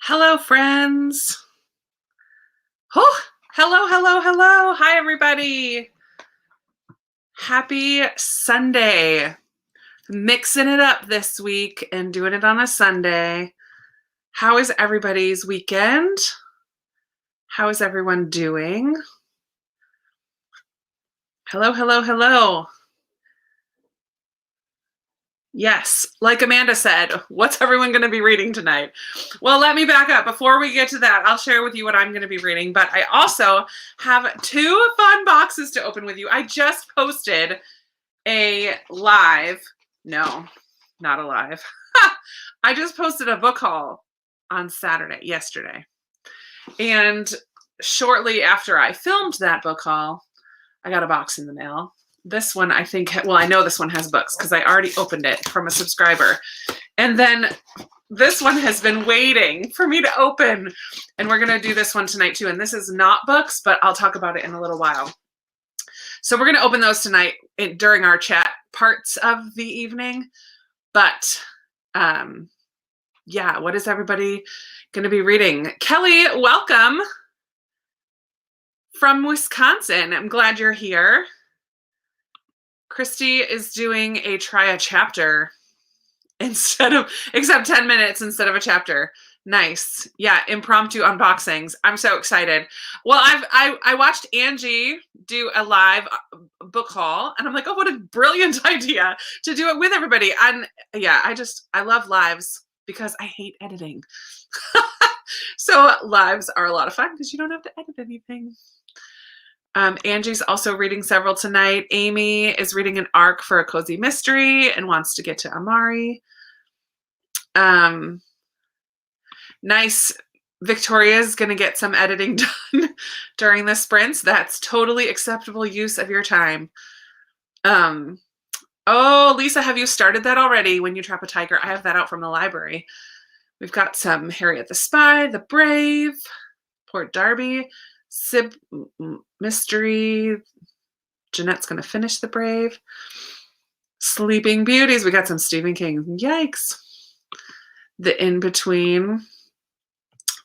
Hello, friends. Oh, hello, hello, hello. Hi, everybody. Happy Sunday. Mixing it up this week and doing it on a Sunday. How is everybody's weekend? How is everyone doing? Hello, hello, hello. Yes, like Amanda said, what's everyone going to be reading tonight? Well, let me back up. Before we get to that, I'll share with you what I'm going to be reading, but I also have two fun boxes to open with you. I just posted a live, no, not a live. I just posted a book haul on yesterday. And shortly after I filmed that book haul, I got a box in the mail. This one, I think, well, I know this one has books because I already opened it from a subscriber. And then this one has been waiting for me to open. And we're going to do this one tonight too. And this is not books, but I'll talk about it in a little while. So we're going to open those tonight during our chat parts of the evening. But yeah, what is everybody going to be reading? Kelly, welcome from Wisconsin. I'm glad you're here. Christy is doing a try a chapter except 10 minutes instead of a chapter. Nice. Yeah, impromptu unboxings. I'm so excited. Well, I watched Angie do a live book haul and I'm like, oh, what a brilliant idea to do it with everybody. And yeah, I love lives because I hate editing. So lives are a lot of fun because you don't have to edit anything. Angie's also reading several tonight. Amy is reading an arc for A Cozy Mystery and wants to get to Amari. Nice. Victoria's going to get some editing done during the sprints. That's totally acceptable use of your time. Oh, Lisa, have you started that already? When You Trap a Tiger? I have that out from the library. We've got some Harriet the Spy, The Brave, Port Darby, Sib Mystery. Jeanette's going to finish The Brave. Sleeping Beauties. We got some Stephen King. Yikes. The In Between.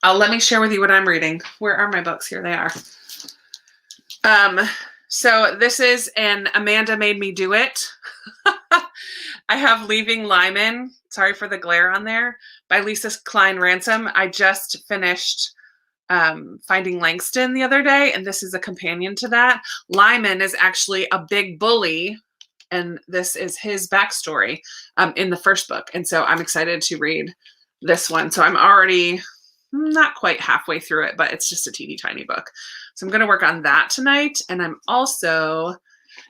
Let me share with you what I'm reading. Where are my books? Here they are. So this is an Amanda Made Me Do It. I have Leaving Lyman. Sorry for the glare on there. By Lisa Klein Ransom. I just finished Finding Langston the other day, and this is a companion to that. Lyman is actually a big bully, and this is his backstory in the first book. And so I'm excited to read this one. So I'm already not quite halfway through it, but it's just a teeny tiny book. So I'm going to work on that tonight. And I'm also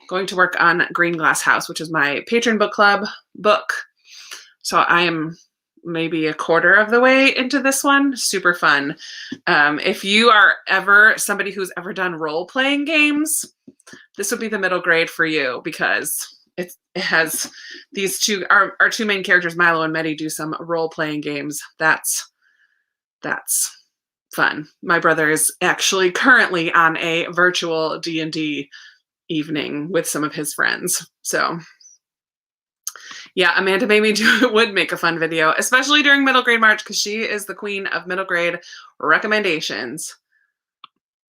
going to work on Green Glass House, which is my patron book club book. So I am maybe a quarter of the way into this one. Super fun. If you are ever somebody who's ever done role-playing games, this would be the middle grade for you because it has these two, our two main characters, Milo and Medi, do some role-playing games. That's fun. My brother is actually currently on a virtual D&D evening with some of his friends. So yeah, Amanda Made Me Do It would make a fun video, especially during middle grade March because she is the queen of middle grade recommendations.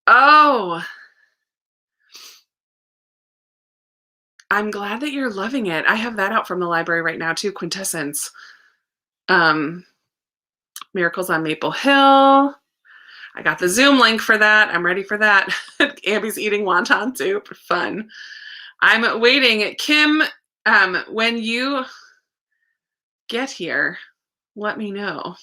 Oh, I'm glad that you're loving it. I have that out from the library right now too, Quintessence. Miracles on Maple Hill. I got the Zoom link for that. I'm ready for that. Abby's eating wonton soup. Fun. I'm waiting. Kim, when you get here, let me know.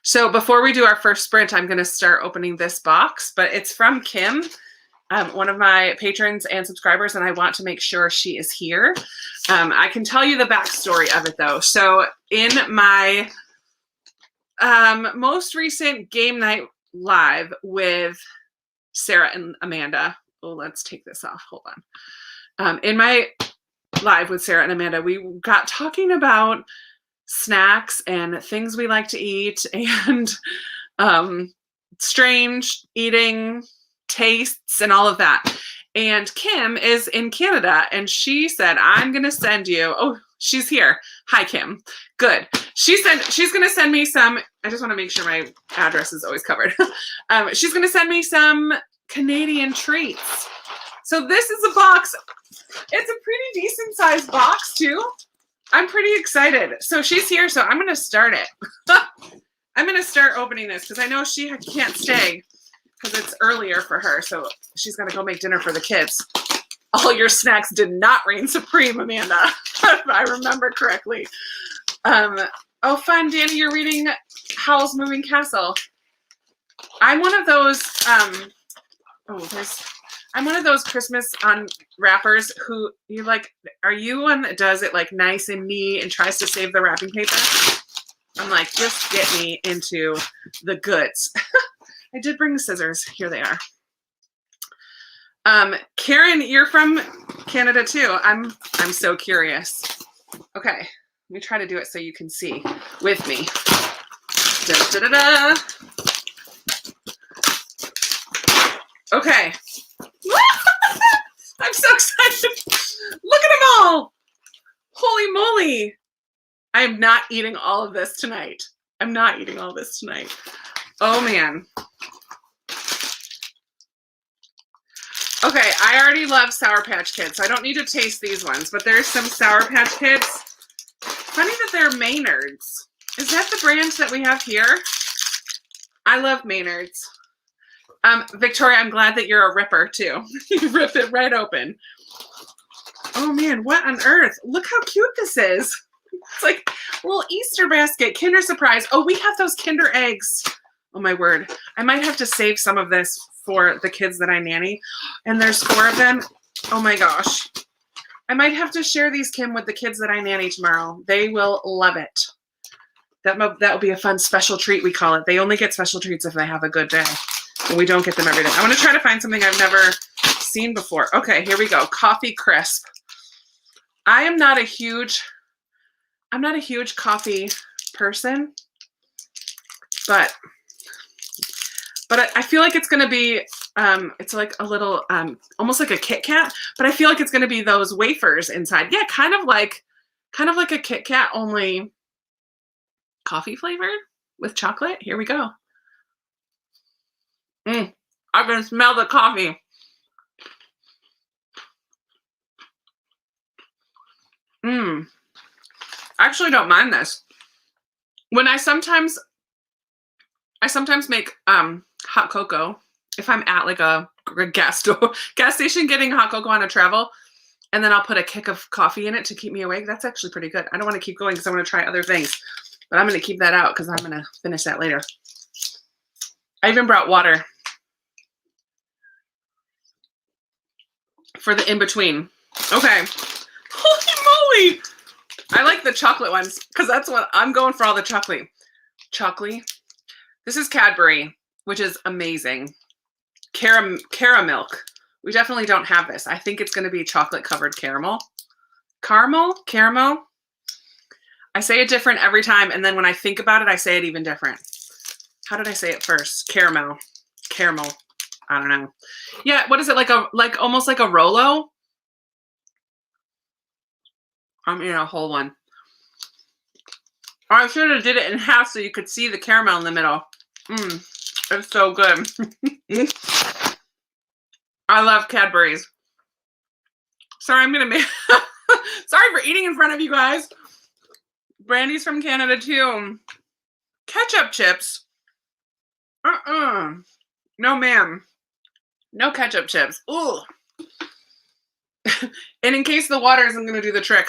So before we do our first sprint, I'm going to start opening this box, but it's from Kim, one of my patrons and subscribers, and I want to make sure she is here. I can tell you the backstory of it though. So in my most recent game night live with Sarah and Amanda. Oh, let's take this off. Hold on. In my live with Sarah and Amanda, we got talking about snacks and things we like to eat and strange eating tastes and all of that. And Kim is in Canada and she said, I'm going to send you. Oh, she's here. Hi, Kim. Good. She's going to send me some. I just want to make sure my address is always covered. She's going to send me some Canadian treats. So this is a box. It's a pretty decent sized box too. I'm pretty excited. So she's here, so I'm going to start it. I'm going to start opening this because I know she can't stay because it's earlier for her. So she's got to go make dinner for the kids. All your snacks did not reign supreme, Amanda, if I remember correctly. Oh, fun, Danny, you're reading Howl's Moving Castle. I'm one of those, I'm one of those Christmas wrappers who are you one that does it like nice and neat and tries to save the wrapping paper? I'm like, just get me into the goods. I did bring the scissors. Here they are. Karen, you're from Canada too. I'm so curious. Okay, let me try to do it so you can see with me. Da, da, da, da. Okay. I'm so excited. Look at them all. Holy moly. I am not eating all of this tonight. I'm not eating all this tonight. Oh man. Okay, I already love Sour Patch Kids, so I don't need to taste these ones, but there's some Sour Patch Kids. Funny that they're Maynards. Is that the brand that we have here? I love Maynards. Victoria, I'm glad that you're a ripper too. You rip it right open. Oh man, what on earth? Look how cute this is. It's like a little Easter basket, Kinder Surprise. Oh, we have those Kinder eggs. Oh my word. I might have to save some of this for the kids that I nanny. And there's 4 of them. Oh my gosh. I might have to share these, Kim, with the kids that I nanny tomorrow. They will love it. That will be a fun special treat, we call it. They only get special treats if they have a good day. And we don't get them every day. I want to try to find something I've never seen before. Okay, here we go. Coffee Crisp. I'm not a huge coffee person, but I feel like it's going to be, it's like a little, almost like a Kit Kat, but I feel like it's going to be those wafers inside. Yeah, kind of like a Kit Kat, only coffee flavored with chocolate. Here we go. I can smell the coffee. I actually don't mind this. When I sometimes make hot cocoa if I'm at like a gas station getting hot cocoa on a travel, and then I'll put a kick of coffee in it to keep me awake. That's actually pretty good. I don't want to keep going because I want to try other things, but I'm going to keep that out because I'm going to finish that later. I even brought water for the in-between. Okay. Holy moly! I like the chocolate ones because that's what I'm going for, all the chocolate. This is Cadbury, which is amazing. Caramilk. We definitely don't have this. I think it's going to be chocolate covered caramel. Caramel. I say it different every time, and then when I think about it, I say it even different. How did I say it first? Caramel. I don't know. Yeah, what is it, like almost like a Rolo? I'm eating a whole one. Or I should have did it in half so you could see the caramel in the middle. It's so good. I love Cadbury's. Sorry, I'm gonna make sorry for eating in front of you guys. Brandy's from Canada too. Ketchup chips. No ma'am. No ketchup chips. Ooh. And in case the water isn't gonna do the trick,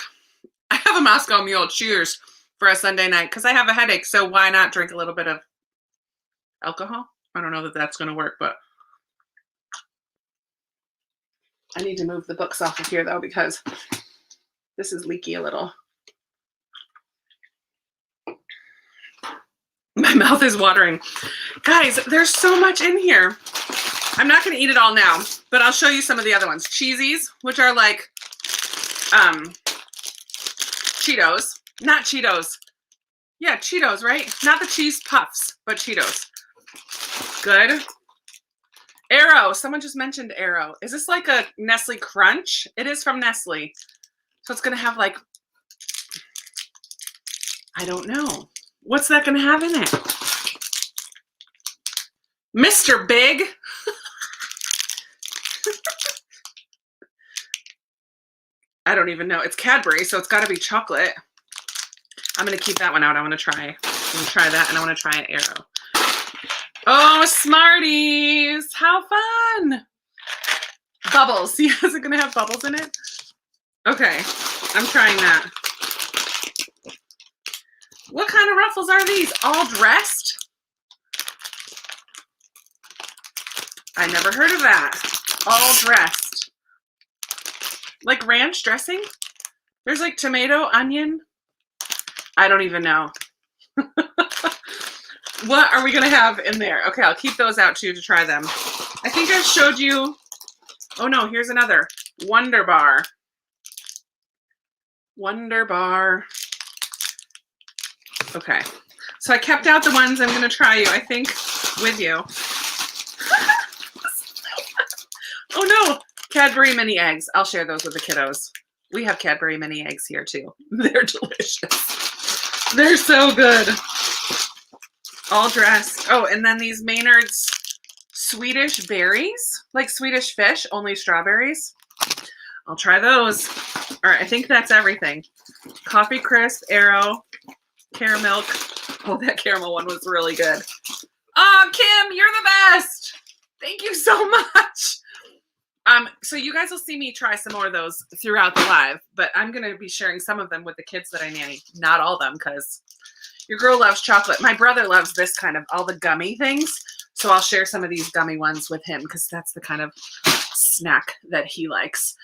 I have a Moscow Mule. Cheers for a Sunday night because I have a headache. So why not drink a little bit of alcohol? I don't know that that's going to work, but I need to move the books off of here though because this is leaky a little. My mouth is watering. Guys, there's so much in here. I'm not going to eat it all now, but I'll show you some of the other ones. Cheesies, which are like Cheetos. Not Cheetos. Yeah, Cheetos, right? Not the cheese puffs, but Cheetos. Good. Aero. Someone just mentioned Aero. Is this like a Nestle Crunch? It is from Nestle. So it's going to have like I don't know. What's that going to have in it? Mr. Big. I don't even know. It's Cadbury, so it's got to be chocolate. I'm going to keep that one out. I want to try. I'm going to try that, and I want to try an Aero. Oh, Smarties. How fun. Bubbles. Yeah, is it going to have bubbles in it? Okay, I'm trying that. What kind of Ruffles are these? All dressed? I never heard of that. All dressed. Like ranch dressing? There's like tomato, onion. I don't even know. What are we going to have in there? Okay, I'll keep those out too to try them. I think I showed you. Oh no, here's another. Wonder Bar. Wonder Bar. Okay. So I kept out the ones I'm going to try you, I think, with you. Oh no, Cadbury mini eggs. I'll share those with the kiddos. We have Cadbury mini eggs here too. They're delicious. They're so good. All dressed. Oh, and then these Maynard's Swedish berries, like Swedish fish, only strawberries. I'll try those. All right, I think that's everything. Coffee Crisp, Aero, Caramel. Oh, that caramel one was really good. Oh, Kim, you're the best. Thank you so much. So you guys will see me try some more of those throughout the live, but I'm going to be sharing some of them with the kids that I nanny. Not all of them, because your girl loves chocolate. My brother loves this kind of, all the gummy things. So I'll share some of these gummy ones with him because that's the kind of snack that he likes.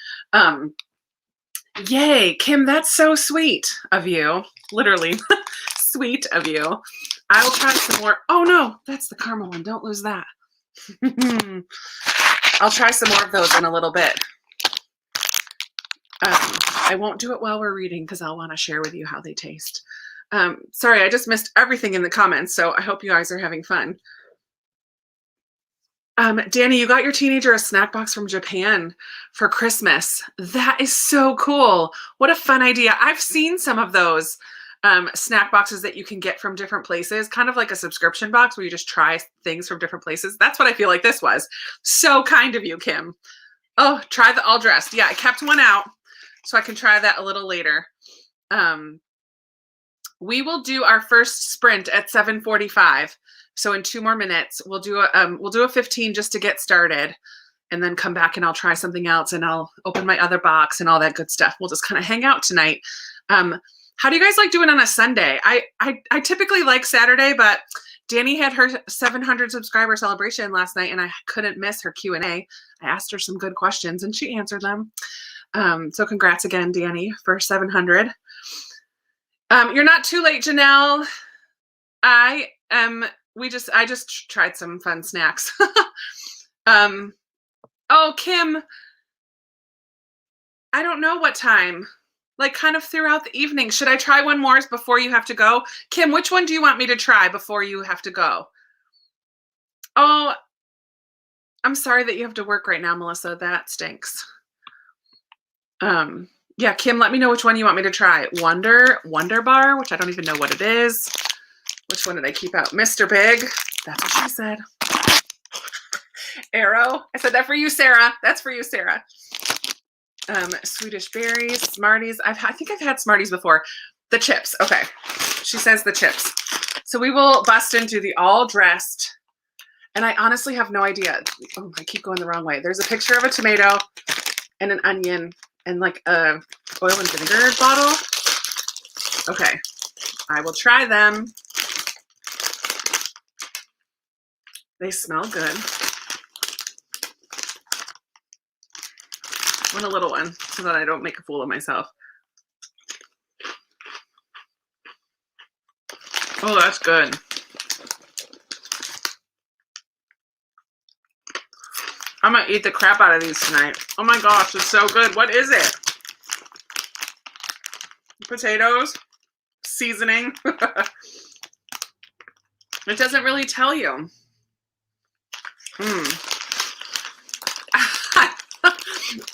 Yay, Kim, that's so sweet of you. Literally, sweet of you. I will try some more. Oh no, that's the caramel one. Don't lose that. I'll try some more of those in a little bit. I won't do it while we're reading because I'll want to share with you how they taste. Sorry, I just missed everything in the comments, so I hope you guys are having fun. Danny, you got your teenager a snack box from Japan for Christmas. That is so cool. What a fun idea. I've seen some of those snack boxes that you can get from different places, kind of like a subscription box where you just try things from different places. That's what I feel like this was. So kind of you, Kim. Oh, try the all dressed. Yeah, I kept one out so I can try that a little later. We will do our first sprint at 7:45. So in 2 more minutes, we'll do a 15 just to get started, and then come back and I'll try something else and I'll open my other box and all that good stuff. We'll just kind of hang out tonight. How do you guys like doing on a Sunday? I typically like Saturday, but Danny had her 700 subscriber celebration last night and I couldn't miss her Q&A. I asked her some good questions and she answered them. So congrats again, Danny, for 700. You're not too late, Janelle. I just tried some fun snacks. Oh, Kim, I don't know what time. Like kind of throughout the evening. Should I try one more before you have to go? Kim, which one do you want me to try before you have to go? Oh, I'm sorry that you have to work right now, Melissa. That stinks. Yeah, Kim, let me know which one you want me to try. Wonder Bar, which I don't even know what it is. Which one did I keep out? Mr. Big. That's what she said. Aero. I said that for you, Sarah. That's for you, Sarah. Swedish berries, Smarties. I think I've had Smarties before. The chips. Okay. She says the chips. So we will bust into the all dressed. And I honestly have no idea. Oh, I keep going the wrong way. There's a picture of a tomato and an onion and like a oil and vinegar bottle. Okay. I will try them. They smell good. I want a little one so that I don't make a fool of myself. Oh, that's good. I'm gonna eat the crap out of these tonight. Oh my gosh, it's so good. What is it? Potatoes, seasoning. It doesn't really tell you.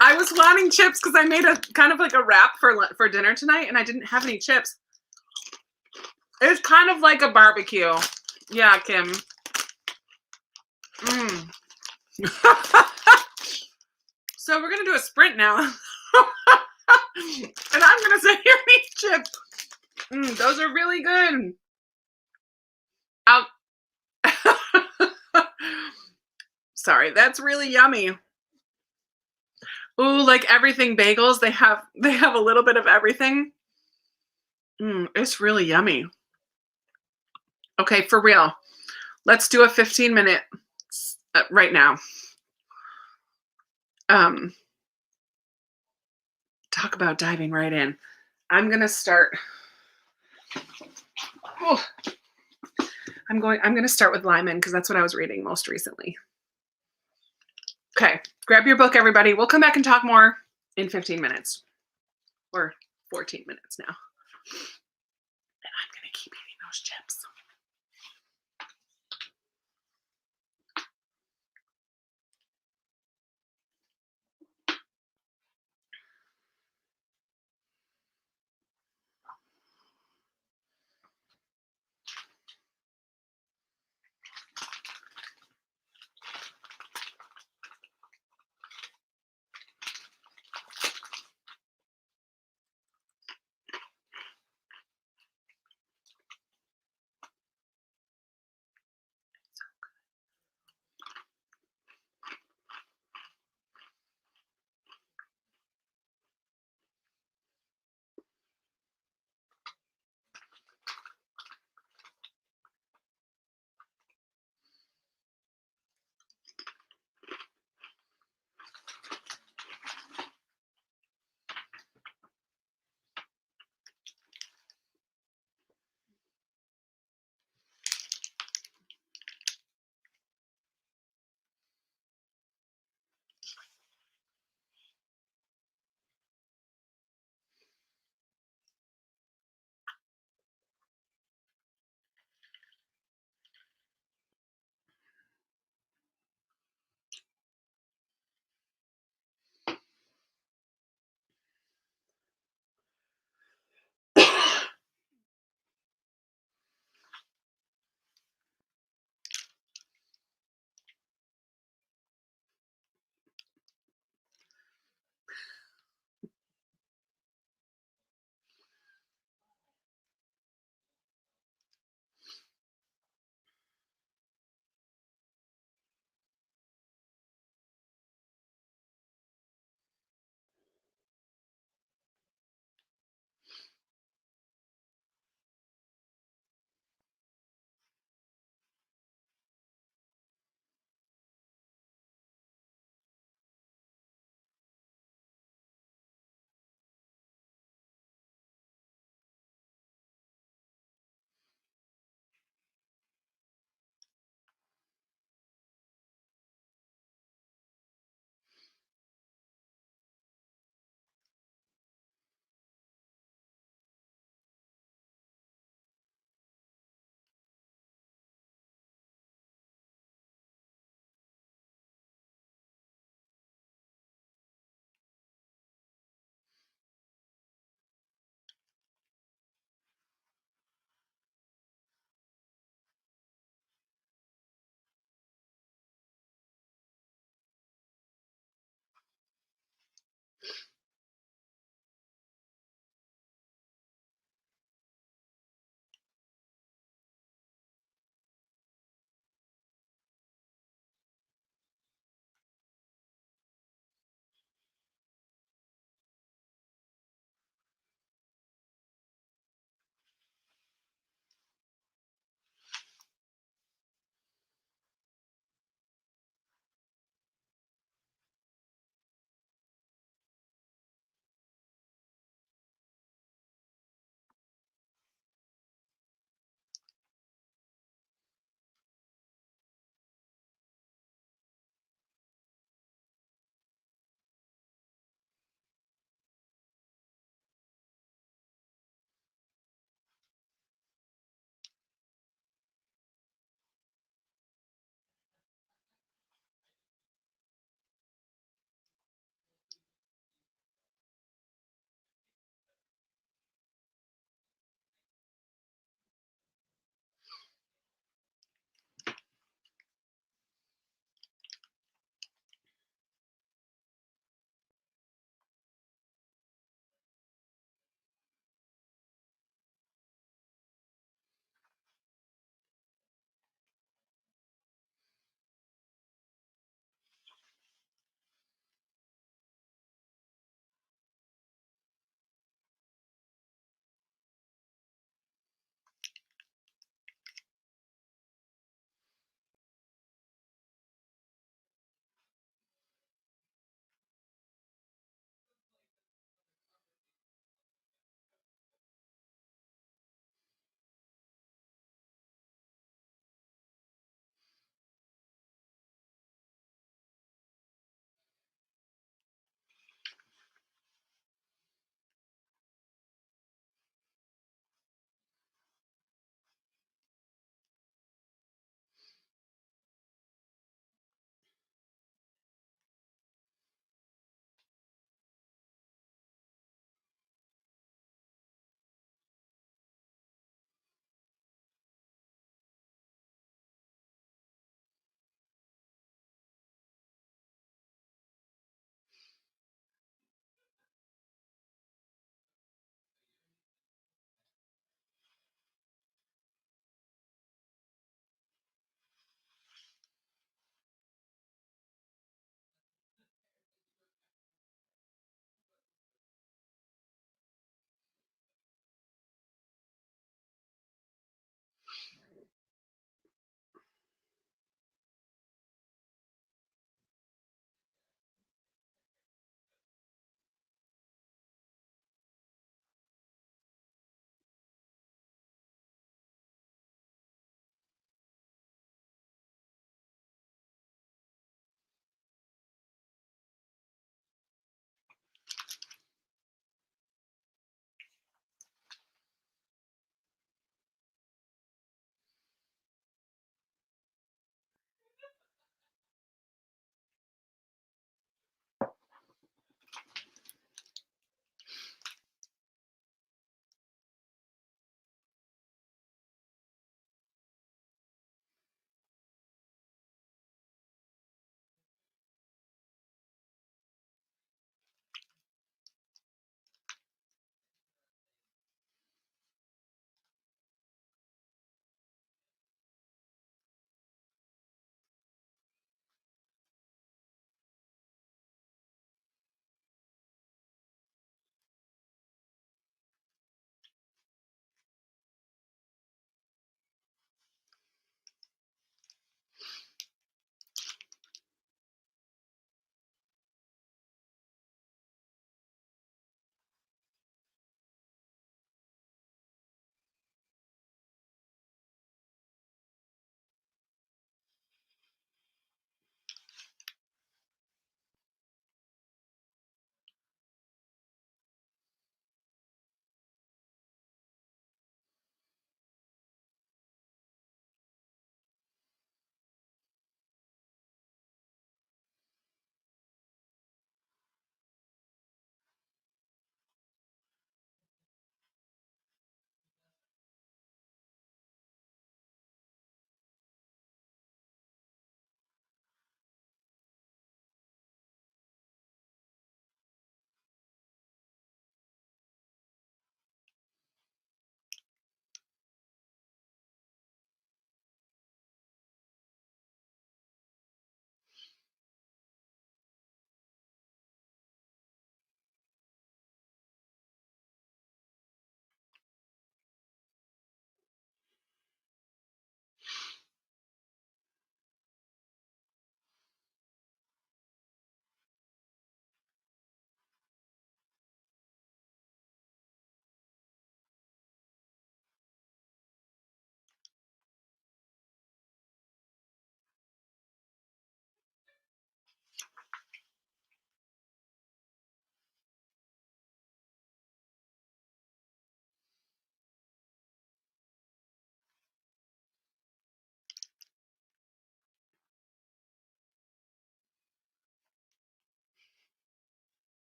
I was wanting chips because I made a kind of like a wrap for dinner tonight and I didn't have any chips. It's kind of like a barbecue. Yeah, Kim. So we're going to do a sprint now. And I'm going to sit here and eat chips. Those are really good. Sorry, that's really yummy. Ooh, like everything bagels, they have a little bit of everything. It's really yummy. Okay, for real. Let's do a 15-minute right now. Talk about diving right in. I'm gonna start. Oh, I'm gonna start with Lyman because that's what I was reading most recently. Okay, grab your book, everybody. We'll come back and talk more in 15 minutes or 14 minutes now. And I'm gonna keep eating those chips.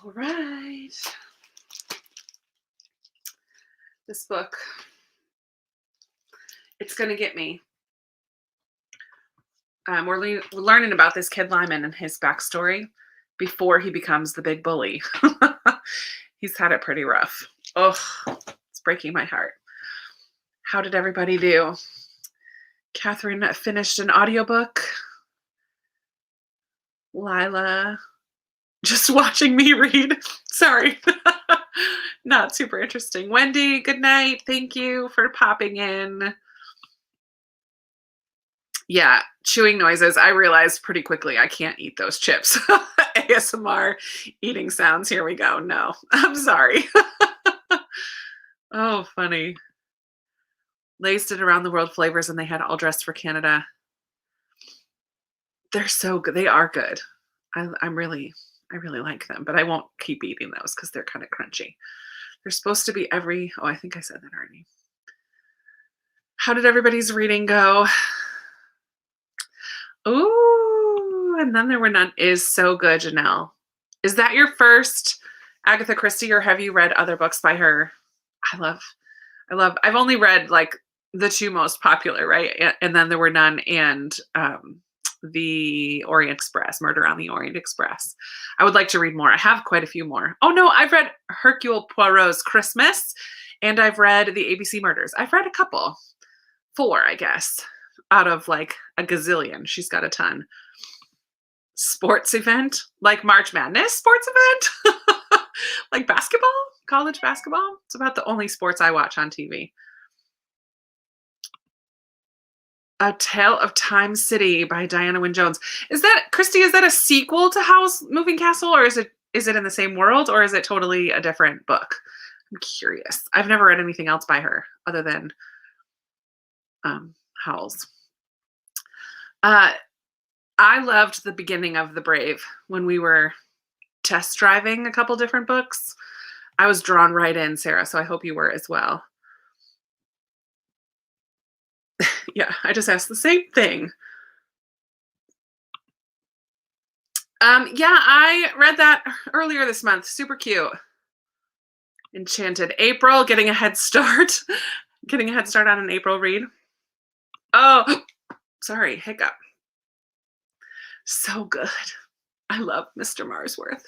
All right. This book, it's going to get me. We're learning about this kid Lyman and his backstory before he becomes the big bully. He's had it pretty rough. Oh, it's breaking my heart. How did everybody do? Catherine finished an audiobook. Lila, just watching me read. Sorry. Not super interesting. Wendy, good night. Thank you for popping in. Yeah, chewing noises. I realized pretty quickly I can't eat those chips. ASMR eating sounds. Here we go. No, I'm sorry. Oh, funny. Lay's did around the world flavors and they had all dressed for Canada. They're so good. They are good. I really like them, but I won't keep eating those because they're kind of crunchy. They're supposed to be oh, I think I said that already. How did everybody's reading go? Ooh, And Then There Were None is so good, Janelle. Is that your first Agatha Christie, or have you read other books by her? I've only read like the two most popular, right? And Then There Were None and The Orient Express, Murder on the Orient Express. I would like to read more. I have quite a few more. Oh no, I've read Hercule Poirot's Christmas and I've read The ABC Murders. I've read a couple. 4, I guess, out of like a gazillion. She's got a ton. Sports event, like March Madness sports event, like basketball, college basketball. It's about the only sports I watch on TV. A Tale of Time City by Diana Wynne Jones. Is that, Christy, is that a sequel to Howl's Moving Castle, or is it in the same world, or is it totally a different book? I'm curious. I've never read anything else by her other than Howl's. I loved the beginning of The Brave when we were test driving a couple different books. I was drawn right in, Sarah, so I hope you were as well. Yeah, I just asked the same thing. Yeah, I read that earlier this month. Super cute. Enchanted April, getting a head start. Getting a head start on an April read. Oh, sorry, hiccup. So good. I love Mr. Marsworth.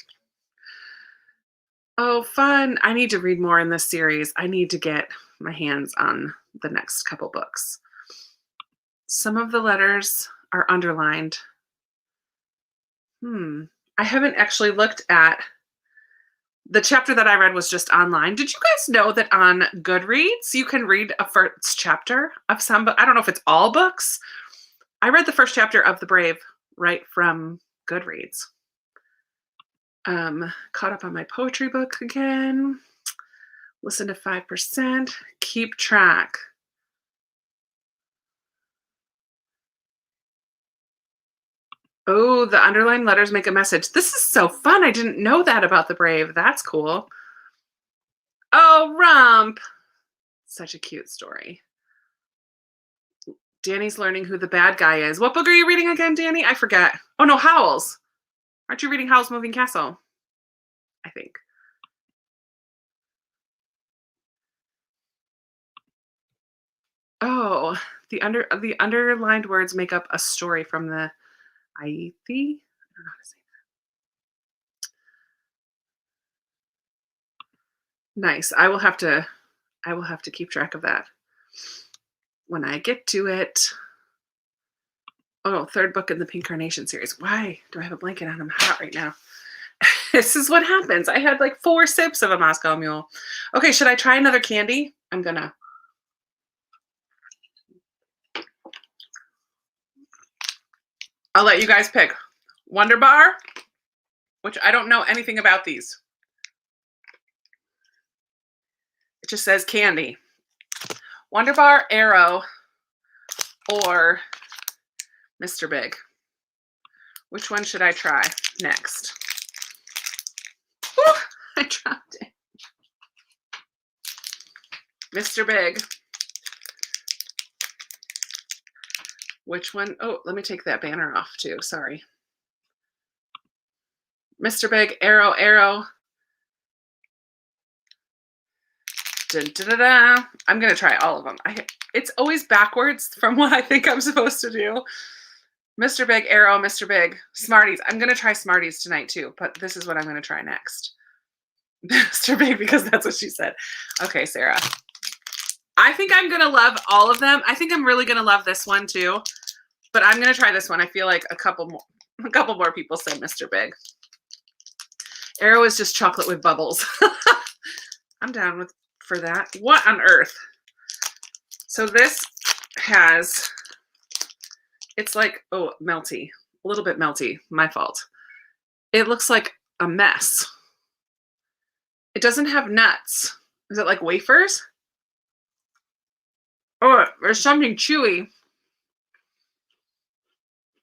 Oh, fun. I need to read more in this series. I need to get my hands on the next couple books. Some of the letters are underlined. I haven't actually looked at the chapter that I read was just online. Did you guys know that on Goodreads, you can read a first chapter of some, but I don't know if it's all books. I read the first chapter of The Brave right from Goodreads. Caught up on my poetry book again. Listen to 5%. Keep track. Oh, the underlined letters make a message. This is so fun. I didn't know that about The Brave. That's cool. Oh, Rump. Such a cute story. Danny's learning who the bad guy is. What book are you reading again, Danny? I forget. Oh, no, Howl's. Aren't you reading Howl's Moving Castle? I think. Oh, the underlined words make up a story from the Aithi. I don't know how to say that. Nice. I will have to keep track of that when I get to it. Oh, 3rd book in the Pink Carnation series. Why do I have a blanket on? I'm hot right now. This is what happens. I had like 4 sips of a Moscow Mule. Okay, should I try another candy? I'm gonna. I'll let you guys pick. Wonder Bar, which I don't know anything about these. It just says candy. Wonder Bar, Arrow, or Mr. Big. Which one should I try next? Woo, I dropped it. Mr. Big. Which one? Oh, let me take that banner off too. Sorry. Mr. Big, Arrow, Arrow. Dun, dun, dun, dun. I'm going to try all of them. It's always backwards from what I think I'm supposed to do. Mr. Big, Arrow, Mr. Big, Smarties. I'm going to try Smarties tonight too, but this is what I'm going to try next. Mr. Big, because that's what she said. Okay, Sarah. I think I'm going to love all of them. I think I'm really going to love this one too, but I'm going to try this one. I feel like a couple more people said Mr. Big. Arrow is just chocolate with bubbles. I'm down for that. What on earth? So this has, it's like, oh, melty. A little bit melty. My fault. It looks like a mess. It doesn't have nuts. Is it like wafers? Oh, there's something chewy.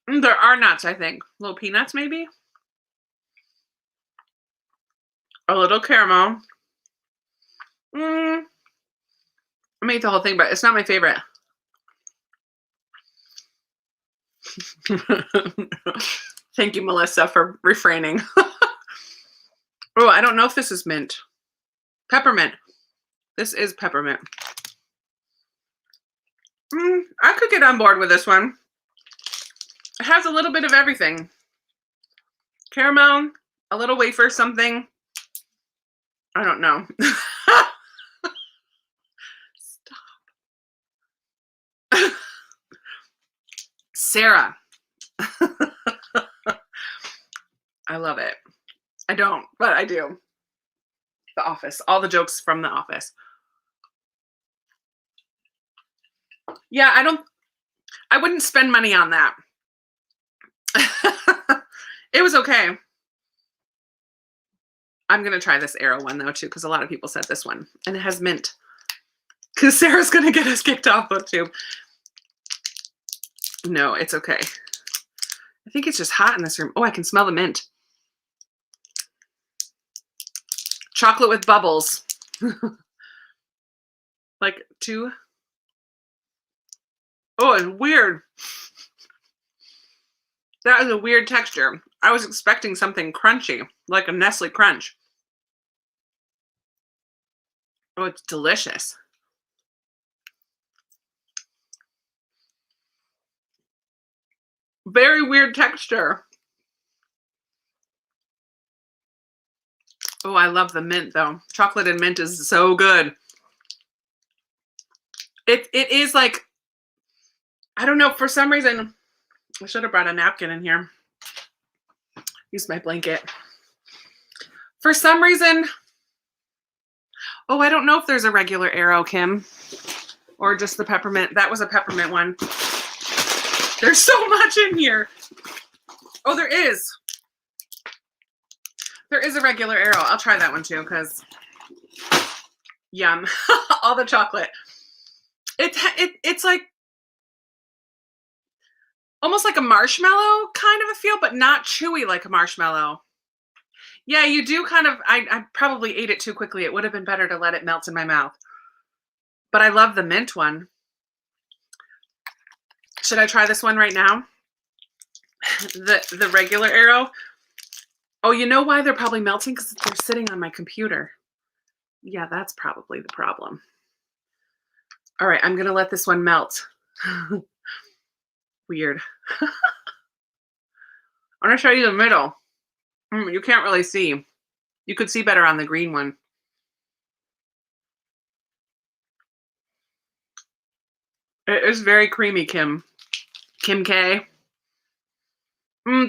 There are nuts, I think. Little peanuts, maybe? A little caramel. I made the whole thing, but it's not my favorite. Thank you, Melissa, for refraining. Oh, I don't know if this is mint. Peppermint. This is peppermint. I could get on board with this one. It has a little bit of everything. Caramel, a little wafer, something. I don't know. Stop. Sarah. I love it. I don't, but I do. The Office. All the jokes from The Office. Yeah, I wouldn't spend money on that. It was okay. I'm going to try this Arrow one, though, too, because a lot of people said this one. And it has mint. Because Sarah's going to get us kicked off BookTube. No, it's okay. I think it's just hot in this room. Oh, I can smell the mint. Chocolate with bubbles. Like two. Oh, it's weird. That is a weird texture. I was expecting something crunchy, like a Nestle Crunch. Oh, it's delicious. Very weird texture. Oh, I love the mint, though. Chocolate and mint is so good. It is like, I don't know, for some reason, I should have brought a napkin in here. Use my blanket. For some reason, oh, I don't know if there's a regular Arrow, Kim, or just the peppermint. That was a peppermint one. There's so much in here. Oh, there is. There is a regular Arrow. I'll try that one too, because yum. All the chocolate. It's like almost like a marshmallow kind of a feel, but not chewy like a marshmallow. Yeah, you do kind of, I probably ate it too quickly. It would have been better to let it melt in my mouth. But I love the mint one. Should I try this one right now? The regular Arrow. Oh, you know why they're probably melting? Because they're sitting on my computer. Yeah, that's probably the problem. All right, I'm going to let this one melt. Weird. I'm going to show you the middle. You can't really see. You could see better on the green one. It is very creamy, Kim. Kim K.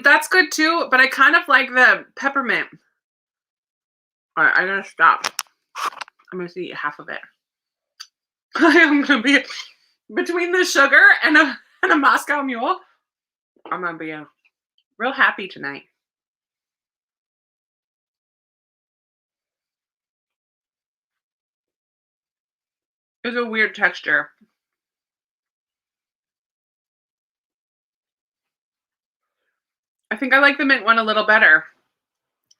That's good too, but I kind of like the peppermint. All right, I'm going to stop. I'm going to eat half of it. I am going to be between the sugar and a Moscow Mule. I'm going to be real happy tonight. It's a weird texture. I think I like the mint one a little better.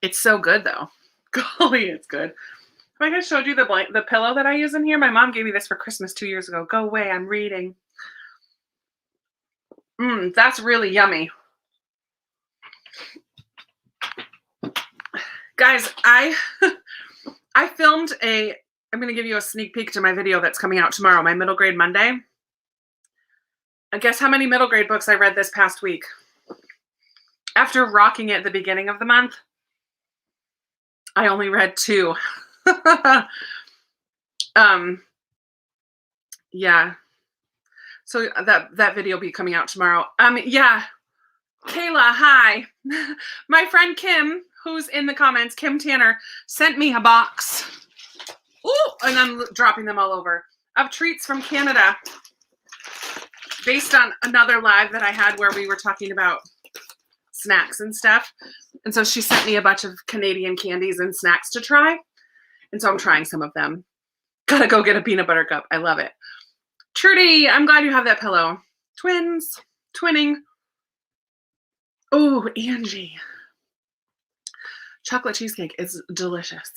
It's so good though. Golly, it's good. Have I just showed you the pillow that I use in here? My mom gave me this for Christmas 2 years ago. Go away, I'm reading. That's really yummy. Guys, I filmed a I'm going to give you a sneak peek to my video that's coming out tomorrow, my middle grade Monday. And guess how many middle grade books I read this past week? After rocking it at the beginning of the month, I only read 2. Yeah. So that video will be coming out tomorrow. Yeah. Kayla, hi. My friend Kim, who's in the comments, Kim Tanner, sent me a box. Ooh, and I'm dropping them all over, of treats from Canada, based on another live that I had where we were talking about snacks and stuff. And so she sent me a bunch of Canadian candies and snacks to try. And so I'm trying some of them. Gotta go get a peanut butter cup. I love it. Trudy, I'm glad you have that pillow. Twins, twinning. Oh, Angie. Chocolate cheesecake is delicious.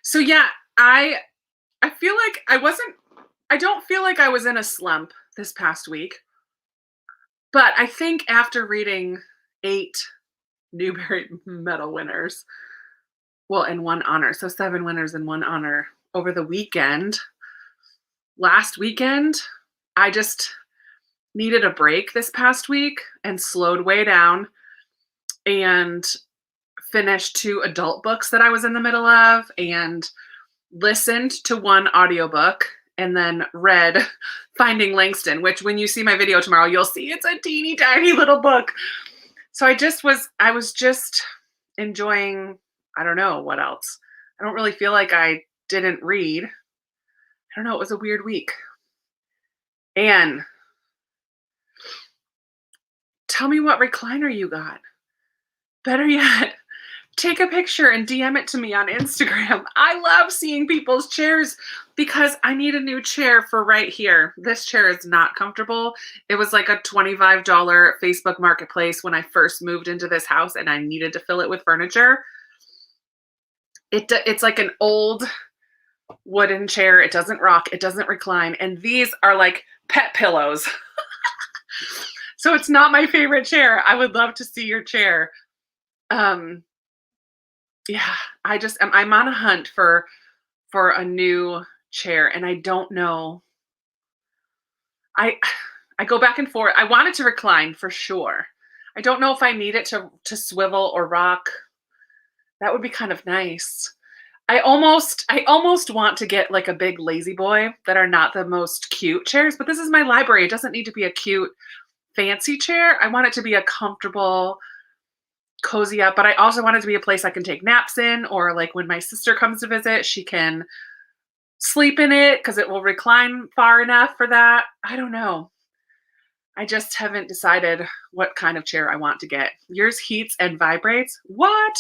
So yeah, I feel like I don't feel like I was in a slump this past week. But I think after reading 8 Newbery Medal winners, well, and 1 honor, so 7 winners and 1 honor over the weekend, last weekend, I just needed a break this past week and slowed way down and finished 2 adult books that I was in the middle of and listened to 1 audiobook and then read Finding Langston, which when you see my video tomorrow, you'll see it's a teeny tiny little book. So I was just enjoying, I don't know what else. I don't really feel like I didn't read. I don't know. It was a weird week. Anne, tell me what recliner you got. Better yet, take a picture and DM it to me on Instagram. I love seeing people's chairs because I need a new chair for right here. This chair is not comfortable. It was like a $25 Facebook Marketplace when I first moved into this house and I needed to fill it with furniture. It's like an old wooden chair. It doesn't rock. It doesn't recline. And these are like pet pillows. So it's not my favorite chair. I would love to see your chair. Yeah, I'm on a hunt for a new chair and I don't know. I go back and forth. I want it to recline for sure. I don't know if I need it to swivel or rock. That would be kind of nice. I almost want to get like a big lazy boy that are not the most cute chairs, but this is my library. It doesn't need to be a cute fancy chair. I want it to be a comfortable, cozy up, but I also want it to be a place I can take naps in, or like when my sister comes to visit, she can sleep in it because it will recline far enough for that. I don't know. I just haven't decided what kind of chair I want to get. Yours heats and vibrates. What?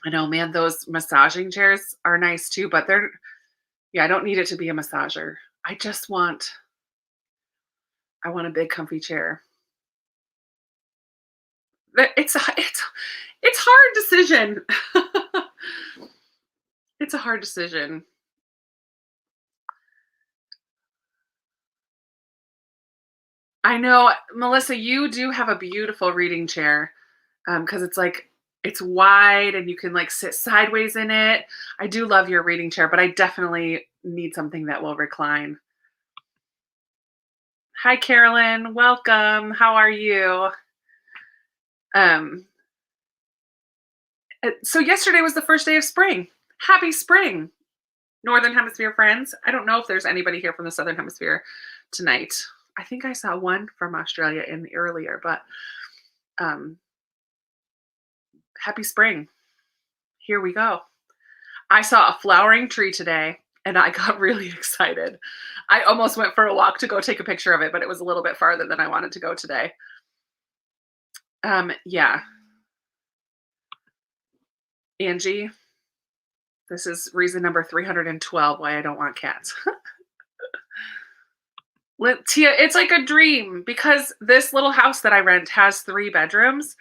I know, man, those massaging chairs are nice too, but I don't need it to be a massager. I want a big comfy chair. It's a hard decision. It's a hard decision. I know, Melissa, you do have a beautiful reading chair because it's wide and you can like sit sideways in it. I do love your reading chair, but I definitely need something that will recline. Hi, Carolyn. Welcome. How are you? So yesterday was the first day of spring. Happy spring, Northern Hemisphere friends. I don't know if there's anybody here from the Southern Hemisphere tonight. I think I saw one from Australia earlier, but happy spring. Here we go. I saw a flowering tree today and I got really excited. I almost went for a walk to go take a picture of it, but it was a little bit farther than I wanted to go today. Yeah. Angie, this is reason number 312 why I don't want cats. Tia, it's like a dream because this little house that I rent has 3 bedrooms.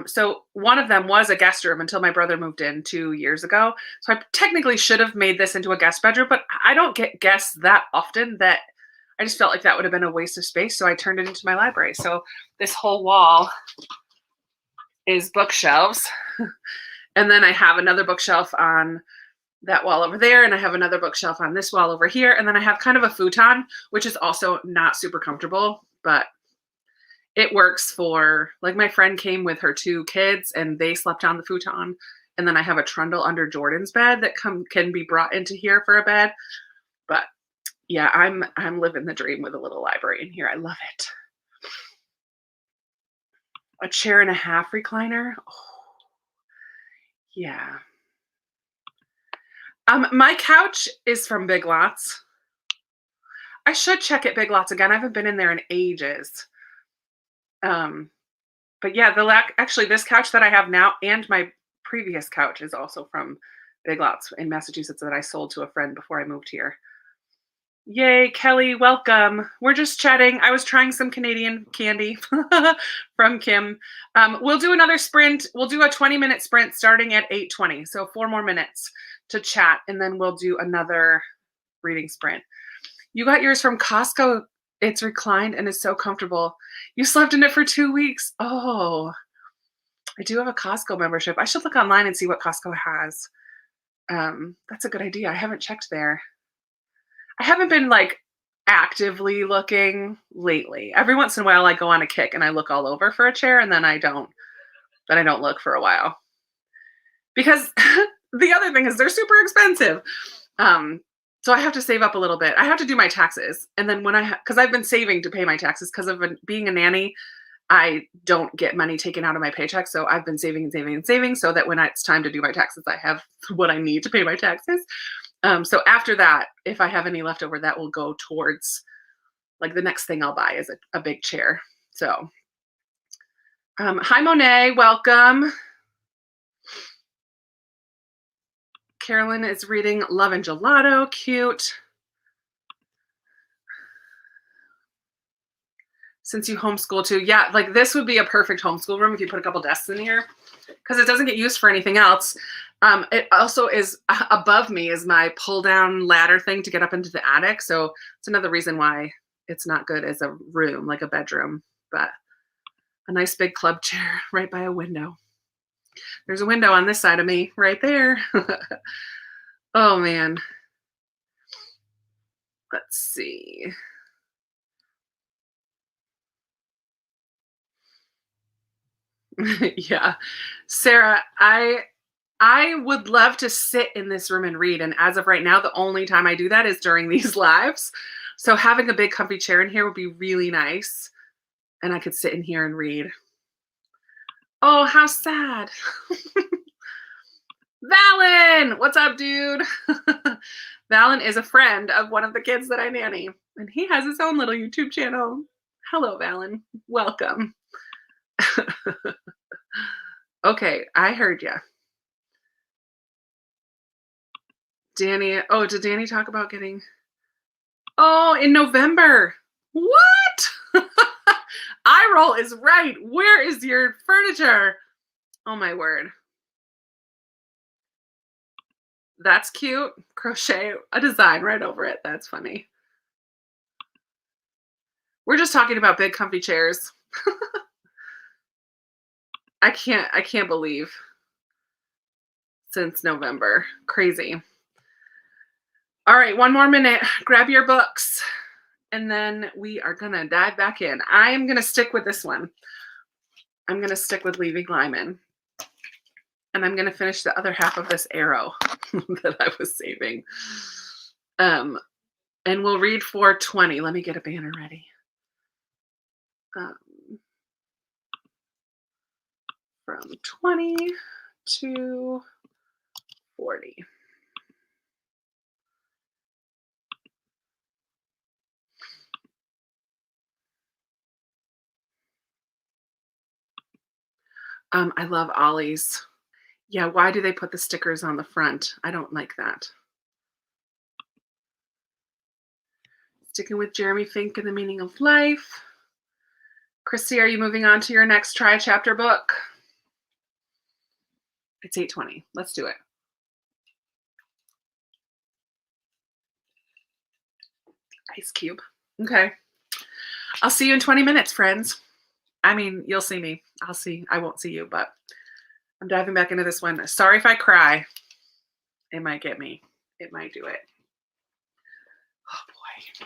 So one of them was a guest room until my brother moved in 2 years ago. So I technically should have made this into a guest bedroom, but I don't get guests that often that I just felt like that would have been a waste of space. So I turned it into my library. So this whole wall is bookshelves. And then I have another bookshelf on that wall over there, and I have another bookshelf on this wall over here, and then I have kind of a futon, which is also not super comfortable, but it works for, like, my friend came with her 2 kids and they slept on the futon, and then I have a trundle under Jordan's bed that can be brought into here for a bed. But yeah, I'm living the dream with a little library in here. I love it. A chair and a half recliner. Oh, yeah. My couch is from Big Lots. I should check at Big Lots again. I haven't been in there in ages. But yeah, actually this couch that I have now and my previous couch is also from Big Lots in Massachusetts that I sold to a friend before I moved here. Yay, Kelly, welcome. We're just chatting. I was trying some Canadian candy from Kim. We'll do another sprint. We'll do a 20-minute sprint starting at 8:20. So 4 more minutes to chat, and then we'll do another reading sprint. You got yours from Costco. It's reclined and is so comfortable. You slept in it for 2 weeks. Oh, I do have a Costco membership. I should look online and see what Costco has. That's a good idea. I haven't checked there. I haven't been like actively looking lately. Every once in a while I go on a kick and I look all over for a chair, and then I don't look for a while. Because the other thing is they're super expensive. So I have to save up a little bit. I have to do my taxes. And then because I've been saving to pay my taxes because of being a nanny, I don't get money taken out of my paycheck. So I've been saving and saving and saving so that when it's time to do my taxes, I have what I need to pay my taxes. So after that, if I have any left over, that will go towards, like, the next thing I'll buy is a big chair. So, hi Monet, welcome. Carolyn is reading Love and Gelato, cute. Since you homeschool too, yeah, like this would be a perfect homeschool room if you put a couple desks in here, because it doesn't get used for anything else. It also is above me is my pull down ladder thing to get up into the attic. So it's another reason why it's not good as a room, like a bedroom, but a nice big club chair right by a window. There's a window on this side of me right there. Oh man. Let's see. Yeah. Sarah, I would love to sit in this room and read. And as of right now, the only time I do that is during these lives. So having a big comfy chair in here would be really nice. And I could sit in here and read. Oh, how sad. Valen, what's up, dude? Valen is a friend of one of the kids that I nanny. And he has his own little YouTube channel. Hello, Valen. Welcome. Okay, I heard you. Danny, oh, did Danny talk about getting... Oh, in November. What? Eye roll is right. Where is your furniture? Oh my word. That's cute. Crochet a design right over it. That's funny. We're just talking about big comfy chairs. I can't believe since November. Crazy. All right, 1 more minute. Grab your books, and then we are going to dive back in. I am going to stick with this one. I'm going to stick with Leaving Lyman. And I'm going to finish the other half of this arrow that I was saving. And we'll read 420. Let me get a banner ready. From 20 to 40. I love Ollie's. Yeah, why do they put the stickers on the front? I don't like that. Sticking with Jeremy Fink and the Meaning of Life. Christy, are you moving on to your next tri-chapter book? It's 8:20. Let's do it. Ice cube. Okay. I'll see you in 20 minutes, friends. I mean, you'll see me. I won't see you, but I'm diving back into this one. Sorry if I cry. It might get me. It might do it. Oh boy.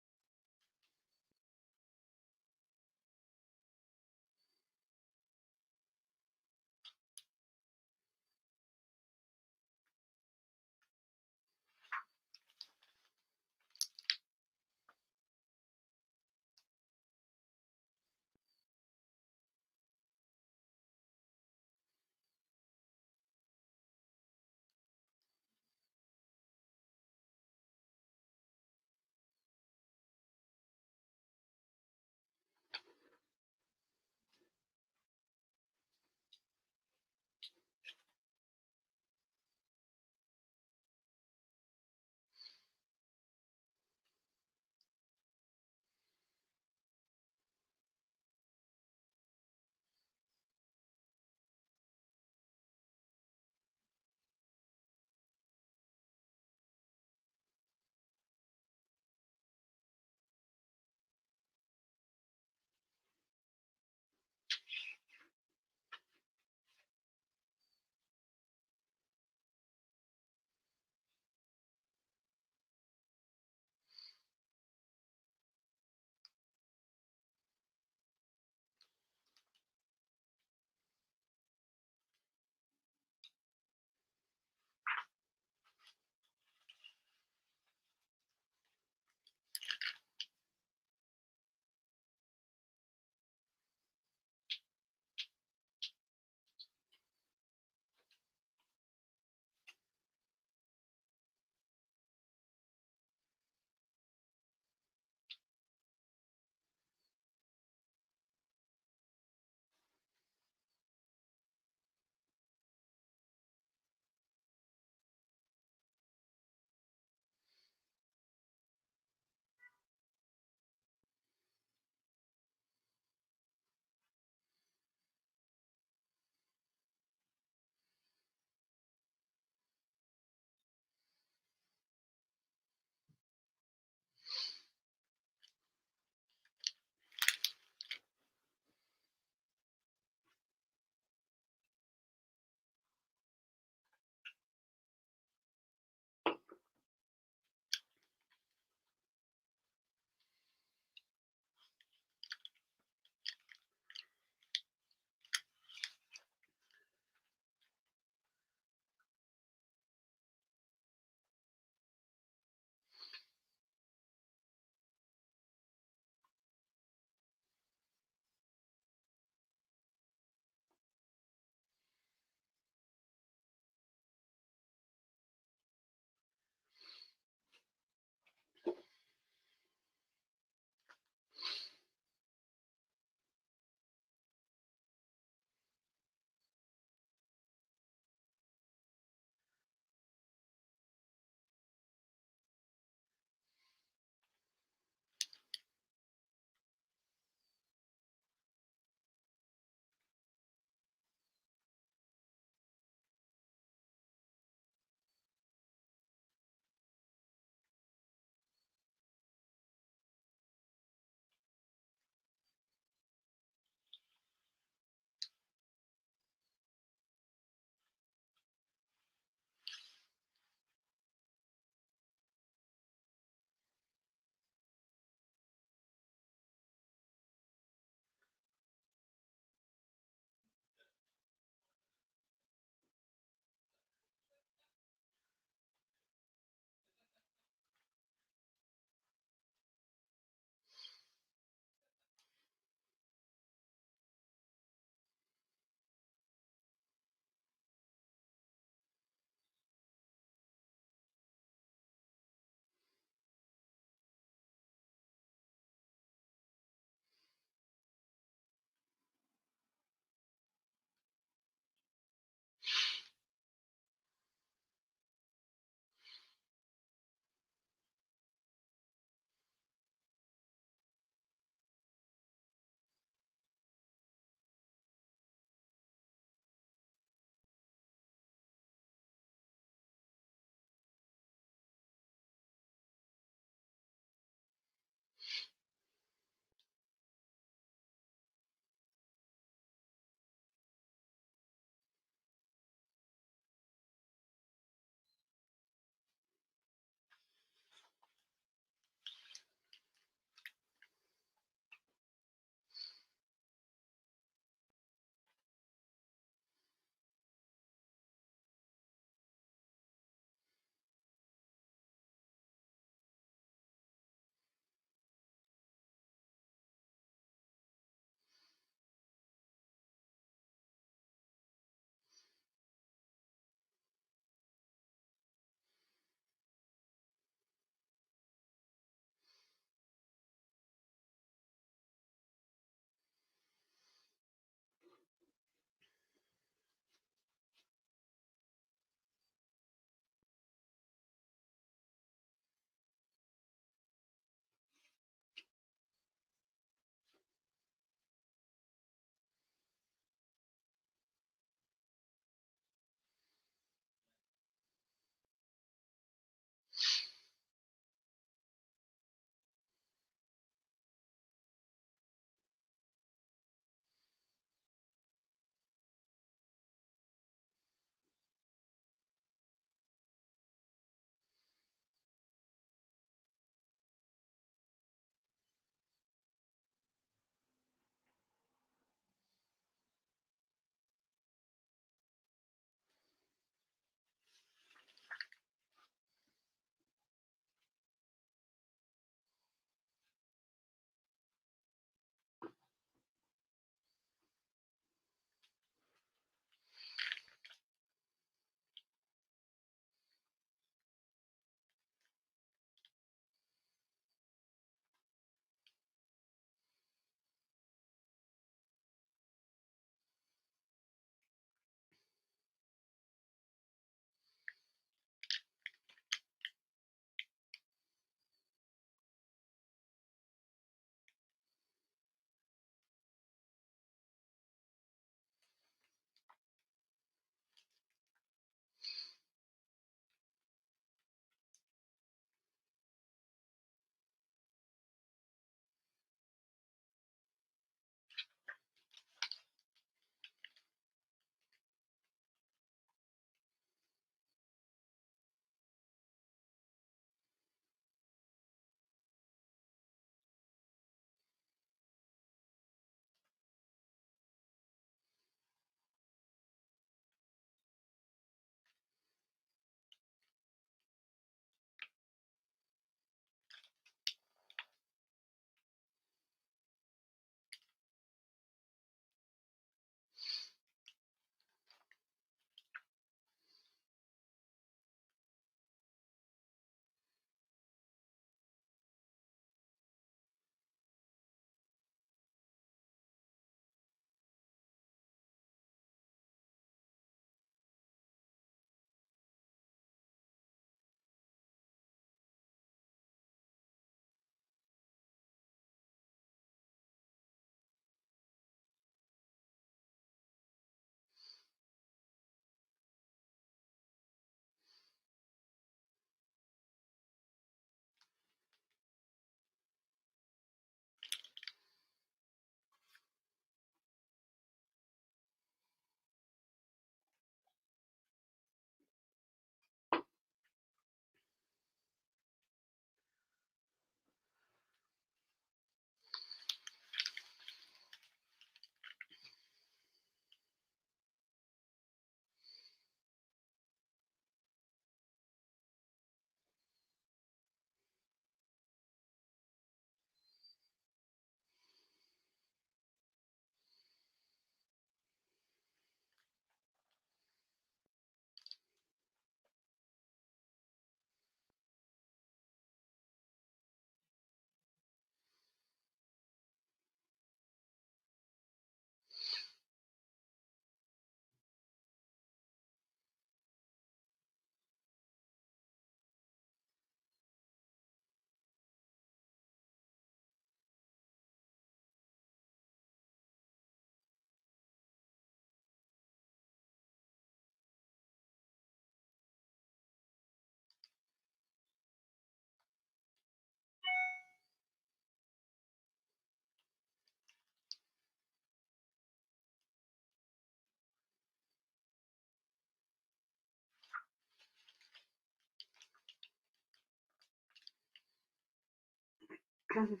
I'm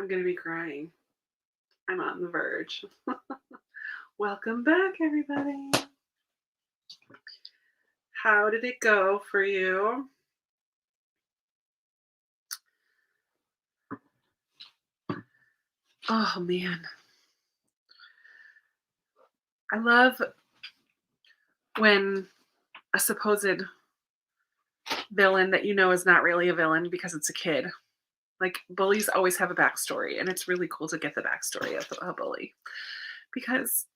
going to be crying. I'm on the verge. Welcome back, everybody. How did it go for you? Oh, man. I love when a supposed villain that you know is not really a villain because it's a kid. Like, bullies always have a backstory, and it's really cool to get the backstory of a bully. Because,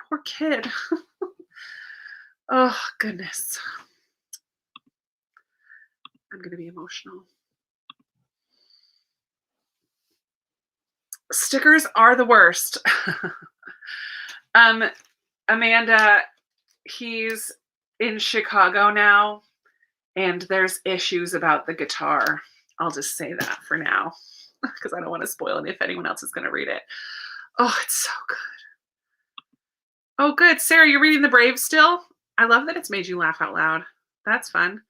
poor kid. Oh, goodness. I'm going to be emotional. Stickers are the worst. Amanda, he's in Chicago now, and there's issues about the guitar. I'll just say that for now, because I don't want to spoil it if anyone else is going to read it. Oh, it's so good. Oh, good. Sarah, you're reading The Brave still? I love that it's made you laugh out loud. That's fun.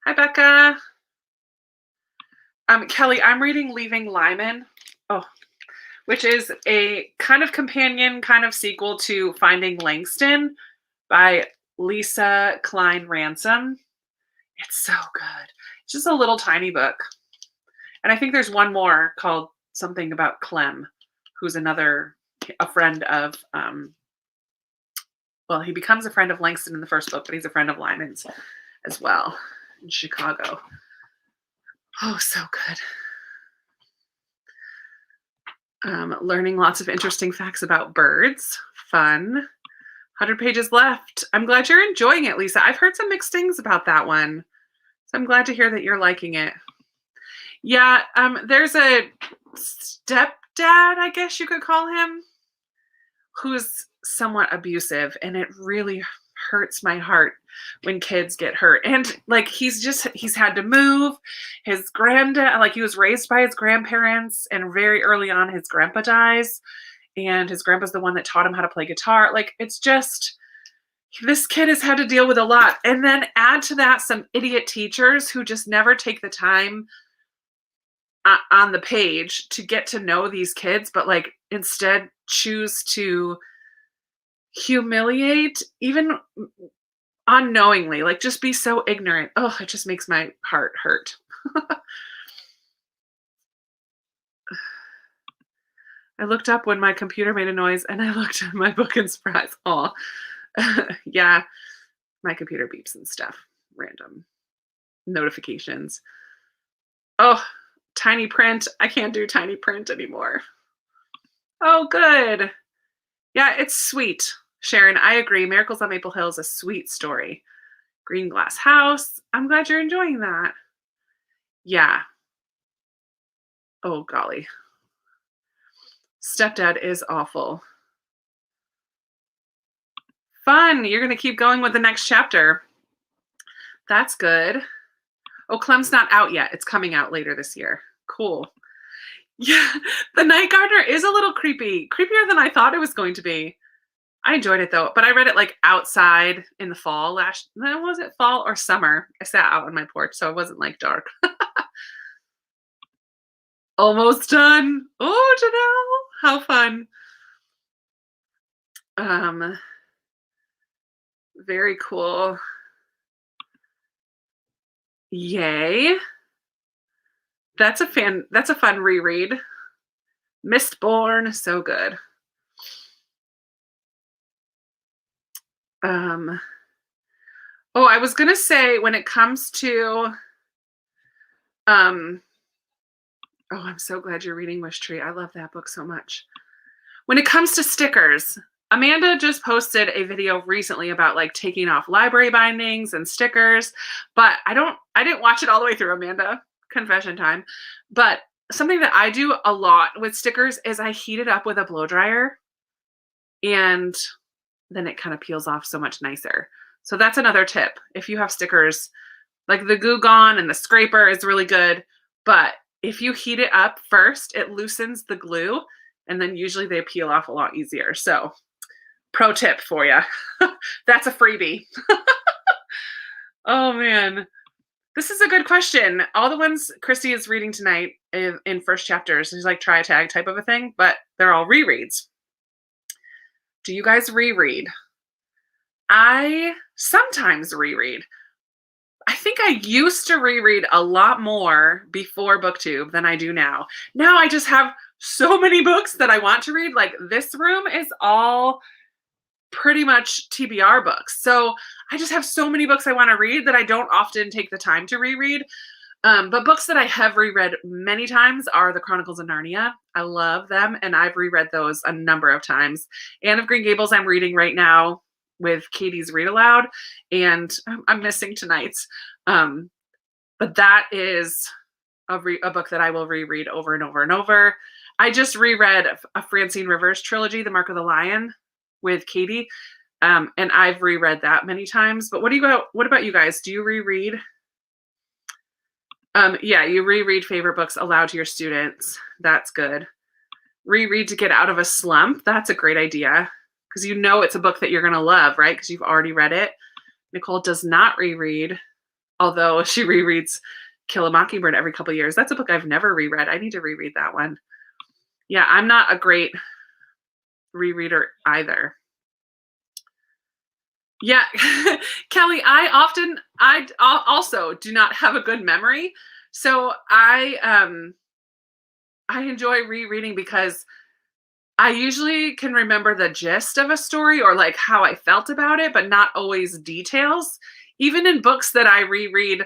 Hi, Becca. Kelly, I'm reading Leaving Lyman. Oh, which is a kind of companion, kind of sequel to Finding Langston by Lisa Klein Ransom. It's so good. It's just a little tiny book. And I think there's one more called something about Clem, who's a friend of, well, he becomes a friend of Langston in the first book, but he's a friend of Lyman's as well in Chicago. Oh, so good. Learning lots of interesting facts about birds. Fun. 100 pages left. I'm glad you're enjoying it, Lisa. I've heard some mixed things about that one. So I'm glad to hear that you're liking it. Yeah, there's a stepdad, I guess you could call him, who's somewhat abusive, and it really hurts my heart when kids get hurt. And like he's had to move. His granddad, like he was raised by his grandparents, and very early on his grandpa dies, and his grandpa's the one that taught him how to play guitar. Like it's just this kid has had to deal with a lot. And then add to that some idiot teachers who just never take the time on the page to get to know these kids, but like instead choose to humiliate, even unknowingly, like just be so ignorant. Oh, it just makes my heart hurt. I looked up when my computer made a noise and I looked at my book in surprise. Oh, yeah, my computer beeps and stuff. Random notifications. Oh, tiny print. I can't do tiny print anymore. Oh, good. Yeah, it's sweet. Sharon, I agree. Miracles on Maple Hill is a sweet story. Green Glass House. I'm glad you're enjoying that. Yeah. Oh, golly. Stepdad is awful. Fun. You're going to keep going with the next chapter. That's good. Oh, Clem's not out yet. It's coming out later this year. Cool. Yeah, The Night Gardener is a little creepy. Creepier than I thought it was going to be. I enjoyed it though, but I read it like outside in the fall was it fall or summer? I sat out on my porch, so it wasn't like dark. Almost done. Oh, Janelle, how fun. Very cool. Yay. That's a fun reread. Mistborn, so good. Oh, I was gonna say when it comes to oh, I'm so glad you're reading Wish Tree. I love that book so much. When it comes to stickers, Amanda just posted a video recently about like taking off library bindings and stickers, but I didn't watch it all the way through, Amanda. Confession time. But something that I do a lot with stickers is I heat it up with a blow dryer, and then it kind of peels off so much nicer. So that's another tip. If you have stickers, like the Goo Gone and the scraper is really good, but if you heat it up first, it loosens the glue, and then usually they peel off a lot easier. So pro tip for you. That's a freebie. Oh man. This is a good question. All the ones Christy is reading tonight in first chapters is like try a tag type of a thing, but they're all rereads. Do you guys reread? I sometimes reread. I think I used to reread a lot more before BookTube than I do now. Now I just have so many books that I want to read. Like this room is all pretty much TBR books. So I just have so many books I want to read that I don't often take the time to reread. But books that I have reread many times are the Chronicles of Narnia. I love them, and I've reread those a number of times. Anne of Green Gables I'm reading right now with Katie's Read Aloud, and I'm missing tonight's. But that is a book that I will reread over and over and over. I just reread a Francine Rivers trilogy, The Mark of the Lion, with Katie, and I've reread that many times. But what about you guys? Do you reread? Yeah, you reread favorite books aloud to your students. That's good. Reread to get out of a slump. That's a great idea because you know it's a book that you're going to love, right? Because you've already read it. Nicole does not reread, although she rereads Kill a Mockingbird every couple of years. That's a book I've never reread. I need to reread that one. Yeah, I'm not a great rereader either. Yeah, Kelly, I also do not have a good memory. So I enjoy rereading because I usually can remember the gist of a story or like how I felt about it, but not always details. Even in books that I reread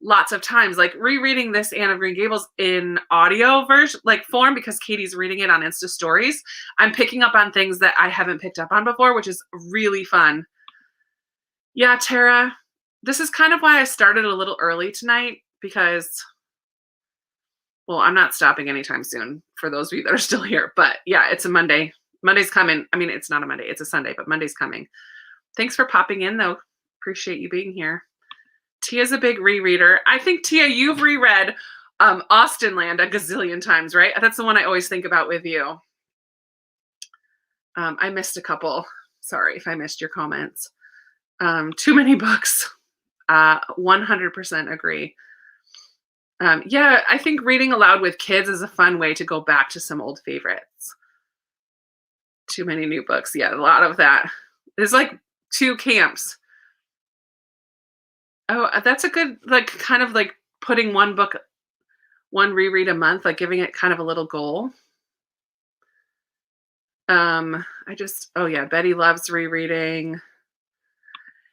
lots of times, like rereading this Anne of Green Gables in audio version, like form, because Katie's reading it on Insta Stories. I'm picking up on things that I haven't picked up on before, which is really fun. Yeah, Tara, this is kind of why I started a little early tonight, because, well, I'm not stopping anytime soon for those of you that are still here. But yeah, it's a Monday. Monday's coming. I mean, it's not a Monday, it's a Sunday, but Monday's coming. Thanks for popping in, though. Appreciate you being here. Tia's a big rereader. I think, Tia, you've reread Austenland a gazillion times, right? That's the one I always think about with you. I missed a couple. Sorry if I missed your comments. Too many books. 100% agree. Yeah, I think reading aloud with kids is a fun way to go back to some old favorites. Too many new books. Yeah, a lot of that. There's like 2 camps. Oh, that's a good, like, kind of like putting one reread a month, like giving it kind of a little goal. Oh yeah, Betty loves rereading.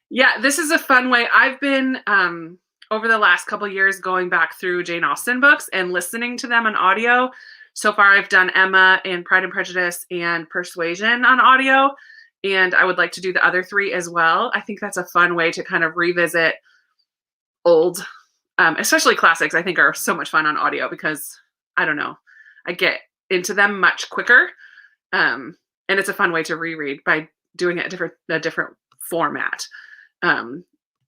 Yeah, this is a fun way. I've been, over the last couple years, going back through Jane Austen books and listening to them on audio. So far, I've done Emma and Pride and Prejudice and Persuasion on audio, and I would like to do the other 3 as well. I think that's a fun way to kind of revisit old, especially classics. I think are so much fun on audio because, I don't know, I get into them much quicker, and it's a fun way to reread by doing it a different format.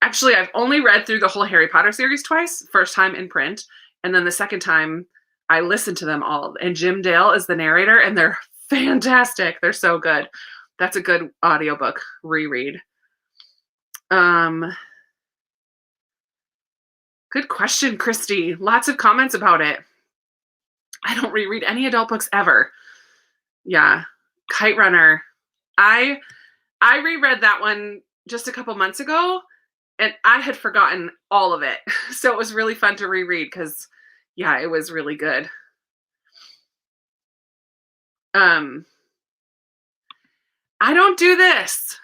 Actually, I've only read through the whole Harry Potter series twice. First time in print, and then the second time I listened to them all. And Jim Dale is the narrator, and they're fantastic. They're so good. That's a good audiobook reread. Good question, Christy. Lots of comments about it. I don't reread any adult books ever. Yeah, Kite Runner. I reread that one just a couple months ago, and I had forgotten all of it. So it was really fun to reread because, yeah, it was really good. I don't do this.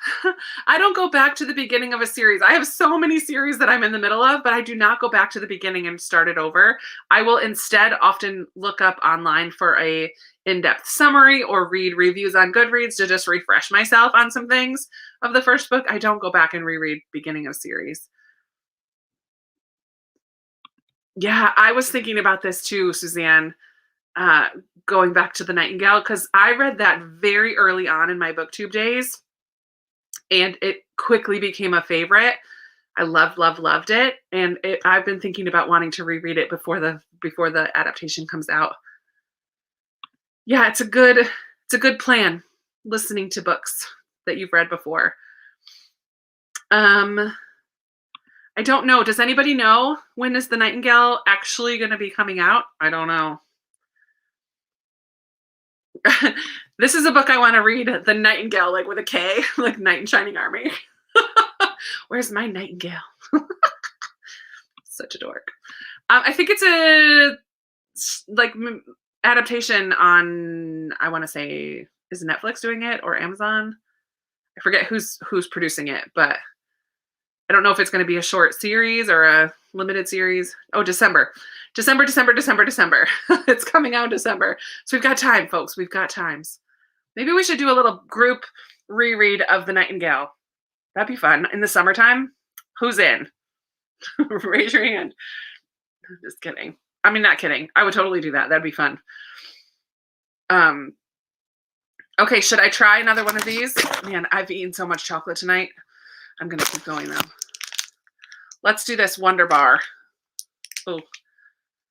I don't go back to the beginning of a series. I have so many series that I'm in the middle of, but I do not go back to the beginning and start it over. I will instead often look up online for a in-depth summary or read reviews on Goodreads to just refresh myself on some things of the first book. I don't go back and reread beginning of series. Yeah, I was thinking about this too, Suzanne. Going back to The Nightingale, because I read that very early on in my BookTube days, and it quickly became a favorite. I loved it, and I've been thinking about wanting to reread it before the adaptation comes out. Yeah, it's a good plan. Listening to books that you've read before. I don't know. Does anybody know when is The Nightingale actually going to be coming out? I don't know. This is a book I want to read, The Nightingale, like with a K, like Knight in Shining Armor. Where's my Nightingale? Such a dork. I think it's a like adaptation on, I want to say, is Netflix doing it or Amazon? I forget who's producing it, but I don't know if it's going to be a short series or a limited series. Oh, December. It's coming out in December. So we've got time, folks. We've got times. Maybe we should do a little group reread of The Nightingale. That'd be fun. In the summertime. Who's in? Raise your hand. Just kidding. I mean, not kidding. I would totally do that. That'd be fun. Okay, should I try another one of these? Man, I've eaten so much chocolate tonight. I'm going to keep going, though. Let's do this Wonder Bar. Oh,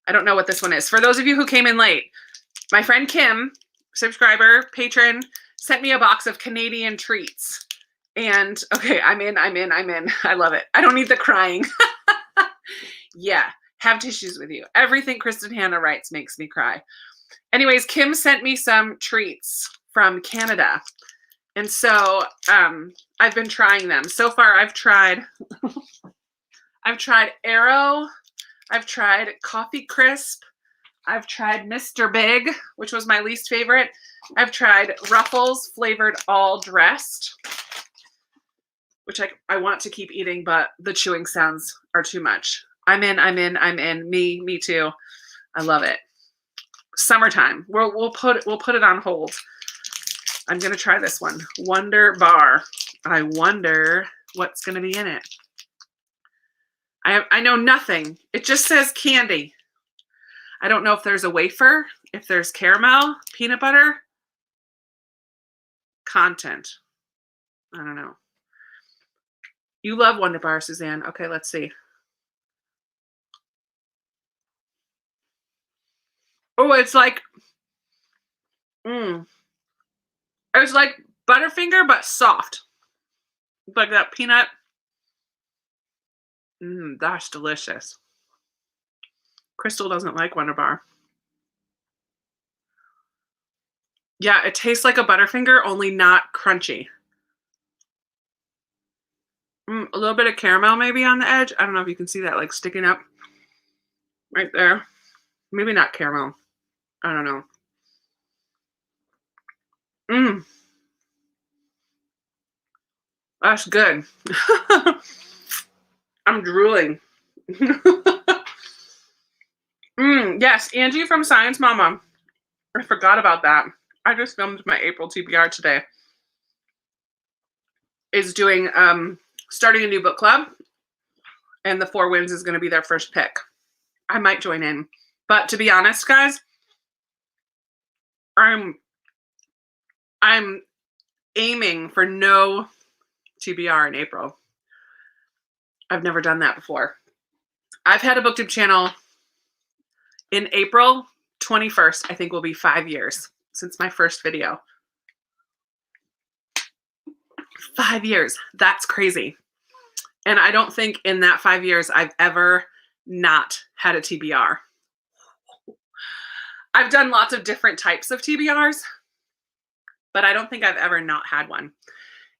I don't know what this one is. For those of you who came in late, my friend Kim, subscriber, patron, sent me a box of Canadian treats. And, okay, I'm in. I love it. I don't need the crying. Yeah, have tissues with you. Everything Kristen Hanna writes makes me cry. Anyways, Kim sent me some treats from Canada. And so I've been trying them. So far, I've tried Arrow. I've tried Coffee Crisp. I've tried Mr. Big, which was my least favorite. I've tried Ruffles flavored all dressed, which I want to keep eating, but the chewing sounds are too much. I'm in. Me too. I love it. Summertime. We'll put it on hold. I'm gonna try this one. Wonder Bar. I wonder what's gonna be in it. I know nothing. It just says candy. I don't know if there's a wafer, if there's caramel, peanut butter, content. I don't know. You love Wonder Bar, Suzanne. Okay, let's see. Oh, it's like, it's like Butterfinger, but soft. Like that peanut. That's delicious. Crystal doesn't like Wonder Bar. Yeah, it tastes like a Butterfinger, only not crunchy. A little bit of caramel maybe on the edge. I don't know if you can see that, like sticking up right there. Maybe not caramel. I don't know. That's good. I'm drooling. Yes, Angie from Science Mama. I forgot about that. I just filmed my April TBR today. Is doing starting a new book club, and the Four Winds is going to be their first pick. I might join in, but to be honest, guys, I'm aiming for no TBR in April. I've never done that before. I've had a BookTube channel in April 21st, I think will be 5 years since my first video. 5 years. That's crazy. And I don't think in that 5 years I've ever not had a TBR. I've done lots of different types of TBRs, but I don't think I've ever not had one.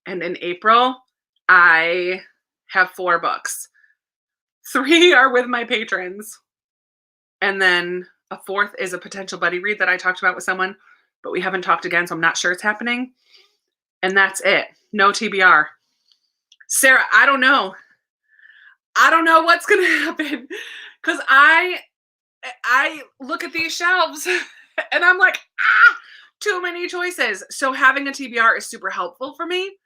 And in April, I have 4 books. 3 are with my patrons. And then a 4th is a potential buddy read that I talked about with someone, but we haven't talked again, so I'm not sure it's happening. And that's it. No TBR. Sarah, I don't know. I don't know what's going to happen because I look at these shelves and I'm like, too many choices. So having a TBR is super helpful for me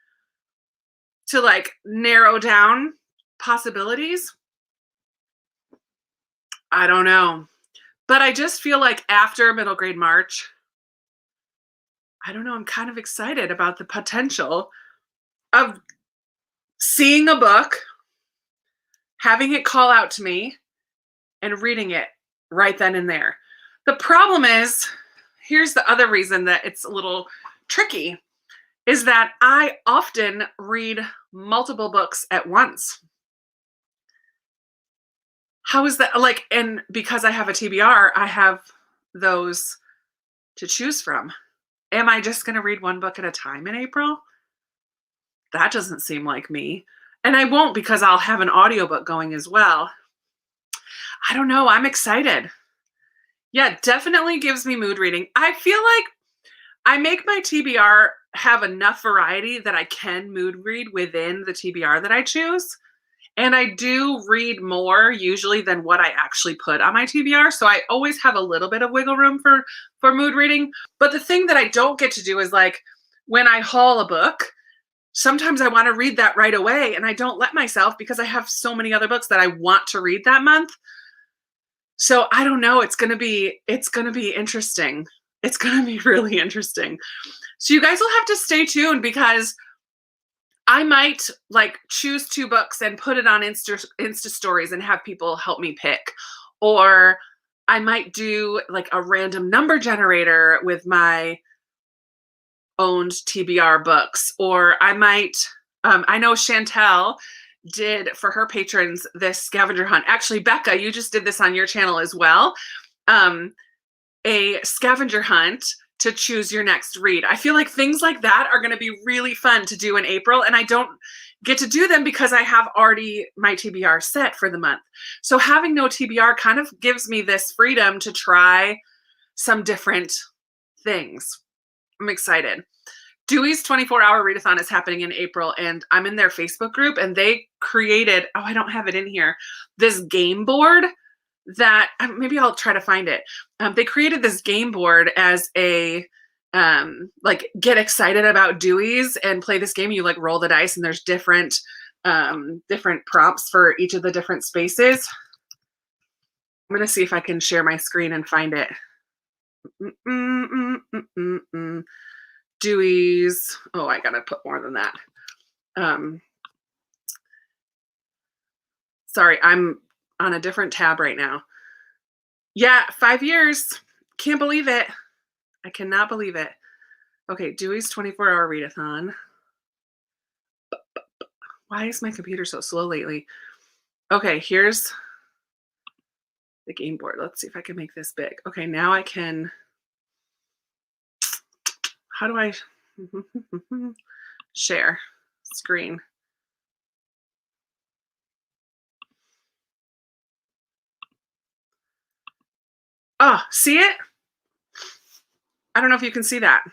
to like narrow down possibilities. I don't know. But I just feel like after Middle Grade March, I don't know, I'm kind of excited about the potential of seeing a book, having it call out to me, and reading it right then and there. The problem is, here's the other reason that it's a little tricky, is that I often read multiple books at once. How is that? Like, and because I have a TBR, I have those to choose from. Am I just going to read one book at a time in April? That doesn't seem like me. And I won't because I'll have an audiobook going as well. I don't know. I'm excited. Yeah, definitely gives me mood reading. I feel like I make my TBR have enough variety that I can mood read within the TBR that I choose. And I do read more usually than what I actually put on my TBR. So I always have a little bit of wiggle room for mood reading. But the thing that I don't get to do is like when I haul a book, sometimes I want to read that right away. And I don't let myself because I have so many other books that I want to read that month. So I don't know. It's going to be interesting. It's going to be really interesting. So you guys will have to stay tuned because I might like choose 2 books and put it on Insta stories and have people help me pick. Or I might do like a random number generator with my owned TBR books. Or I might, I know Chantel did for her patrons this scavenger hunt. Actually, Becca, you just did this on your channel as well. A scavenger hunt to choose your next read. I feel like things like that are going to be really fun to do in April, and I don't get to do them because I have already my TBR set for the month. So having no TBR kind of gives me this freedom to try some different things. I'm excited. Dewey's 24-hour readathon is happening in April, and I'm in their Facebook group, and they created, oh, I don't have it in here, this game board that maybe I'll try to find it. They created this game board as a like get excited about Dewey's and play this game. You like roll the dice, and there's different prompts for each of the different spaces. I'm gonna see if I can share my screen and find it. Dewey's. Oh, I gotta put more than that. Sorry, I'm on a different tab right now. Yeah, 5 years. Can't believe it. I cannot believe it. Okay, Dewey's 24-hour readathon. Why is my computer so slow lately? Okay, here's the game board. Let's see if I can make this big. Okay, now I can. How do I share screen? Oh, see it? I don't know if you can see that.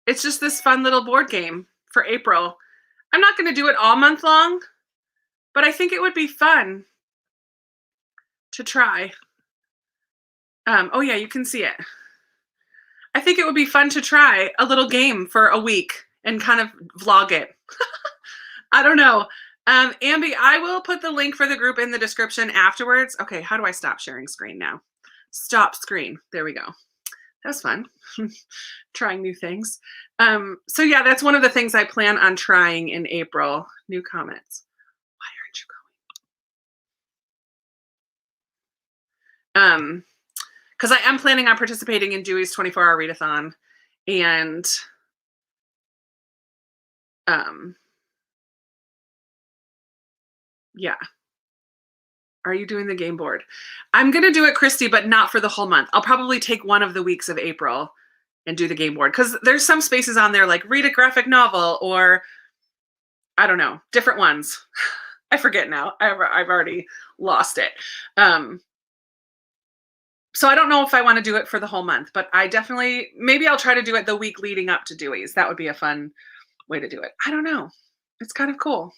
It's just this fun little board game for April. I'm not going to do it all month long, but I think it would be fun to try. Oh yeah, you can see it. I think it would be fun to try a little game for a week and kind of vlog it. I don't know. Ambi, I will put the link for the group in the description afterwards. Okay, how do I stop sharing screen now? Stop screen. There we go. That was fun. Trying new things. So yeah, that's one of the things I plan on trying in April. New comments. Why aren't you going? Because I am planning on participating in Dewey's 24-hour readathon, and yeah. Are you doing the game board? I'm going to do it, Christy, but not for the whole month. I'll probably take one of the weeks of April and do the game board, because there's some spaces on there like read a graphic novel, or I don't know, different ones. I forget now. I've already lost it. So I don't know if I want to do it for the whole month, but I definitely, maybe I'll try to do it the week leading up to Dewey's. That would be a fun way to do it. I don't know. It's kind of cool.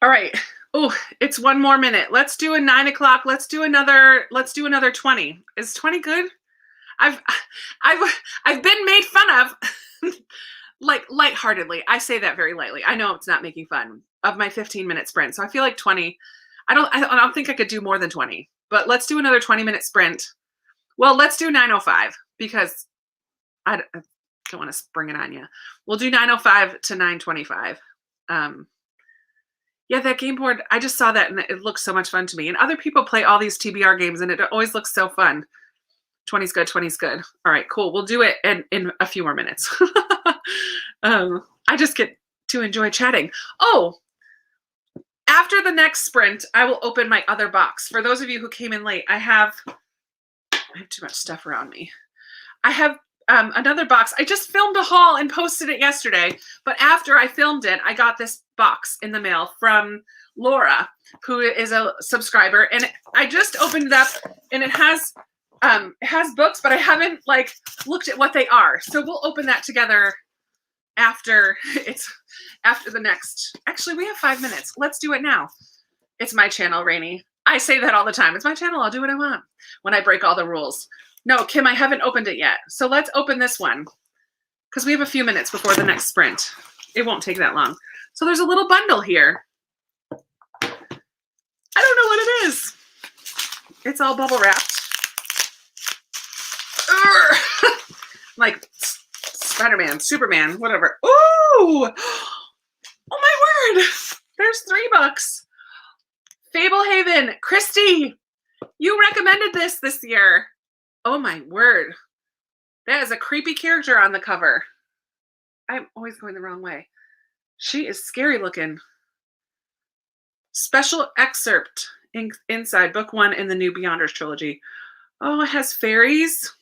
All right. Oh, it's 1 more minute. Let's do a 9 o'clock. Let's do another 20. Is 20 good? I've been made fun of like lightheartedly. I say that very lightly. I know it's not making fun of my 15-minute sprint. So I feel like 20. I don't think I could do more than 20, but let's do another 20-minute sprint. Well, let's do 9:05 because I don't want to spring it on you. We'll do 9:05 to 9:25. Yeah, that game board, I just saw that and it looks so much fun to me. And other people play all these TBR games and it always looks so fun. 20's good, 20's good. All right, cool. We'll do it in a few more minutes. I just get to enjoy chatting. Oh, after the next sprint, I will open my other box. For those of you who came in late, I have too much stuff around me. I have another box. I just filmed a haul and posted it yesterday, but after I filmed it, I got this box in the mail from Laura, who is a subscriber, and I just opened it up, and it has books, but I haven't like looked at what they are. So we'll open that together after the next. Actually, we have 5 minutes. Let's do it now. It's my channel, Rainy. I say that all the time. It's my channel. I'll do what I want when I break all the rules. No, Kim, I haven't opened it yet. So let's open this one because we have a few minutes before the next sprint. It won't take that long. So there's a little bundle here. I don't know what it is. It's all bubble wrapped. Like Spider-Man, Superman, whatever. Ooh! Oh my word! There's $3. Fablehaven, Christy, you recommended this year. Oh my word. That is a creepy character on the cover. I'm always going the wrong way. She is scary looking. Special excerpt inside book 1 in the new Beyonders trilogy. Oh, it has fairies.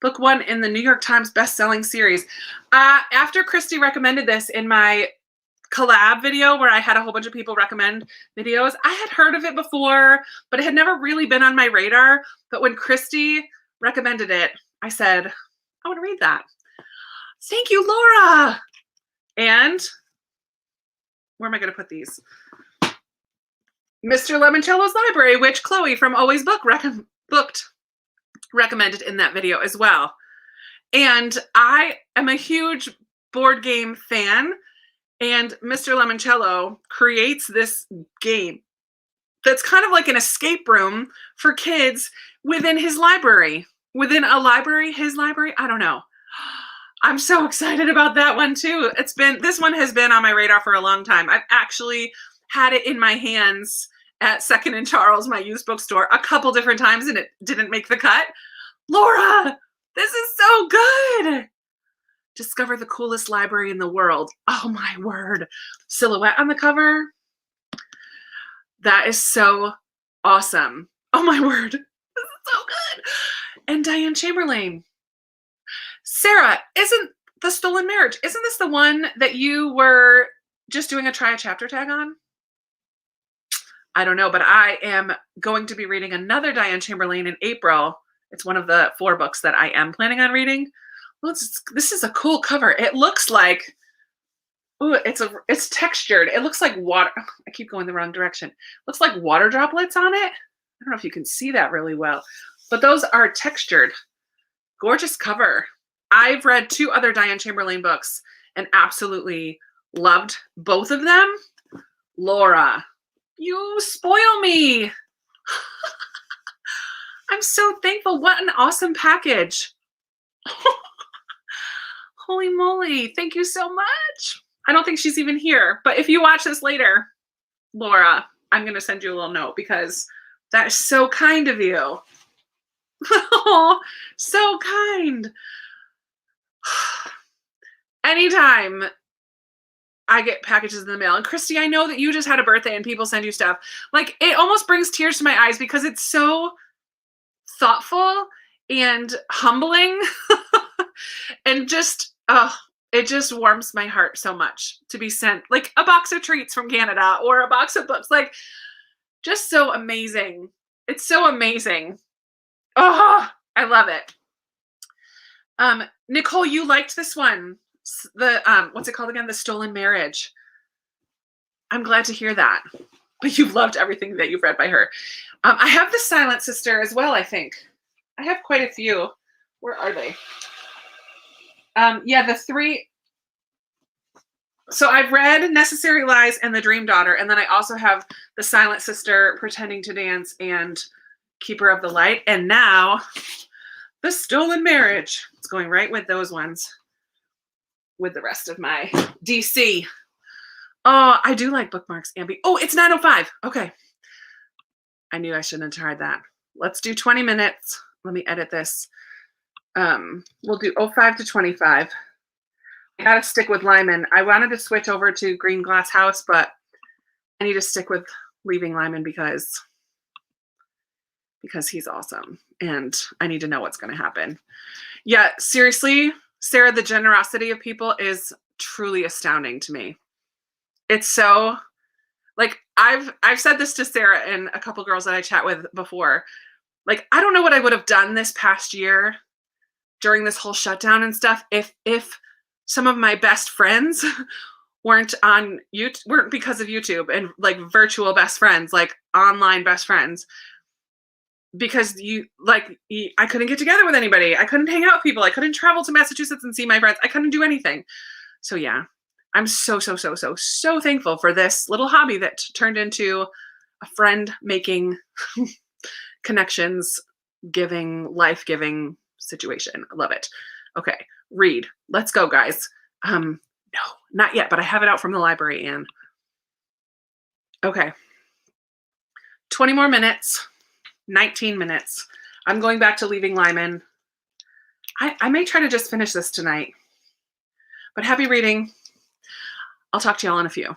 Book 1 in the New York Times best-selling series. After Christy recommended this in my collab video where I had a whole bunch of people recommend videos. I had heard of it before, but it had never really been on my radar. But when Christy recommended it, I said, I want to read that. Thank you, Laura. And where am I going to put these? Mr. Lemoncello's Library, which Chloe from Always Booked recommended in that video as well. And I am a huge board game fan, and Mr. Lemoncello creates this game that's kind of like an escape room for kids within his library. Within a library, his library, I don't know. I'm so excited about that one too. This one has been on my radar for a long time. I've actually had it in my hands at Second and Charles, my used bookstore, a couple different times, and it didn't make the cut. Laura, this is so good. Discover the coolest library in the world. Oh my word. Silhouette on the cover. That is so awesome. Oh my word. This is so good. And Diane Chamberlain. Sarah, isn't The Stolen Marriage, isn't this the one that you were just doing a try a chapter tag on? I don't know, but I am going to be reading another Diane Chamberlain in April. It's one of the 4 books that I am planning on reading. Well, this is a cool cover. It looks like, ooh, it's textured. It looks like water. I keep going the wrong direction. It looks like water droplets on it. I don't know if you can see that really well, but those are textured. Gorgeous cover. I've read 2 other Diane Chamberlain books and absolutely loved both of them. Laura, you spoil me. I'm so thankful. What an awesome package. Holy moly. Thank you so much. I don't think she's even here, but if you watch this later, Laura, I'm going to send you a little note because that is so kind of you. Oh, so kind. Anytime I get packages in the mail, and Christy, I know that you just had a birthday and people send you stuff, like it almost brings tears to my eyes because it's so thoughtful and humbling and just, it just warms my heart so much to be sent like a box of treats from Canada or a box of books, like just so amazing. It's so amazing. Oh, I love it. Nicole, you liked this one. The what's it called again? The Stolen Marriage. I'm glad to hear that. But you've loved everything that you've read by her. I have The Silent Sister as well, I think. I have quite a few. Where are they? Yeah, the 3. So I've read Necessary Lies and The Dream Daughter, and then I also have The Silent Sister, Pretending to Dance, and Keeper of the Light. And now The Stolen Marriage. It's going right with those ones with the rest of my DC. Oh, I do like bookmarks, Ambi. Oh, it's 9:05. Okay. I knew I shouldn't have tried that. Let's do 20 minutes. Let me edit this. We'll do 05 to 25. I gotta stick with Lyman. I wanted to switch over to Green Glass House, but I need to stick with Leaving Lyman because he's awesome and I need to know what's going to happen. Yeah, seriously, Sarah, the generosity of people is truly astounding to me. It's so, like, I've said this to Sarah and a couple girls that I chat with before. Like, I don't know what I would have done this past year during this whole shutdown and stuff if some of my best friends weren't because of YouTube and like virtual best friends, like online best friends. Because I couldn't get together with anybody. I couldn't hang out with people. I couldn't travel to Massachusetts and see my friends. I couldn't do anything. So yeah, I'm so thankful for this little hobby that turned into a friend making connections, giving, life-giving situation. I love it. Okay, read. Let's go, guys. No, not yet, but I have it out from the library, Anne. Okay. 20 more minutes. 19 minutes. I'm going back to Leaving Lyman. I may try to just finish this tonight. But happy reading. I'll talk to y'all in a few.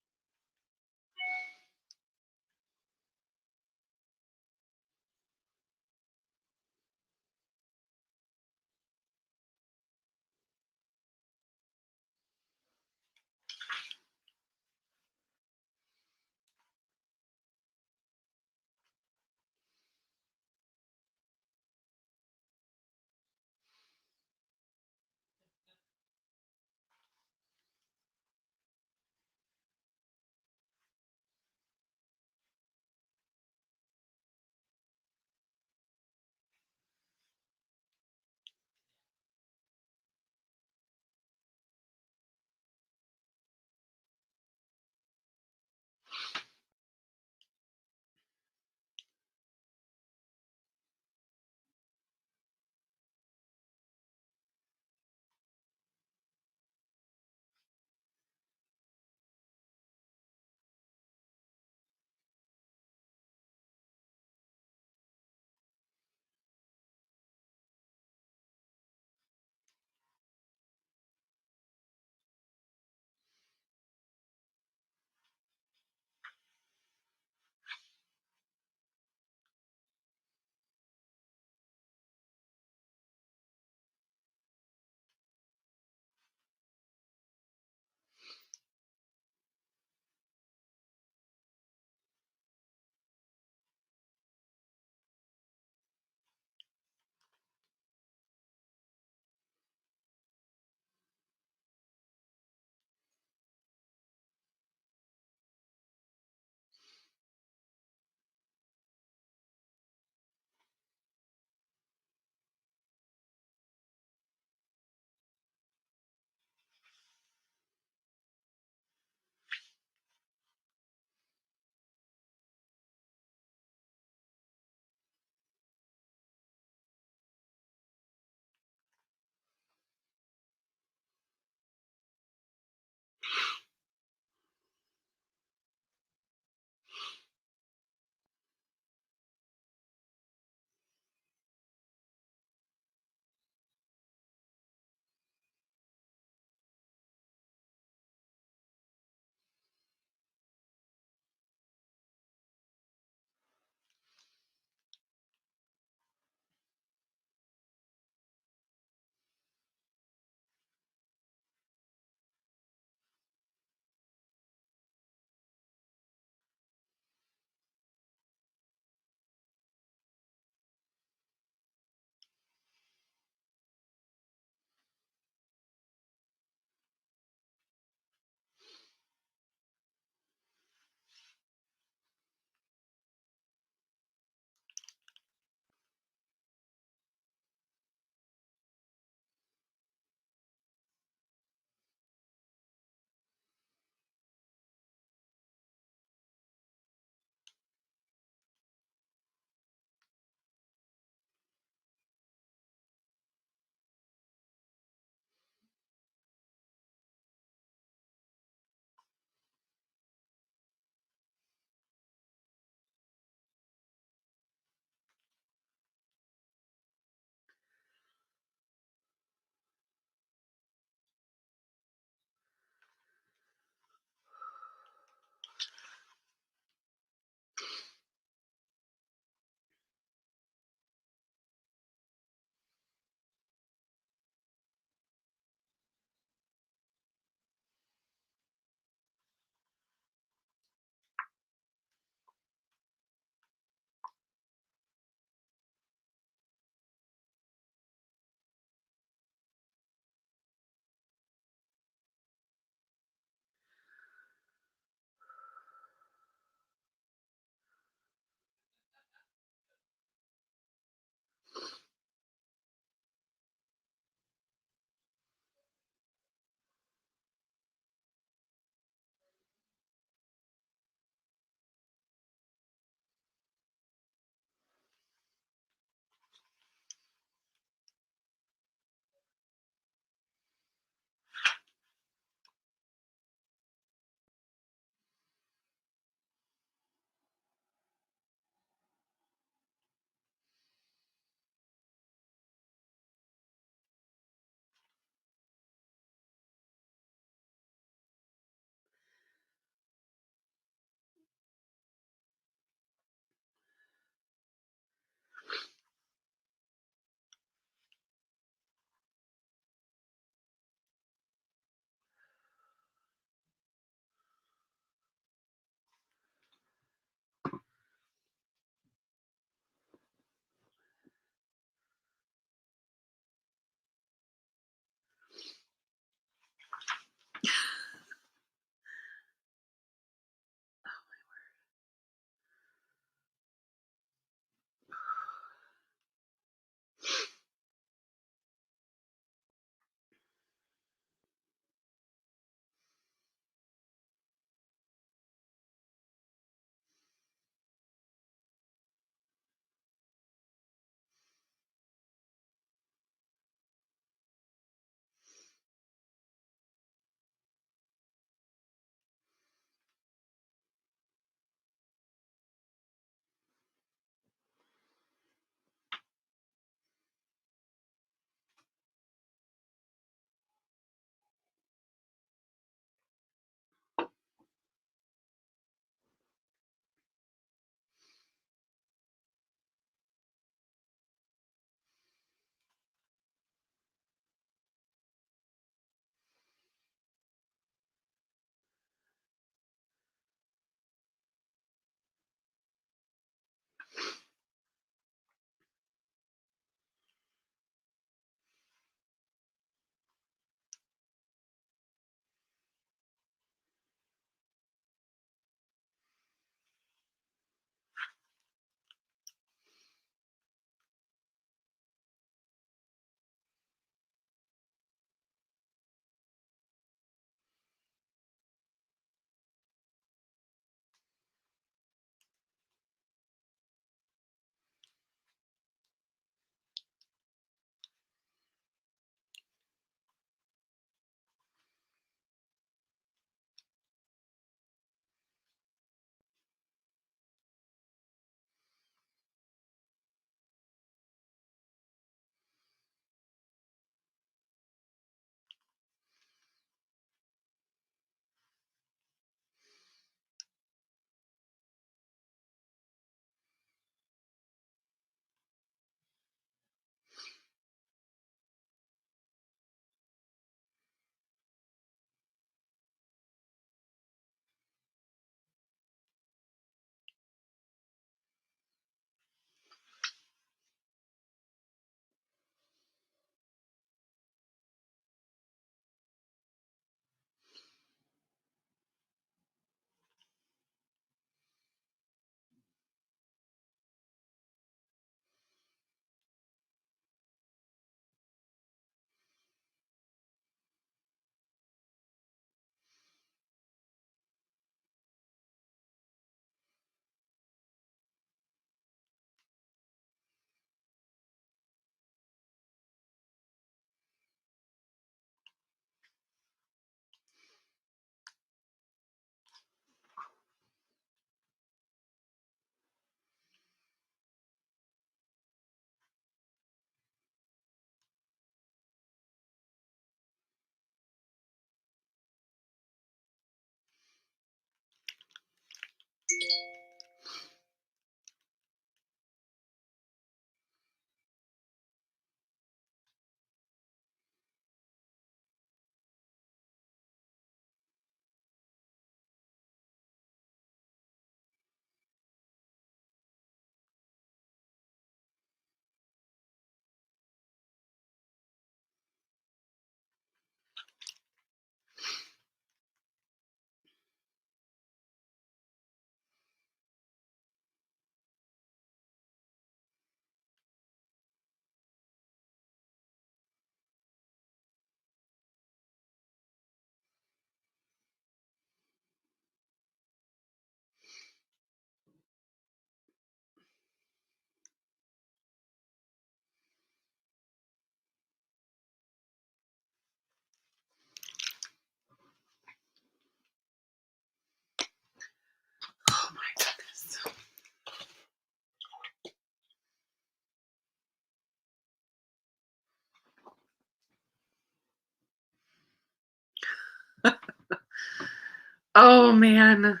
Oh man.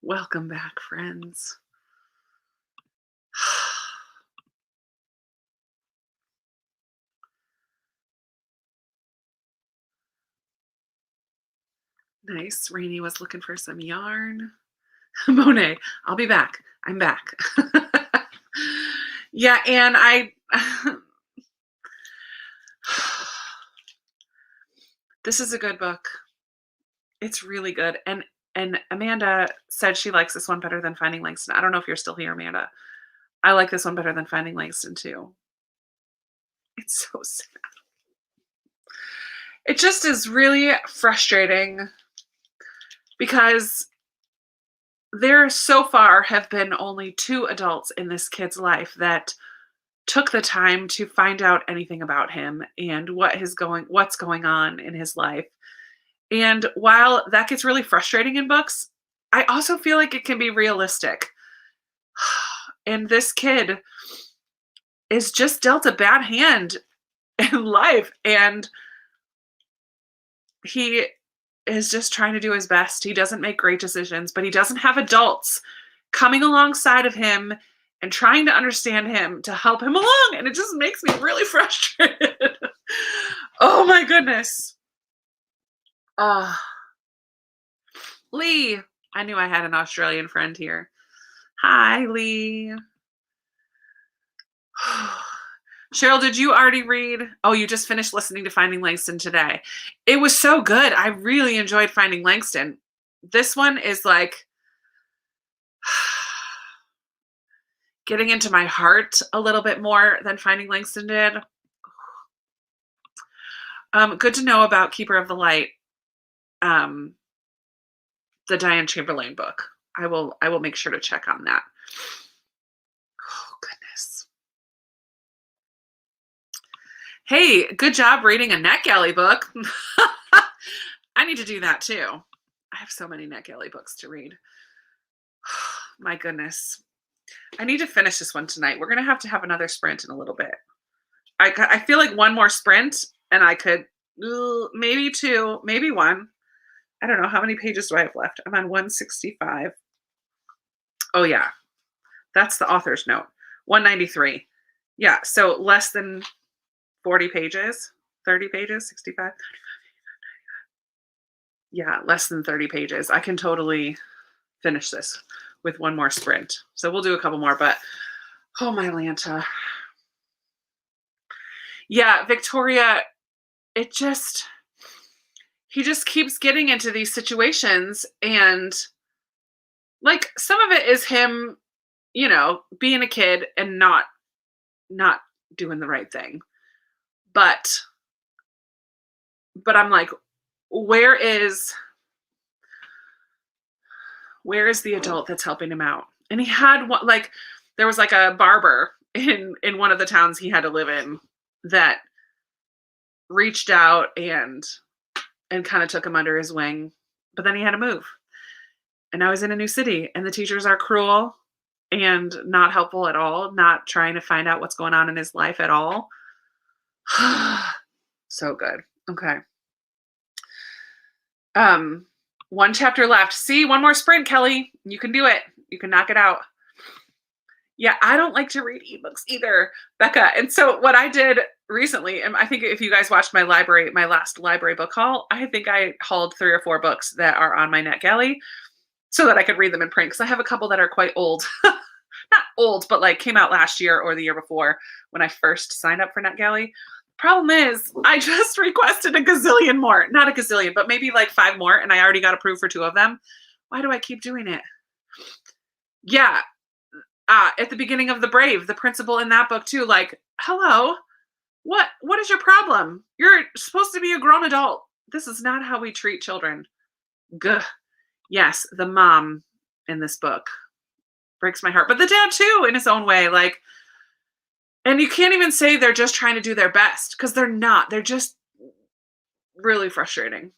Welcome back, friends. Nice. Rainy was looking for some yarn. Monet, I'll be back. I'm back. Yeah, and I this is a good book. It's really good. And Amanda said she likes this one better than Finding Langston. I don't know if you're still here, Amanda. I like this one better than Finding Langston too. It's so sad. It just is really frustrating because there so far have been only 2 adults in this kid's life that took the time to find out anything about him and what's going on in his life. And while that gets really frustrating in books, I also feel like it can be realistic. And this kid is just dealt a bad hand in life, and he is just trying to do his best. He doesn't make great decisions, but he doesn't have adults coming alongside of him and trying to understand him to help him along. And it just makes me really frustrated. Oh my goodness. Lee. I knew I had an Australian friend here. Hi, Lee. Cheryl, did you already read? Oh, you just finished listening to Finding Langston today. It was so good. I really enjoyed Finding Langston. This one is like getting into my heart a little bit more than Finding Langston did. Good to know about Keeper of the Light, the Diane Chamberlain book. I will make sure to check on that. Oh, goodness. Hey, good job reading a NetGalley book. I need to do that too. I have so many NetGalley books to read. My goodness. I need to finish this one tonight. We're going to have another sprint in a little bit. I feel like one more sprint and I could, maybe 2, maybe 1. I don't know. How many pages do I have left? I'm on 165. Oh yeah. That's the author's note. 193. Yeah. So less than 40 pages, 30 pages, 65. Yeah. Less than 30 pages. I can totally finish this with one more sprint. So we'll do a couple more, but oh my Lanta. Yeah. Victoria, he just keeps getting into these situations, and like some of it is him, being a kid and not doing the right thing. But I'm like, where is the adult that's helping him out? And he had one, like, there was like a barber in one of the towns he had to live in that reached out and kind of took him under his wing, but then he had to move. And now he's in a new city, and the teachers are cruel and not helpful at all, not trying to find out what's going on in his life at all. So good. Okay. One chapter left. See, one more sprint, Kelly. You can do it. You can knock it out. Yeah, I don't like to read ebooks either, Becca. And so what I did recently, and I think if you guys watched my last library book haul, I think I hauled 3 or 4 books that are on my NetGalley so that I could read them in print, because I have a couple that are quite old. Not old, but like came out last year or the year before when I first signed up for NetGalley. Problem is, I just requested a gazillion more. Not a gazillion, but maybe like 5 more, and I already got approved for 2 of them. Why do I keep doing it? Yeah. At the beginning of The Brave, the principal in that book too, like, hello, what is your problem? You're supposed to be a grown adult. This is not how we treat children. Gah. Yes, the mom in this book breaks my heart, but the dad too, in his own way. Like, and you can't even say they're just trying to do their best, because they're not. They're just really frustrating.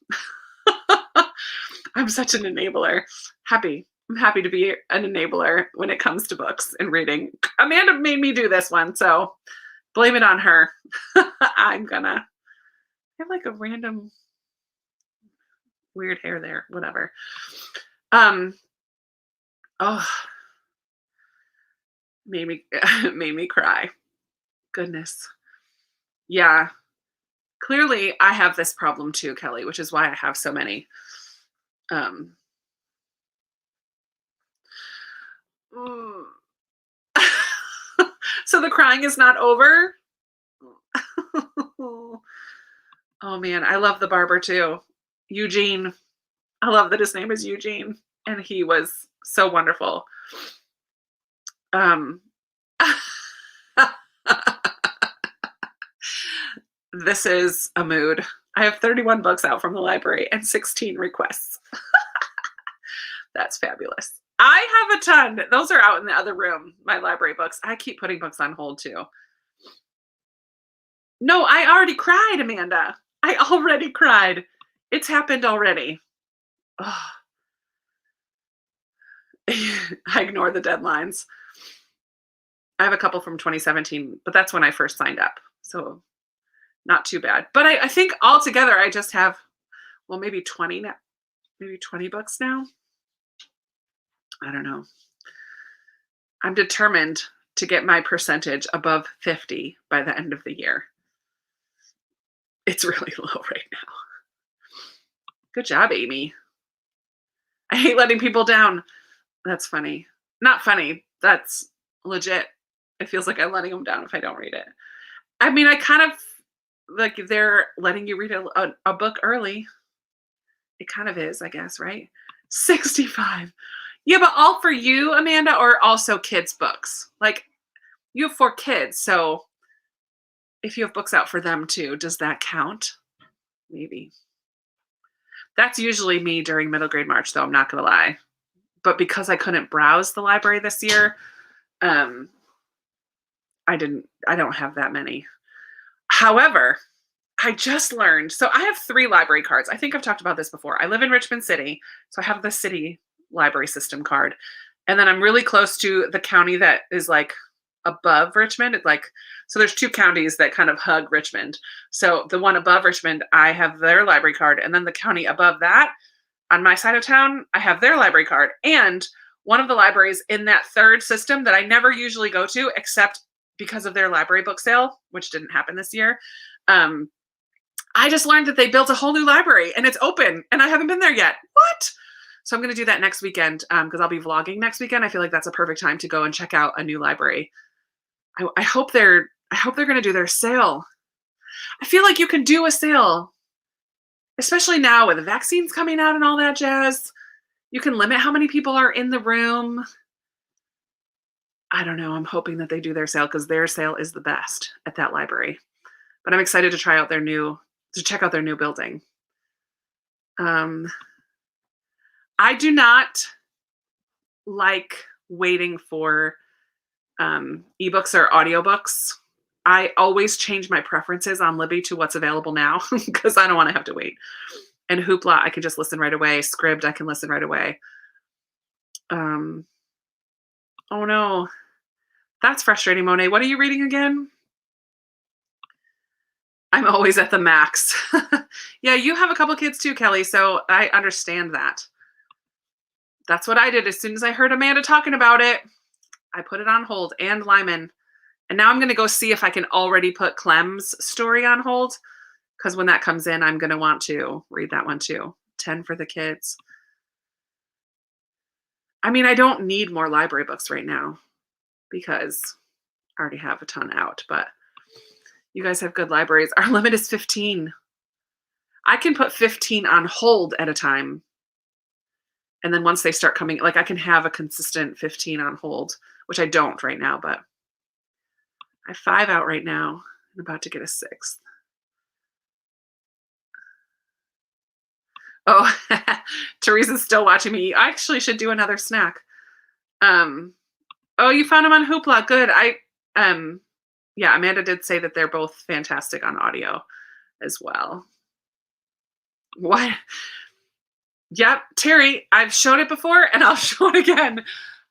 I'm such an enabler. I'm happy to be an enabler when it comes to books and reading. Amanda made me do this one, so blame it on her. I have like a random weird hair there. Whatever. Um, oh, made me made me cry. Goodness. Yeah. Clearly, I have this problem too, Kelly, which is why I have so many. Um, mm. So the crying is not over. Oh man, I love the barber too. Eugene. I love that his name is Eugene and he was so wonderful. Um This is a mood. I have 31 books out from the library and 16 requests. That's fabulous. I have a ton. Those are out in the other room, my library books. I keep putting books on hold too. No, I already cried, Amanda. I already cried. It's happened already. Ugh. I ignore the deadlines. I have a couple from 2017, but that's when I first signed up. So not too bad. But I think altogether I just have, well, maybe 20 now, maybe 20 books now. I don't know. I'm determined to get my percentage above 50 by the end of the year. It's really low right now. Good job, Amy. I hate letting people down. That's funny. Not funny. That's legit. It feels like I'm letting them down if I don't read it. I mean, I kind of like they're letting you read a book early. It kind of is, I guess, right? 65. Yeah, but all for you, Amanda, or also kids' books? Like, you have 4 kids, so if you have books out for them too, does that count? Maybe. That's usually me during middle grade March, though, I'm not going to lie. But because I couldn't browse the library this year, I don't have that many. However, I just learned, so I have 3 library cards. I think I've talked about this before. I live in Richmond City, so I have the city library system card. And then I'm really close to the county that is like above Richmond. It's like, so there's 2 counties that kind of hug Richmond. So the one above Richmond, I have their library card. And then the county above that, on my side of town, I have their library card. And one of the libraries in that 3rd system that I never usually go to, except because of their library book sale, which didn't happen this year. I just learned that they built a whole new library and it's open and I haven't been there yet. What? So I'm going to do that next weekend because I'll be vlogging next weekend. I feel like that's a perfect time to go and check out a new library. I hope they're going to do their sale. I feel like you can do a sale, especially now with the vaccines coming out and all that jazz. You can limit how many people are in the room. I don't know. I'm hoping that they do their sale because their sale is the best at that library. But I'm excited to check out their new building. I do not like waiting for ebooks or audiobooks. I always change my preferences on Libby to what's available now because I don't want to have to wait. And Hoopla, I can just listen right away. Scribd, I can listen right away. Oh no, that's frustrating, Monet. What are you reading again? I'm always at the max. Yeah, you have a couple kids too, Kelly, so I understand that. That's what I did. As soon as I heard Amanda talking about it, I put it on hold, and Lyman. And now I'm going to go see if I can already put Clem's story on hold, because when that comes in, I'm going to want to read that one too. 10 for the kids. I mean, I don't need more library books right now because I already have a ton out, but you guys have good libraries. Our limit is 15. I can put 15 on hold at a time. And then once they start coming, like I can have a consistent 15 on hold, which I don't right now, but I have 5 out right now. I'm about to get a 6th. Oh, Teresa's still watching me. I actually should do another snack. Oh, you found them on Hoopla. Good. Yeah, Amanda did say that they're both fantastic on audio as well. What? Yep, Terry, I've shown it before and I'll show it again.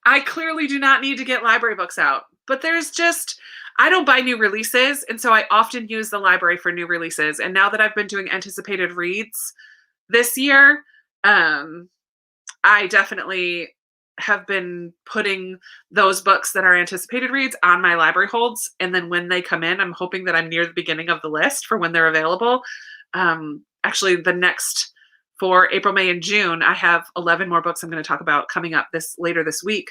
I clearly do not need to get library books out, but I don't buy new releases. And so I often use the library for new releases. And now that I've been doing anticipated reads this year, I definitely have been putting those books that are anticipated reads on my library holds. And then when they come in, I'm hoping that I'm near the beginning of the list for when they're available. Actually, the next for April, May, and June, I have 11 more books I'm going to talk about coming up later this week.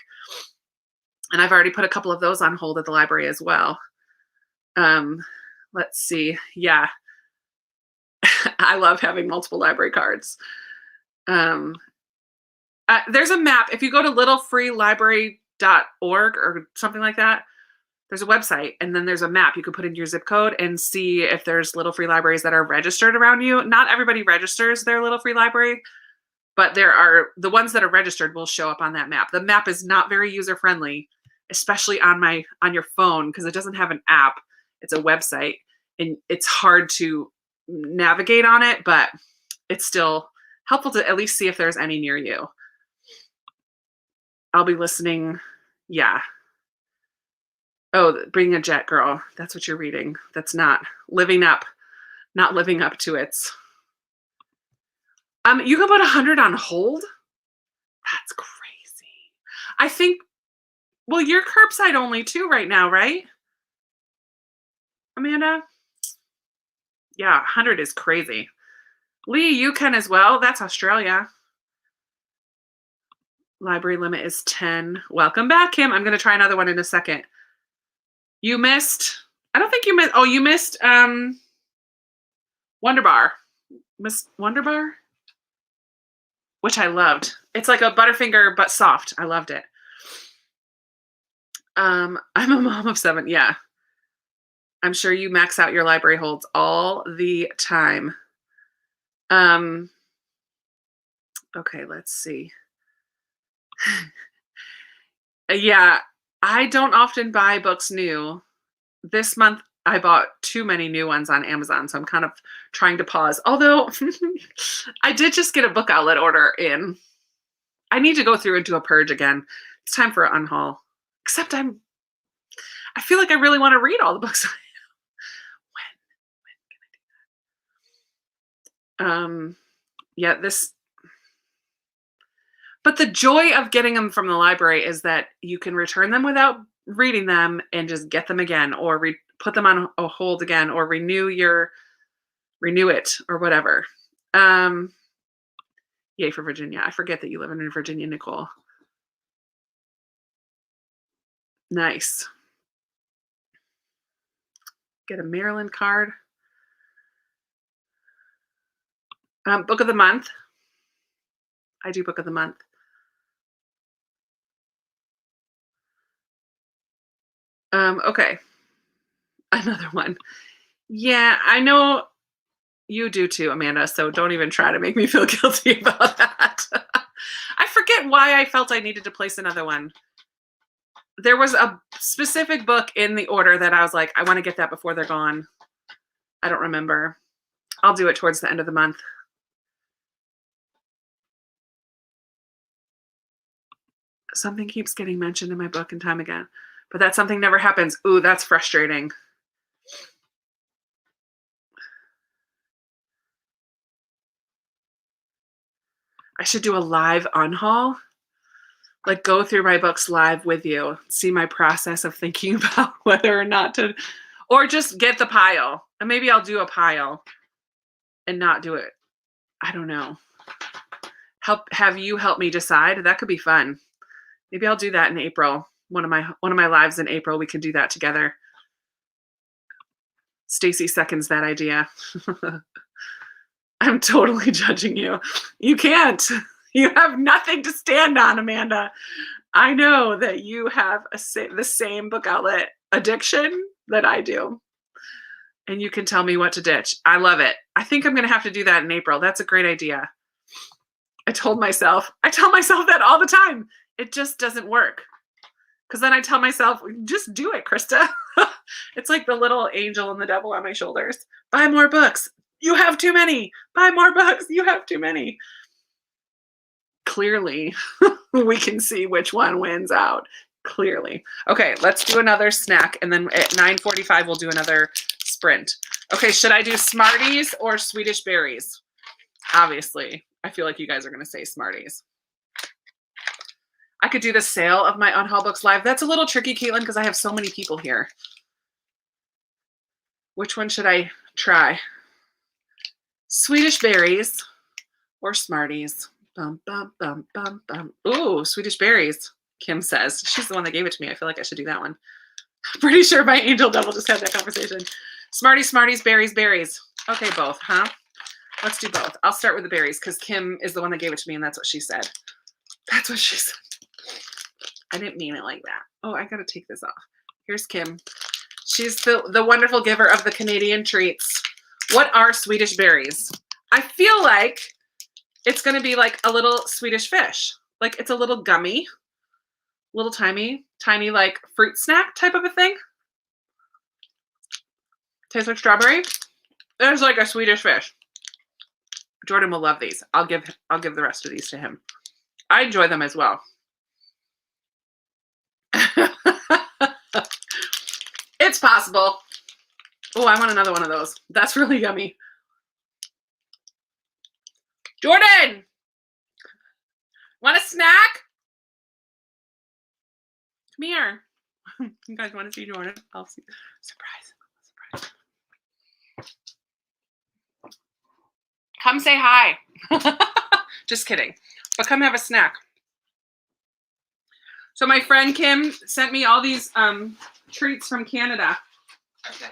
And I've already put a couple of those on hold at the library as well. Let's see. Yeah. I love having multiple library cards. There's a map. If you go to littlefreelibrary.org or something like that, there's a website, and then there's a map. You can put in your zip code and see if there's Little Free Libraries that are registered around you. Not everybody registers their Little Free Library, but the ones that are registered will show up on that map. The map is not very user-friendly, especially on your phone, because it doesn't have an app. It's a website, and it's hard to navigate on it, but it's still helpful to at least see if there's any near you. I'll be listening. Yeah. Oh, Bring a Jet Girl. That's what you're reading. That's not living up to its. You can put 100 on hold. That's crazy. I think, well, you're curbside only too right now, right? Amanda? Yeah, 100 is crazy. Lee, you can as well. That's Australia. Library limit is 10. Welcome back, Kim. I'm going to try another one in a second. You missed, I don't think you missed, you missed Wonder Bar. Miss Wonder Bar? Which I loved. It's like a Butterfinger, but soft. I loved it. I'm a mom of 7. Yeah. I'm sure you max out your library holds all the time. Okay, let's see. Yeah, I don't often buy books new. This month, I bought too many new ones on Amazon, so I'm kind of trying to pause. Although, I did just get a book outlet order in. I need to go through and do a purge again. It's time for an unhaul. Except I feel like I really want to read all the books I have. When can I do that? Yeah, but the joy of getting them from the library is that you can return them without reading them and just get them again, or put them on a hold again, or renew it or whatever. Yay for Virginia. I forget that you live in Virginia, Nicole. Nice. Get a Maryland card. Book of the month. I do book of the month. Okay. Another one. Yeah, I know you do too, Amanda, so don't even try to make me feel guilty about that. I forget why I felt I needed to place another one. There was a specific book in the order that I was like, I want to get that before they're gone. I don't remember. I'll do it towards the end of the month. Something keeps getting mentioned in my book and time again, but that something never happens. Ooh, that's frustrating. I should do a live unhaul. Like go through my books live with you, see my process of thinking about whether or not to, or just get the pile. And maybe I'll do a pile and not do it. I don't know. Have you help me decide? That could be fun. Maybe I'll do that in April. One of my lives in April, we can do that together. Stacy seconds that idea. I'm totally judging you. You can't. You have nothing to stand on, Amanda. I know that you have the same book outlet addiction that I do. And you can tell me what to ditch. I love it. I think I'm going to have to do that in April. That's a great idea. I tell myself that all the time. It just doesn't work. Because then I tell myself, just do it, Krista. It's like the little angel and the devil on my shoulders. Buy more books. You have too many. Buy more books. You have too many. Clearly, we can see which one wins out. Clearly. Okay, let's do another snack. And then at 9:45, we'll do another sprint. Okay, should I do Smarties or Swedish Berries? Obviously, I feel like you guys are going to say Smarties. I could do the sale of my Unhaul Books Live. That's a little tricky, Caitlin, because I have so many people here. Which one should I try? Swedish Berries or Smarties? Bum, bum, bum, bum, bum. Ooh, Swedish Berries, Kim says. She's the one that gave it to me. I feel like I should do that one. Pretty sure my angel devil just had that conversation. Smarties, Smarties, berries, berries. Okay, both, huh? Let's do both. I'll start with the berries because Kim is the one that gave it to me and that's what she said. That's what she said. I didn't mean it like that. Oh, I gotta take this off. Here's Kim. She's the wonderful giver of the Canadian treats. What are Swedish berries? I feel like it's gonna be like a little Swedish fish. Like it's a little gummy, little tiny like fruit snack type of a thing. Tastes like strawberry. There's like a Swedish fish. Jordan will love these. I'll give the rest of these to him. I enjoy them as well. It's possible. Oh, I want another one of those. That's really yummy. Jordan, want a snack? Come here. You guys want to see Jordan? I'll see. Surprise. Come say hi. Just kidding. But come have a snack. So my friend Kim sent me all these treats from Canada. Okay.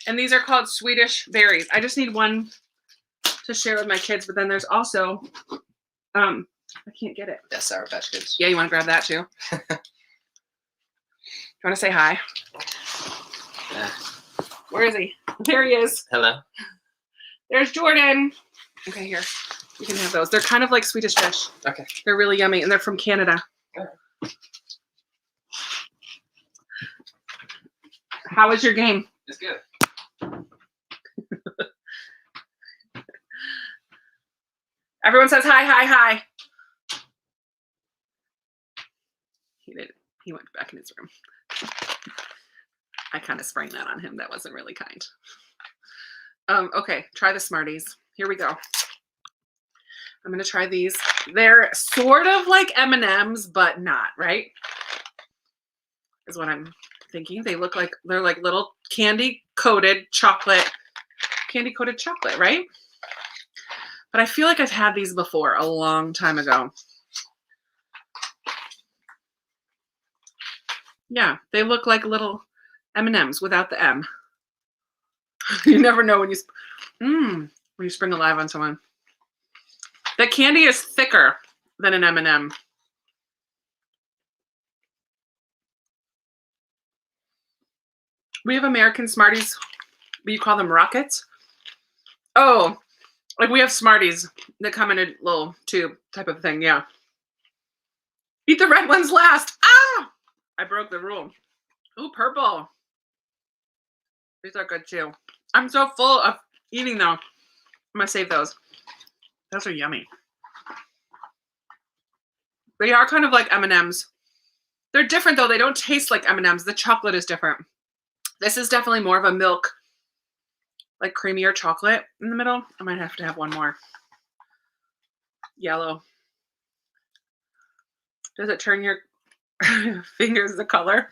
And these are called Swedish berries. I just need one to share with my kids, but then there's also, I can't get it. Yeah, Sour Patch Kids. Yeah, you want to grab that too? You want to say hi? Yeah. Where is he? There he is. Hello. There's Jordan. Okay, here. You can have those. They're kind of like Swedish fish. Okay. They're really yummy, and they're from Canada. Right. How was your game? It's good. Everyone says hi, hi, hi. He did. He went back in his room. I kind of sprang that on him. That wasn't really kind. Okay, try the Smarties. Here we go. I'm going to try these. They're sort of like M&Ms, but not, right? Is what I'm thinking. They look like, they're like little candy-coated chocolate, right? But I feel like I've had these before a long time ago. Yeah, they look like little M&Ms without the M. You never know when you spring a live on someone. The candy is thicker than an M&M. We have American Smarties, but you call them Rockets? Oh, like we have Smarties that come in a little tube type of thing, yeah. Eat the red ones last. Ah! I broke the rule. Ooh, purple. These are good too. I'm so full of eating though. I'm gonna save those. Those are yummy. They are kind of like M&Ms. They're different though. They don't taste like M&Ms. The chocolate is different. This is definitely more of a milk, like creamier chocolate in the middle. I might have to have one more. Yellow. Does it turn your fingers the color?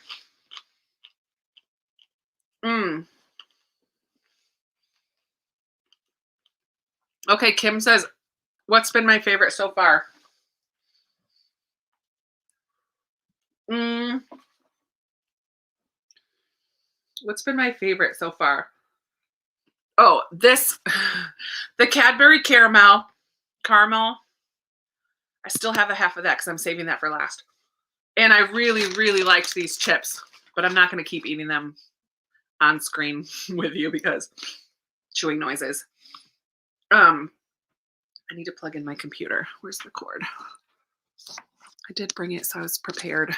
Okay, Kim says, what's been my favorite so far? What's been my favorite so far? Oh, this, the Cadbury caramel. I still have a half of that because I'm saving that for last. And I really, really liked these chips, but I'm not going to keep eating them on screen with you because chewing noises. I need to plug in my computer. Where's the cord? I did bring it, so I was prepared.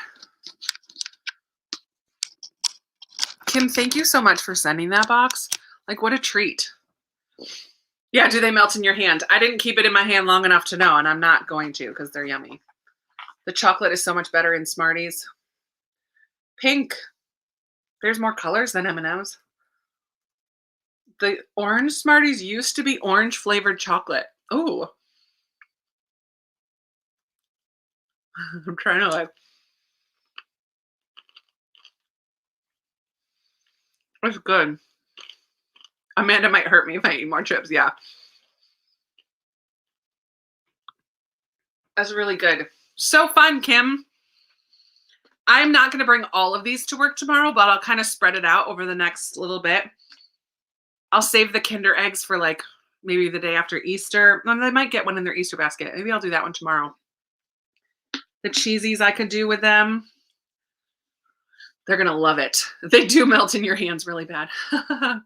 Kim, thank you so much for sending that box. Like, what a treat. Yeah, do they melt in your hand? I didn't keep it in my hand long enough to know, and I'm not going to because they're yummy. The chocolate is so much better in Smarties. Pink. There's more colors than M&Ms. The orange Smarties used to be orange flavored chocolate. Oh, I'm trying to like. It's good. Amanda might hurt me if I eat more chips. Yeah, that's really good. So fun, Kim. I'm not going to bring all of these to work tomorrow, but I'll kind of spread it out over the next little bit. I'll save the Kinder eggs for like maybe the day after Easter. And they might get one in their Easter basket. Maybe I'll do that one tomorrow. The cheesies I could do with them. They're going to love it. They do melt in your hands really bad. I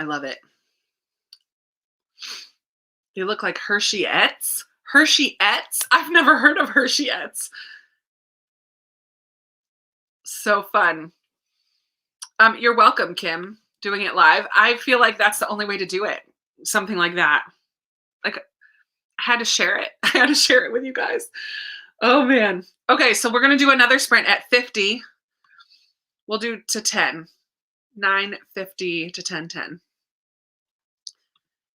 love it. They look like Hershey-ettes. Hershey-ettes? I've never heard of Hershey-ettes. So fun. You're welcome, Kim, doing it live. I feel like that's the only way to do it. Something like that. Like, I had to share it. I had to share it with you guys. Oh, man. Okay, so we're going to do another sprint at 50. We'll do to 10. 9:50 to 10:10.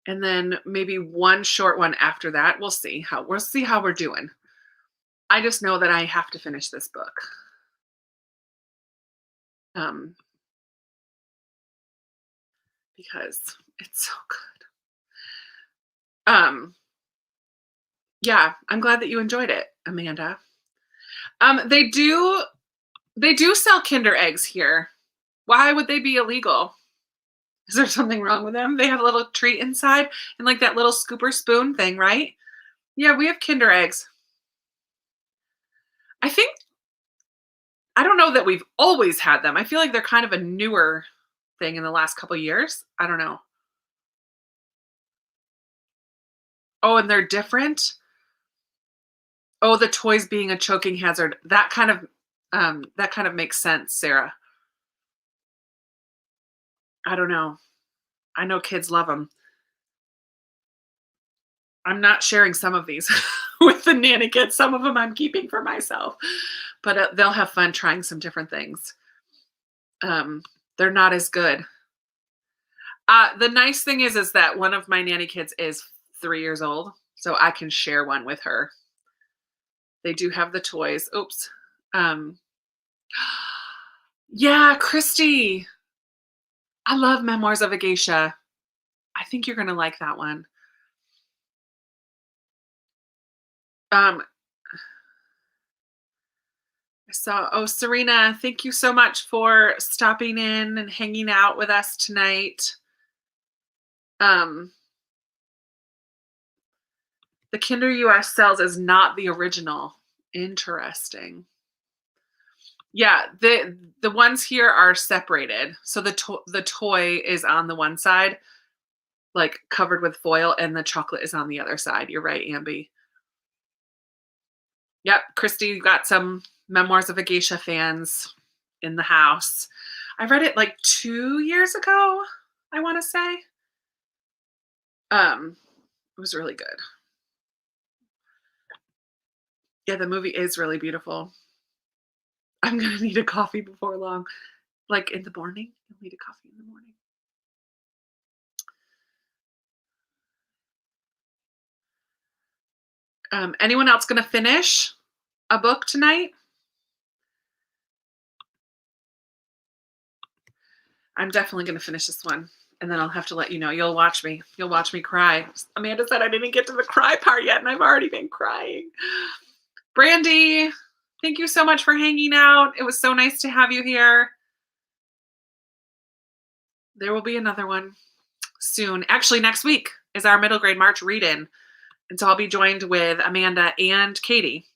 And then maybe one short one after that. We'll see how we're doing. I just know that I have to finish this book. Because it's so good. Yeah, I'm glad that you enjoyed it, Amanda. They do sell Kinder eggs here. Why would they be illegal? Is there something wrong with them? They have a little treat inside and like that little scooper spoon thing, right? Yeah, we have Kinder eggs. I don't know that we've always had them. I feel like they're kind of a newer thing in the last couple of years. I don't know. Oh, and they're different. Oh, the toys being a choking hazard. That kind of makes sense, Sarah. I don't know. I know kids love them. I'm not sharing some of these with the nanny kids. Some of them I'm keeping for myself, but they'll have fun trying some different things. They're not as good. The nice thing is that one of my nanny kids is 3 years old, so I can share one with her. They do have the toys. Oops. Yeah, Christy. I love Memoirs of a Geisha. I think you're going to like that one. Serena, thank you so much for stopping in and hanging out with us tonight. The Kinder US sells is not the original. Interesting. Yeah, the ones here are separated. So the toy is on the one side, like covered with foil, and the chocolate is on the other side. You're right, Ambi. Yep, Christy, you got some Memoirs of a Geisha fans in the house. I read it like 2 years ago, I want to say. It was really good. Yeah, the movie is really beautiful. I'm going to need a coffee before long. Like in the morning. You'll need a coffee in the morning. Anyone else going to finish a book tonight? I'm definitely going to finish this one. And then I'll have to let you know. You'll watch me. You'll watch me cry. Amanda said I didn't get to the cry part yet, and I've already been crying. Brandy, thank you so much for hanging out. It was so nice to have you here. There will be another one soon. Actually, next week is our middle grade March read-in. And so I'll be joined with Amanda and Katie.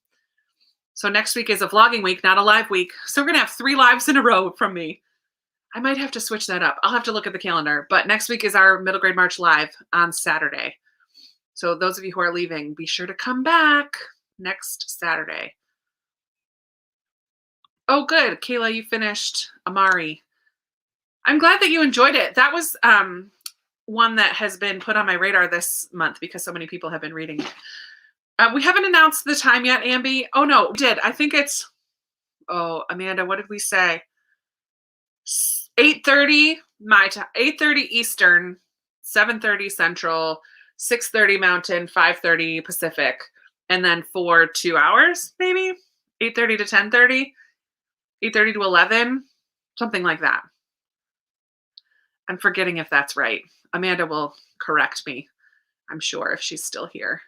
So next week is a vlogging week, not a live week. So we're going to have 3 lives in a row from me. I might have to switch that up. I'll have to look at the calendar. But next week is our middle grade March live on Saturday. So those of you who are leaving, be sure to come back next Saturday. Oh, good. Kayla, you finished Amari. I'm glad that you enjoyed it. That was one that has been put on my radar this month because so many people have been reading it. We haven't announced the time yet, Ambi. Oh, no, we did. I think it's, Amanda, what did we say? 8:30 my time, 8:30 Eastern, 7:30 Central, 6:30 Mountain, 5:30 Pacific, and then for 2 hours, maybe 8:30 to 10:30, 8:30 to 11, something like that. I'm forgetting if that's right. Amanda will correct me, I'm sure, if she's still here.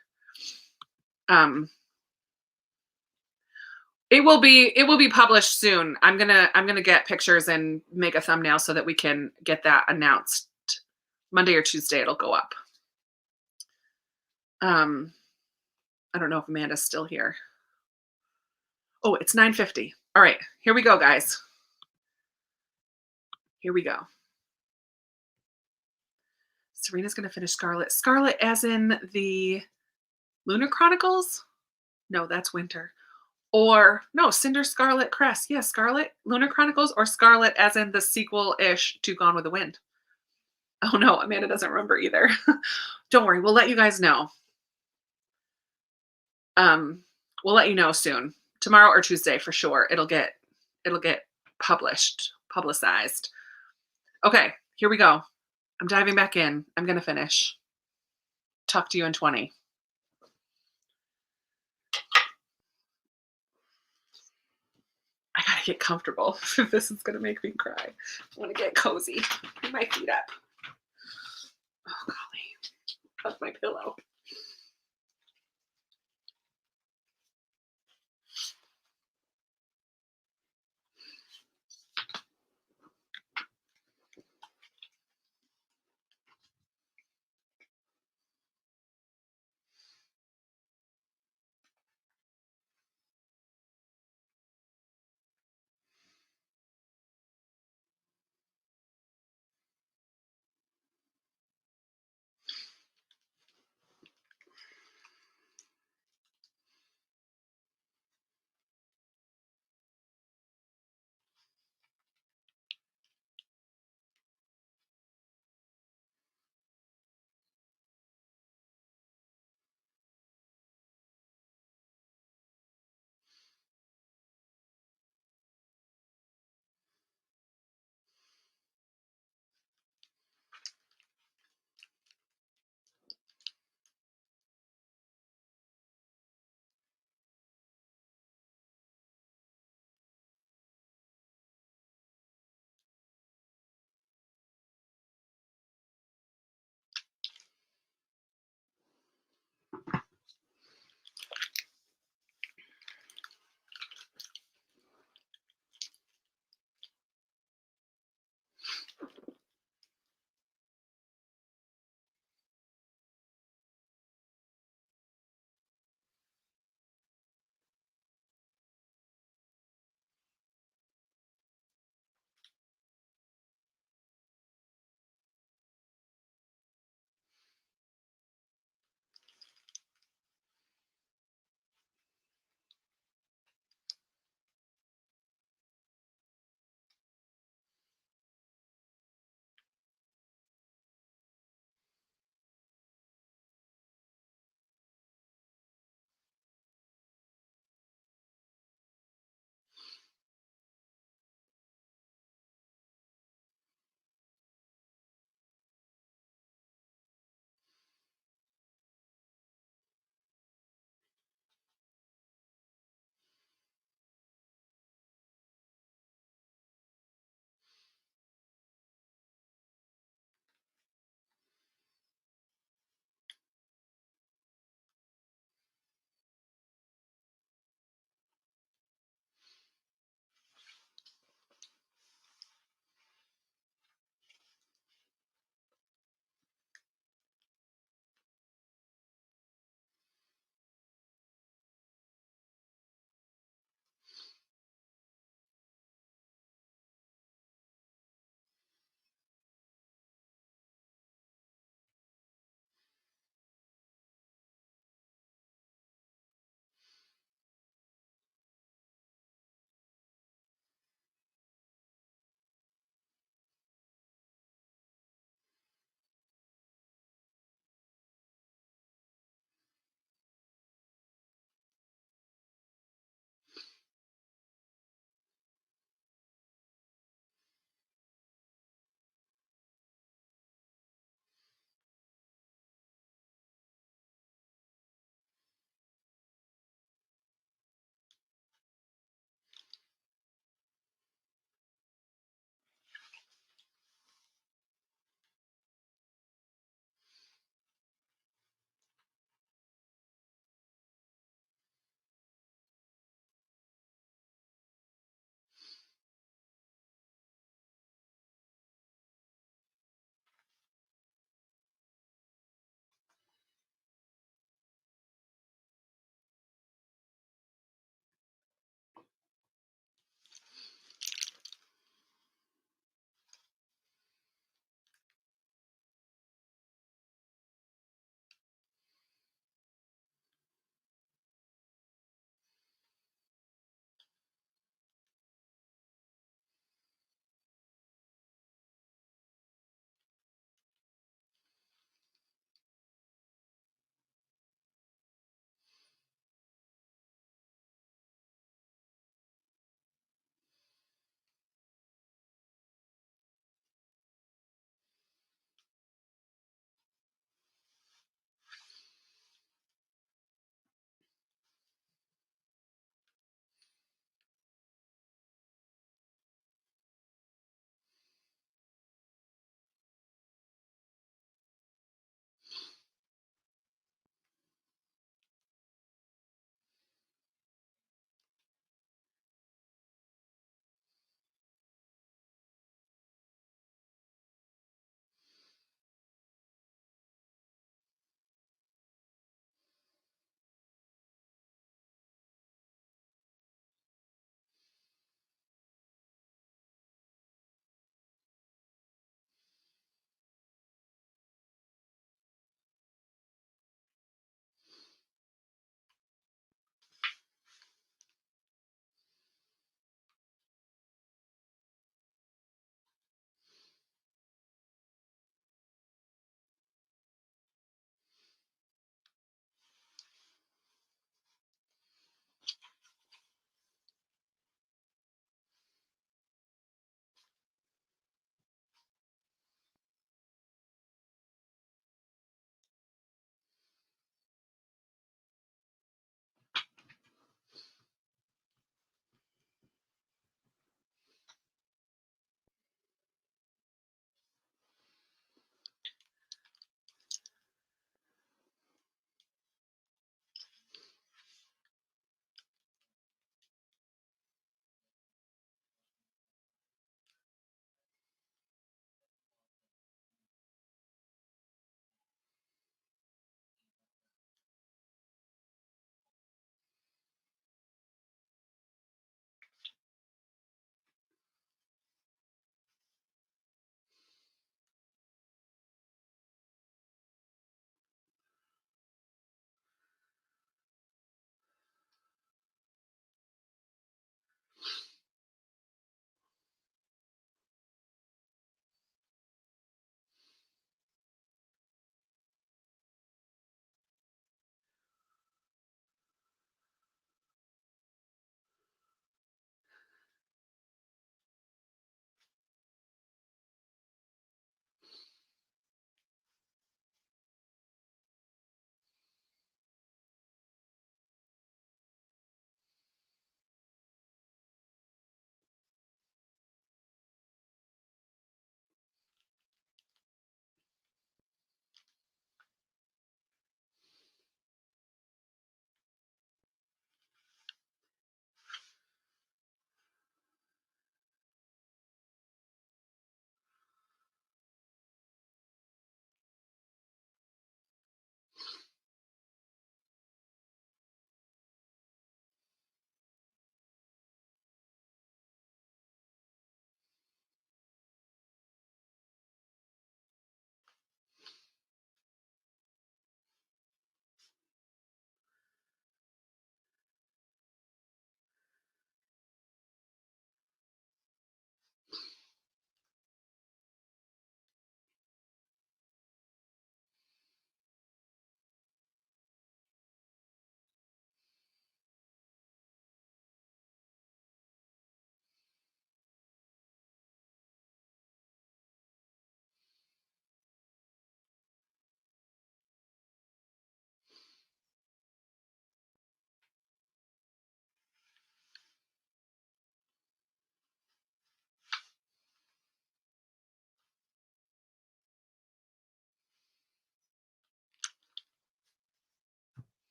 It will be published soon. I'm gonna get pictures and make a thumbnail so that we can get that announced. Monday or Tuesday it'll go up. I don't know if Amanda's still here. Oh, it's 9:50. All right, here we go, guys. Here we go. Serena's gonna finish Scarlet. Scarlet as in the Lunar Chronicles? No, that's winter. Or no, Cinder Scarlet Crest. Yeah, Scarlet Lunar Chronicles, or Scarlet as in the sequel-ish to Gone with the Wind. Oh no, Amanda doesn't remember either. Don't worry, we'll let you guys know. We'll let you know soon. Tomorrow or Tuesday for sure. It'll get publicized. Okay, here we go. I'm diving back in. I'm gonna finish. Talk to you in 20. I gotta get comfortable. This is gonna make me cry. I wanna get cozy. Put my feet up. Oh golly. That's my pillow.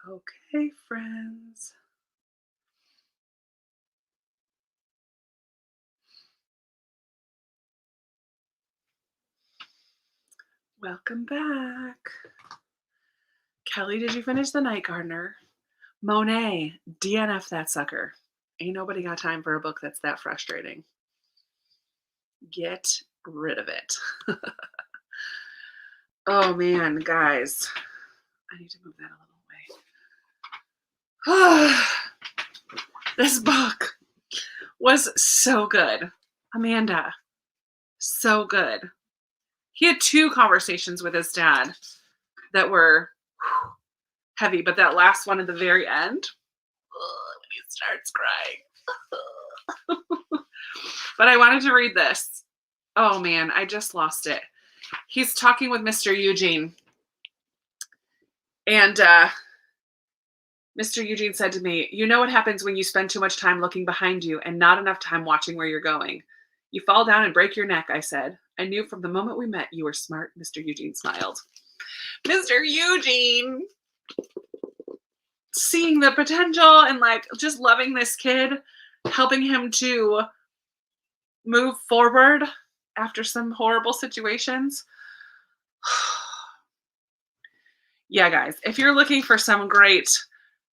Okay, friends. Welcome back. Kelly, did you finish The Night Gardener? Monet, DNF that sucker. Ain't nobody got time for a book that's that frustrating. Get rid of it. Oh man, guys. I need to move that a little way. This book was so good. Amanda, so good. He had 2 conversations with his dad that were heavy, but that last one at the very end, when he starts crying. But I wanted to read this. Oh man, I just lost it. He's talking with Mr. Eugene. And Mr. Eugene said to me, "You know what happens when you spend too much time looking behind you and not enough time watching where you're going? You fall down and break your neck," I said. "I knew from the moment we met you were smart." Mr. Eugene smiled. Mr. Eugene! Seeing the potential and like just loving this kid, helping him to move forward after some horrible situations. Yeah, guys, if you're looking for some great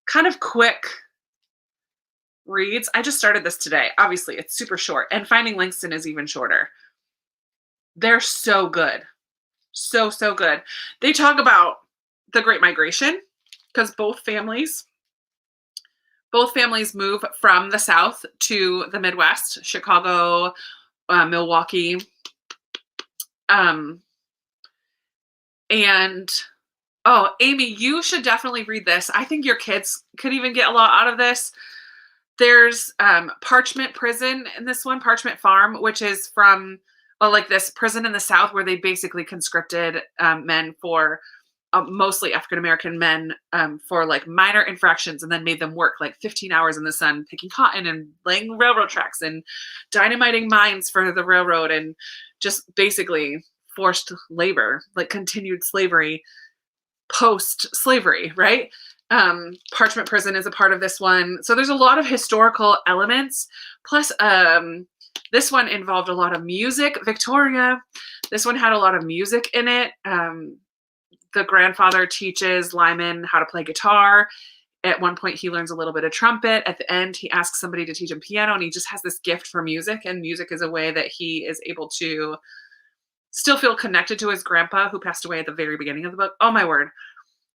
kind of quick reads, I just started this today. Obviously, it's super short, and Finding Langston is even shorter. They're so good. So, so good. They talk about the Great Migration because both families move from the South to the Midwest, Chicago, Milwaukee. And oh, Amy, you should definitely read this. I think your kids could even get a lot out of this. There's Parchment Prison in this one, Parchment Farm, which is from like this prison in the South where they basically conscripted men for mostly African-American men for like minor infractions and then made them work like 15 hours in the sun picking cotton and laying railroad tracks and dynamiting mines for the railroad and just basically forced labor, like continued slavery post-slavery, right? Parchment Prison is a part of this one. So there's a lot of historical elements. Plus, this one involved a lot of music. Victoria, this one had a lot of music in it. The grandfather teaches Lyman how to play guitar. At one point, he learns a little bit of trumpet. At the end, he asks somebody to teach him piano, and he just has this gift for music. And music is a way that he is able to still feel connected to his grandpa, who passed away at the very beginning of the book. Oh, my word.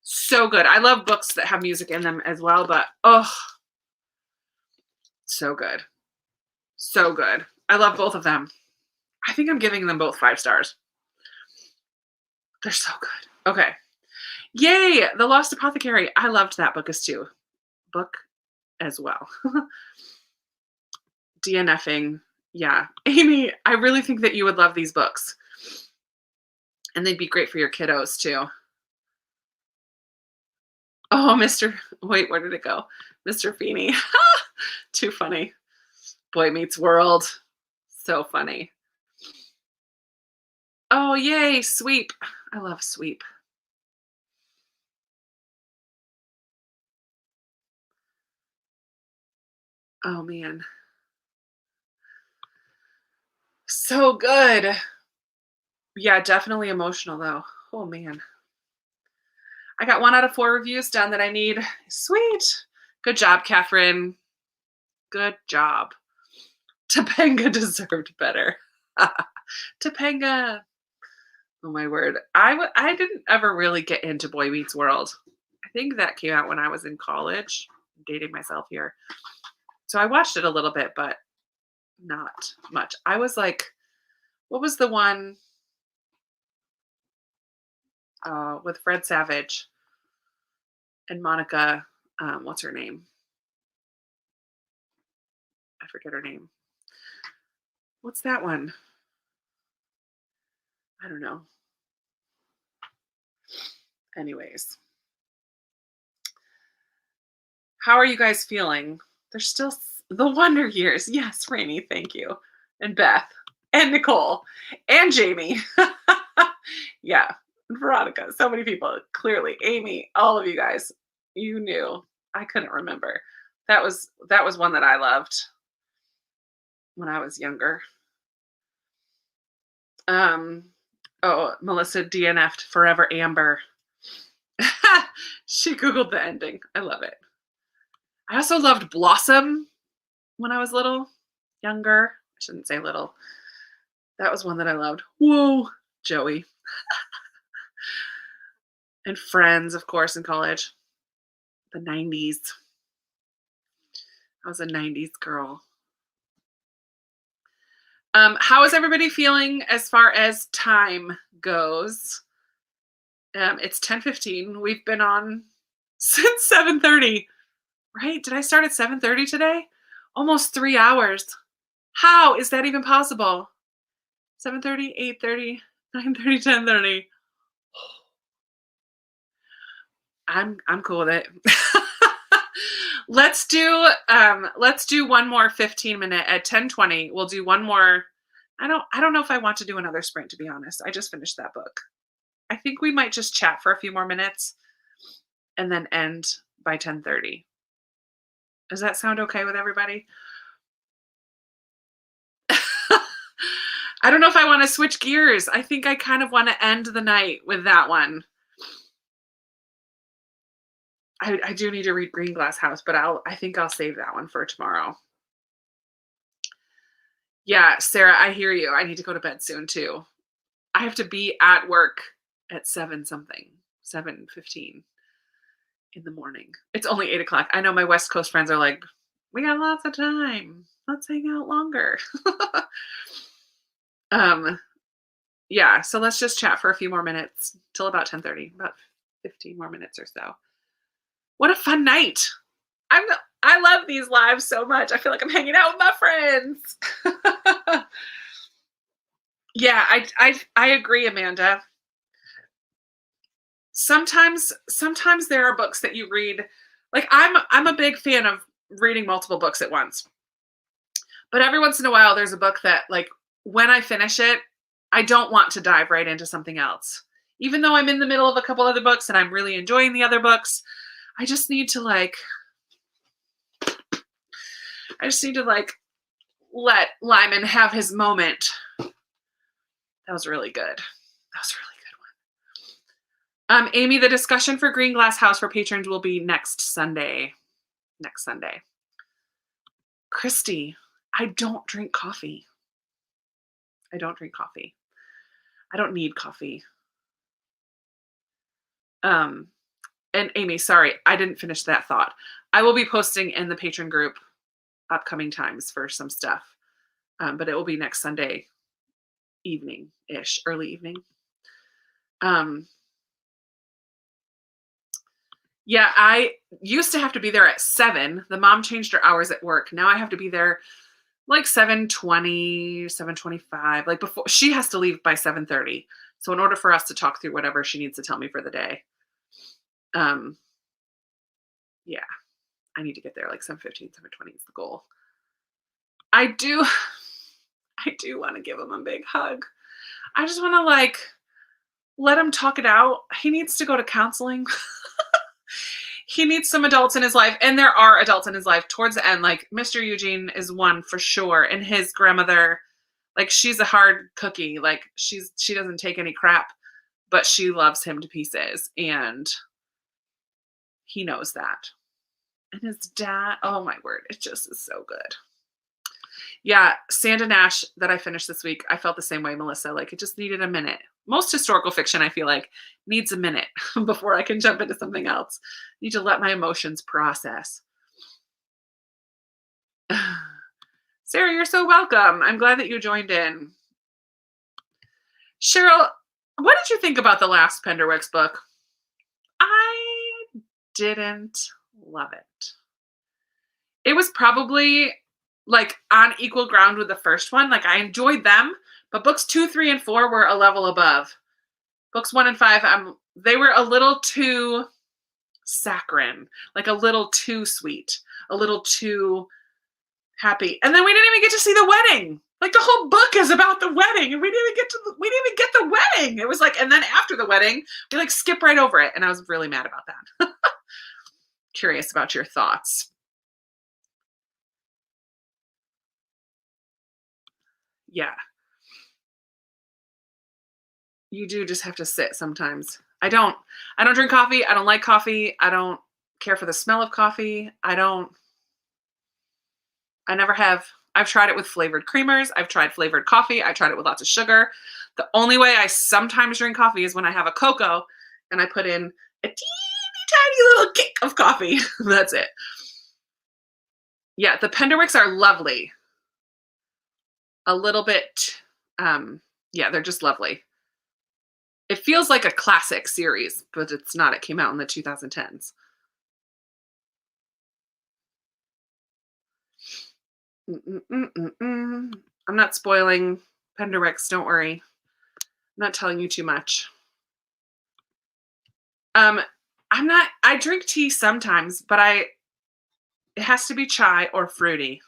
So good. I love books that have music in them as well, but oh, so good. So good. I love both of them. I think I'm giving them both 5 stars. They're so good. Okay. Yay! The Lost Apothecary. I loved that book as well. DNFing. Yeah. Amy, I really think that you would love these books. And they'd be great for your kiddos too. Oh, wait, where did it go? Mr. Feeney. Too funny. Boy Meets World. So funny. Oh, yay, Sweep. I love Sweep. Oh, man. So good. Yeah, definitely emotional, though. Oh, man. I got 1 out of 4 reviews done that I need. Sweet. Good job, Catherine. Good job. Topanga deserved better. Topanga. Oh, my word. I didn't ever really get into Boy Meets World. I think that came out when I was in college. I'm dating myself here. So I watched it a little bit, but not much. I was like, what was the one with Fred Savage and Monica? What's her name? I forget her name. What's that one? I don't know. Anyways. How are you guys feeling? There's still the Wonder Years. Yes, Rainey, thank you. And Beth. And Nicole. And Jamie. Yeah. And Veronica. So many people. Clearly. Amy. All of you guys. You knew. I couldn't remember. That was one that I loved when I was younger. Oh, Melissa DNF'd Forever Amber. She Googled the ending. I love it. I also loved Blossom when I was younger. I shouldn't say little. That was one that I loved. Whoa, Joey. And Friends, of course, in college. The 90s. I was a 90s girl. How is everybody feeling as far as time goes? It's 10:15. We've been on since 7:30. Right? Did I start at 7:30 today? Almost 3 hours. How is that even possible? 7:30, 8:30, 9:30, 10:30. I'm cool with it. Let's do one more 15-minute at 10:20. We'll do one more. I don't know if I want to do another sprint, to be honest. I just finished that book. I think we might just chat for a few more minutes and then end by 10:30. Does that sound okay with everybody? I don't know if I want to switch gears. I think I kind of want to end the night with that one. I do need to read Green Glass House, but I think I'll save that one for tomorrow. Yeah, Sarah, I hear you. I need to go to bed soon too. I have to be at work at 7:15 in the morning. It's only 8 o'clock. I know my West Coast friends are like, we got lots of time. Let's hang out longer. Yeah, so let's just chat for a few more minutes till about 10:30, about 15 more minutes or so. What a fun night. I love these lives so much. I feel like I'm hanging out with my friends. Yeah, I agree, Amanda. Sometimes there are books that you read. Like I'm a big fan of reading multiple books at once. But every once in a while there's a book that, like, when I finish it, I don't want to dive right into something else. Even though I'm in the middle of a couple other books and I'm really enjoying the other books, I just need to let Lyman have his moment. That was really good. That was a really good one. Amy, the discussion for Green Glass House for patrons will be next Sunday. Christy, I don't drink coffee. I don't need coffee. And Amy, sorry, I didn't finish that thought. I will be posting in the patron group upcoming times for some stuff. But it will be next Sunday evening-ish, early evening. Yeah, I used to have to be there at 7. The mom changed her hours at work. Now I have to be there like 7:20, 7:25. Like, before, she has to leave by 7:30. So in order for us to talk through whatever she needs to tell me for the day, yeah, I need to get there like 7:15, 7:20 is the goal. I do want to give him a big hug. I just want to let him talk it out. He needs to go to counseling. He needs some adults in his life, and there are adults in his life towards the end. Like, Mr. Eugene is one for sure, and his grandmother, like, she's a hard cookie. Like, she doesn't take any crap, but she loves him to pieces, and he knows that. And his dad, oh my word, it just is so good. Yeah, Sand and Ash that I finished this week, I felt the same way, Melissa. Like, it just needed a minute. Most historical fiction, I feel like, needs a minute before I can jump into something else. I need to let my emotions process. Sarah, you're so welcome. I'm glad that you joined in. Cheryl, what did you think about the last Penderwicks book? I didn't love it. It was probably like on equal ground with the first one. Like, I enjoyed them, but books 2, 3, and 4 were a level above. Books 1 and 5, they were a little too saccharine, like a little too sweet, a little too happy. And then we didn't even get to see the wedding. Like, the whole book is about the wedding, and we didn't even get the wedding. It was like, and then after the wedding, we like skip right over it, and I was really mad about that. curious about your thoughts. Yeah. You do just have to sit sometimes. I don't drink coffee. I don't like coffee. I don't care for the smell of coffee. I never have. I've tried it with flavored creamers. I've tried flavored coffee. I tried it with lots of sugar. The only way I sometimes drink coffee is when I have a cocoa and I put in a teeny tiny little kick of coffee. That's it. Yeah, the Penderwicks are lovely. A little bit, yeah, they're just lovely. It feels like a classic series, but it's not. It came out in the 2010s. I'm not spoiling Penderwicks. Don't worry. I'm not telling you too much. I drink tea sometimes, but it has to be chai or fruity.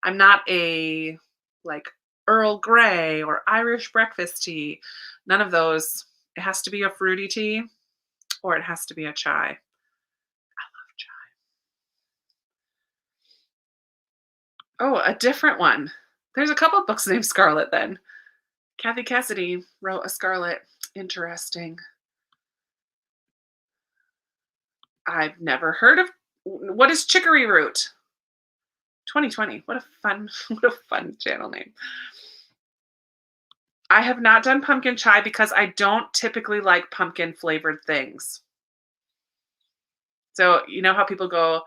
I'm not a like Earl Grey or Irish breakfast tea. None of those. It has to be a fruity tea or it has to be a chai. I love chai. Oh, a different one. There's a couple books named Scarlet then. Kathy Cassidy wrote a Scarlet. Interesting. I've never heard of. What is Chicory Root? 2020. What a fun channel name. I have not done pumpkin chai because I don't typically like pumpkin flavored things. So you know how people go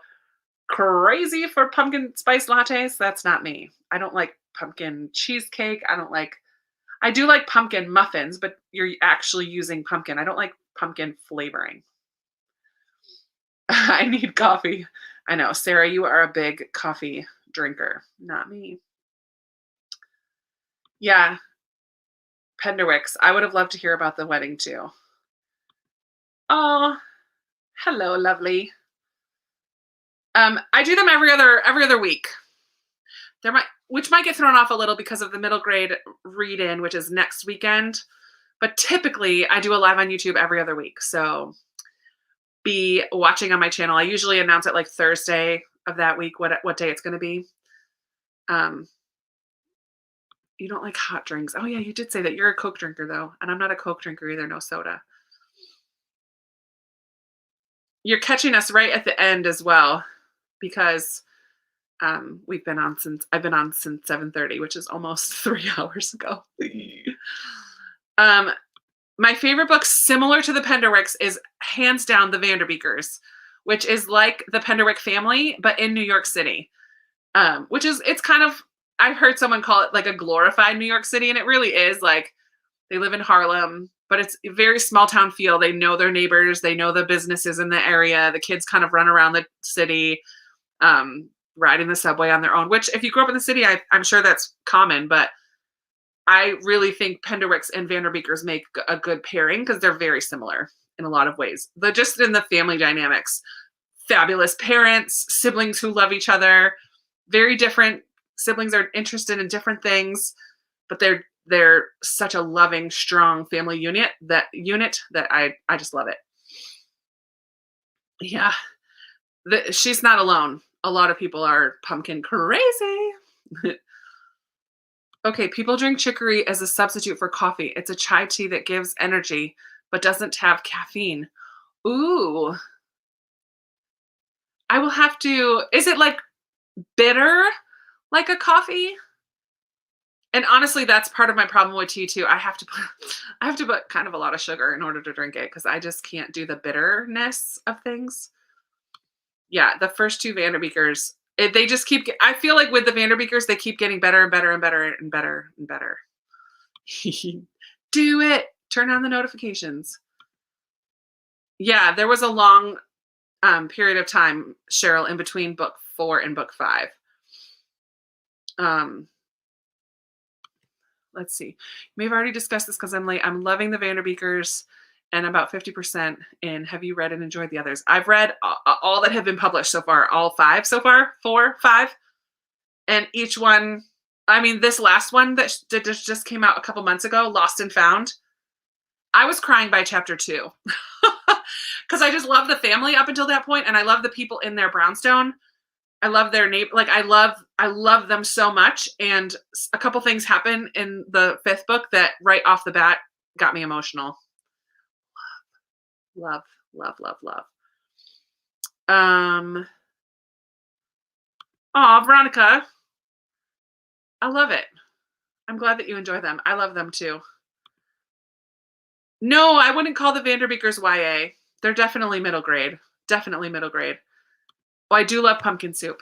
crazy for pumpkin spice lattes? That's not me. I don't like pumpkin cheesecake. I do like pumpkin muffins, but you're actually using pumpkin. I don't like pumpkin flavoring. I need coffee. I know, Sarah, you are a big coffee drinker. Not me. Yeah, Penderwicks. I would have loved to hear about the wedding too. Oh, hello, lovely. I do them every other week. Which might get thrown off a little because of the middle grade read-in, which is next weekend. But typically, I do a live on YouTube every other week. So be watching on my channel. I usually announce it like Thursday of that week, what day it's going to be. You don't like hot drinks. Oh yeah, you did say that. You're a Coke drinker though, and I'm not a Coke drinker either. No soda. You're catching us right at the end as well, because I've been on since 7:30, which is almost 3 hours ago. My favorite book, similar to the Penderwicks, is hands down The Vanderbeekers, which is like the Penderwick family, but in New York City. It's kind of, I've heard someone call it like a glorified New York City, and it really is. Like, they live in Harlem, but it's a very small town feel. They know their neighbors. They know the businesses in the area. The kids kind of run around the city, riding the subway on their own, which if you grew up in the city, I'm sure that's common, but I really think Penderwicks and Vanderbeekers make a good pairing because they're very similar in a lot of ways. Just in the family dynamics, fabulous parents, siblings who love each other, very different. Siblings are interested in different things, but they're such a loving, strong family unit that I just love it. Yeah, she's not alone. A lot of people are pumpkin crazy. Okay, people drink chicory as a substitute for coffee. It's a chai tea that gives energy, but doesn't have caffeine. Ooh. I will have to, is it like bitter like a coffee? And honestly, that's part of my problem with tea too. I have to put kind of a lot of sugar in order to drink it because I just can't do the bitterness of things. Yeah, the first two Vanderbeekers, they just I feel like with the Vanderbeekers, they keep getting better and better and better and better and better. Do it. Turn on the notifications. Yeah, there was a long period of time, Cheryl, in between book 4 and book 5. Let's see. You may have already discussed this because I'm late. I'm loving the Vanderbeekers and about 50% in. Have you read and enjoyed the others? I've read all that have been published so far, all 5 so far, 4, 5. And each one, I mean, this last one that just came out a couple months ago, Lost and Found, I was crying by chapter 2 because I just love the family up until that point, and I love the people in their brownstone. I love their neighbor. Like I love them so much. And a couple things happen in the 5th book that right off the bat got me emotional. Love, love, love, love. Oh, Veronica, I love it. I'm glad that you enjoy them. I love them too. No, I wouldn't call the Vanderbeekers YA. They're definitely middle grade. Definitely middle grade. Oh, I do love pumpkin soup.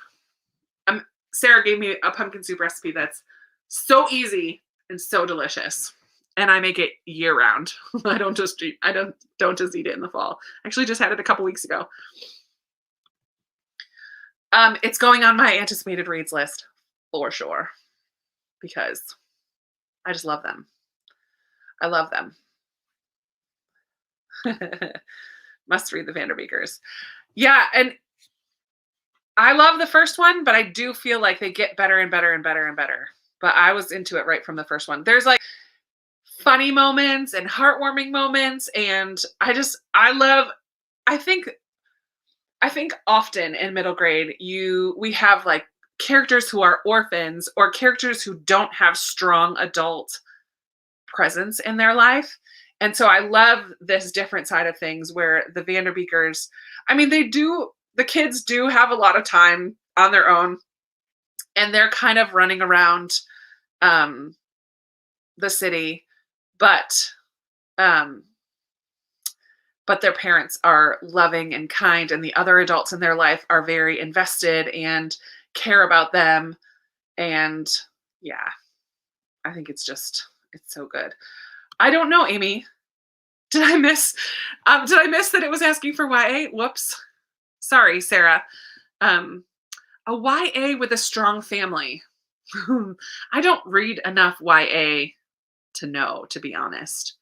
Sarah gave me a pumpkin soup recipe that's so easy and so delicious. And I make it year round. I don't just eat it in the fall. Actually just had it a couple weeks ago. It's going on my anticipated reads list for sure because I just love them. I love them. Must read the Vanderbeekers. Yeah, and I love the first one, but I do feel like they get better and better and better and better. But I was into it right from the first one. There's like funny moments and heartwarming moments, and I think often in middle grade we have like characters who are orphans or characters who don't have strong adult presence in their life. And so I love this different side of things where the Vanderbeekers, I mean, the kids do have a lot of time on their own, and they're kind of running around the city, but their parents are loving and kind, and the other adults in their life are very invested and care about them. And yeah, I think it's so good. I don't know, Amy. Did I miss that it was asking for YA? Whoops. Sorry, Sarah. A YA with a strong family. I don't read enough YA to know, to be honest.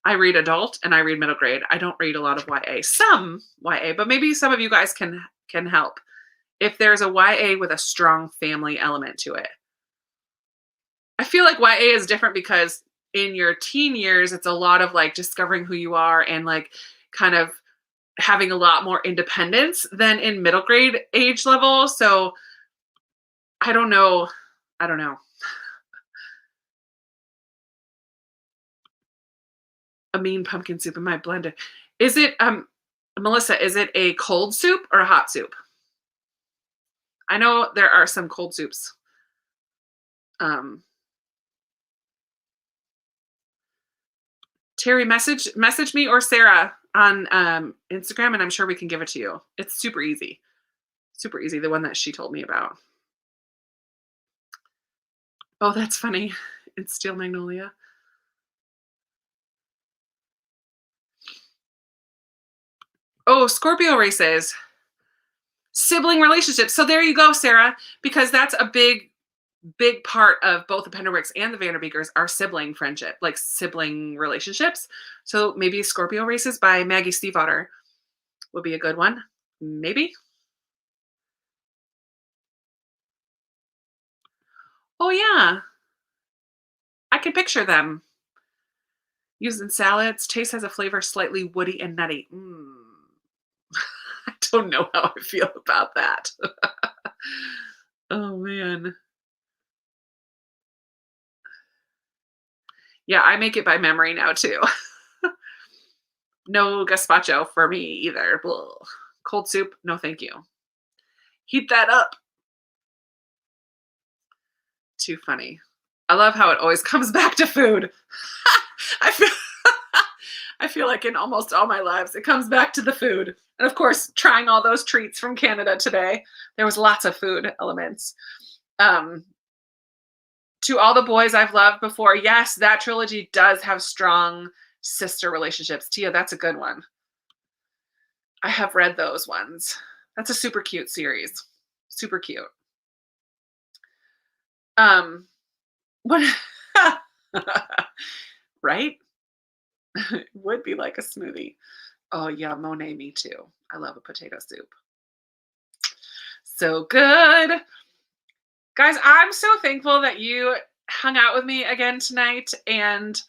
I read adult and I read middle grade. I don't read a lot of YA. Some YA, but maybe some of you guys can help if there's a YA with a strong family element to it. I feel like YA is different because in your teen years, it's a lot of like discovering who you are and like kind of having a lot more independence than in middle grade age level. So I don't know. A mean pumpkin soup in my blender. Is it, Melissa, is it a cold soup or a hot soup? I know there are some cold soups. Terry, message me or Sarah on Instagram, and I'm sure we can give it to you. It's super easy. Super easy, the one that she told me about. Oh, that's funny. It's Steel Magnolia. Oh, Scorpio races. Sibling relationships. So there you go, Sarah, because that's a big part of both the Penderwicks and the Vanderbeekers are sibling friendship, like sibling relationships. So maybe Scorpio Races by Maggie Stiefvater would be a good one. Maybe. Oh yeah. I can picture them. Used in salads. Taste has a flavor slightly woody and nutty. I don't know how I feel about that. Oh man. Yeah, I make it by memory now too. No gazpacho for me either. Ugh. Cold soup, no thank you. Heat that up. Too funny. I love how it always comes back to food. I feel like in almost all my lives, it comes back to the food. And of course, trying all those treats from Canada today, there was lots of food elements. To all the boys I've loved before, yes, that trilogy does have strong sister relationships. Tia, that's a good one. I have read those ones. That's a super cute series. Super cute. What? Right? It would be like a smoothie. Oh yeah, Monet, me too. I love a potato soup. So good. Guys, I'm so thankful that you hung out with me again tonight. And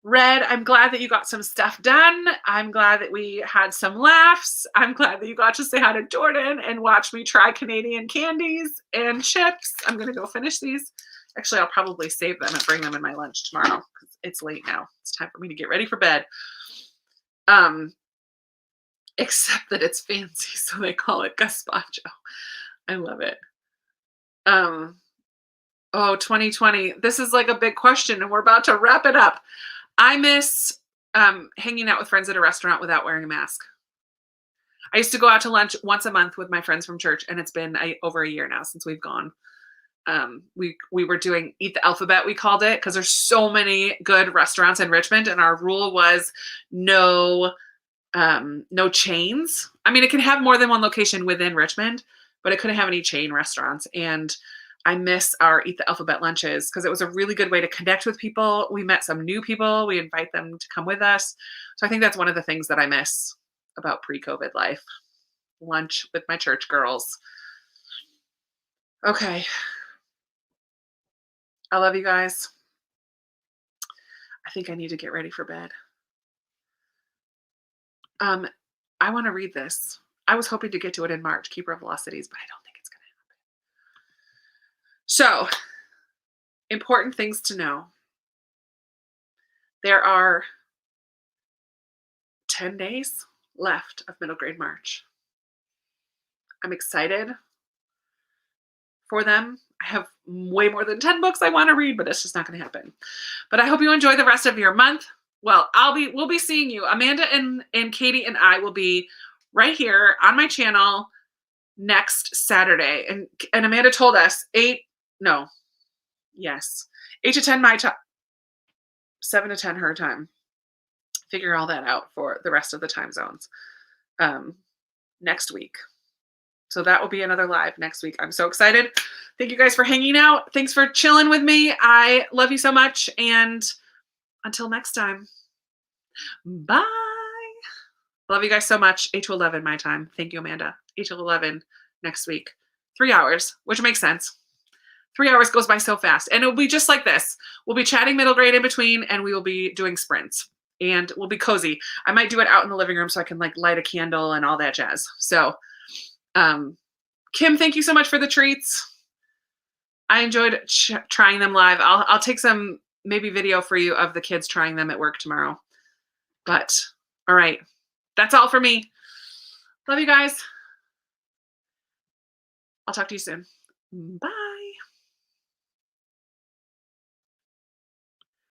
Red, I'm glad that you got some stuff done. I'm glad that we had some laughs. I'm glad that you got to say hi to Jordan and watch me try Canadian candies and chips. I'm going to go finish these. Actually, I'll probably save them and bring them in my lunch tomorrow because it's late now. It's time for me to get ready for bed. Except that it's fancy, so they call it gazpacho. I love it. Oh, 2020. This is like a big question, and we're about to wrap it up. I miss hanging out with friends at a restaurant without wearing a mask. I used to go out to lunch once a month with my friends from church, and it's been over a year now since we've gone. We were doing Eat the Alphabet, we called it, because there's so many good restaurants in Richmond, and our rule was no chains. I mean, it can have more than one location within Richmond, but it couldn't have any chain restaurants. And I miss our Eat the Alphabet lunches because it was a really good way to connect with people. We met some new people. We invite them to come with us. So I think that's one of the things that I miss about pre-COVID life. Lunch with my church girls. Okay. I love you guys. I think I need to get ready for bed. I want to read this. I was hoping to get to it in March, Keeper of Velocities, but I don't think it's going to happen. So, important things to know. There are 10 days left of middle grade March. I'm excited for them. I have way more than 10 books I want to read, but it's just not going to happen. But I hope you enjoy the rest of your month. Well, we'll be seeing you. Amanda and Katie and I will be right here on my channel next Saturday. And Amanda told us 8 to 10 my time, 7 to 10 her time. Figure all that out for the rest of the time zones next week. So that will be another live next week. I'm so excited. Thank you guys for hanging out. Thanks for chilling with me. I love you so much. And until next time, bye. Love you guys so much. 8 to 11 my time. Thank you, Amanda. 8 to 11 next week. 3 hours, which makes sense. 3 hours goes by so fast. And it'll be just like this. We'll be chatting middle grade in between, and we will be doing sprints. And we'll be cozy. I might do it out in the living room so I can like light a candle and all that jazz. So, Kim, thank you so much for the treats. I enjoyed trying them live. I'll take some maybe video for you of the kids trying them at work tomorrow. But all right, that's all for me. Love you guys. I'll talk to you soon. Bye.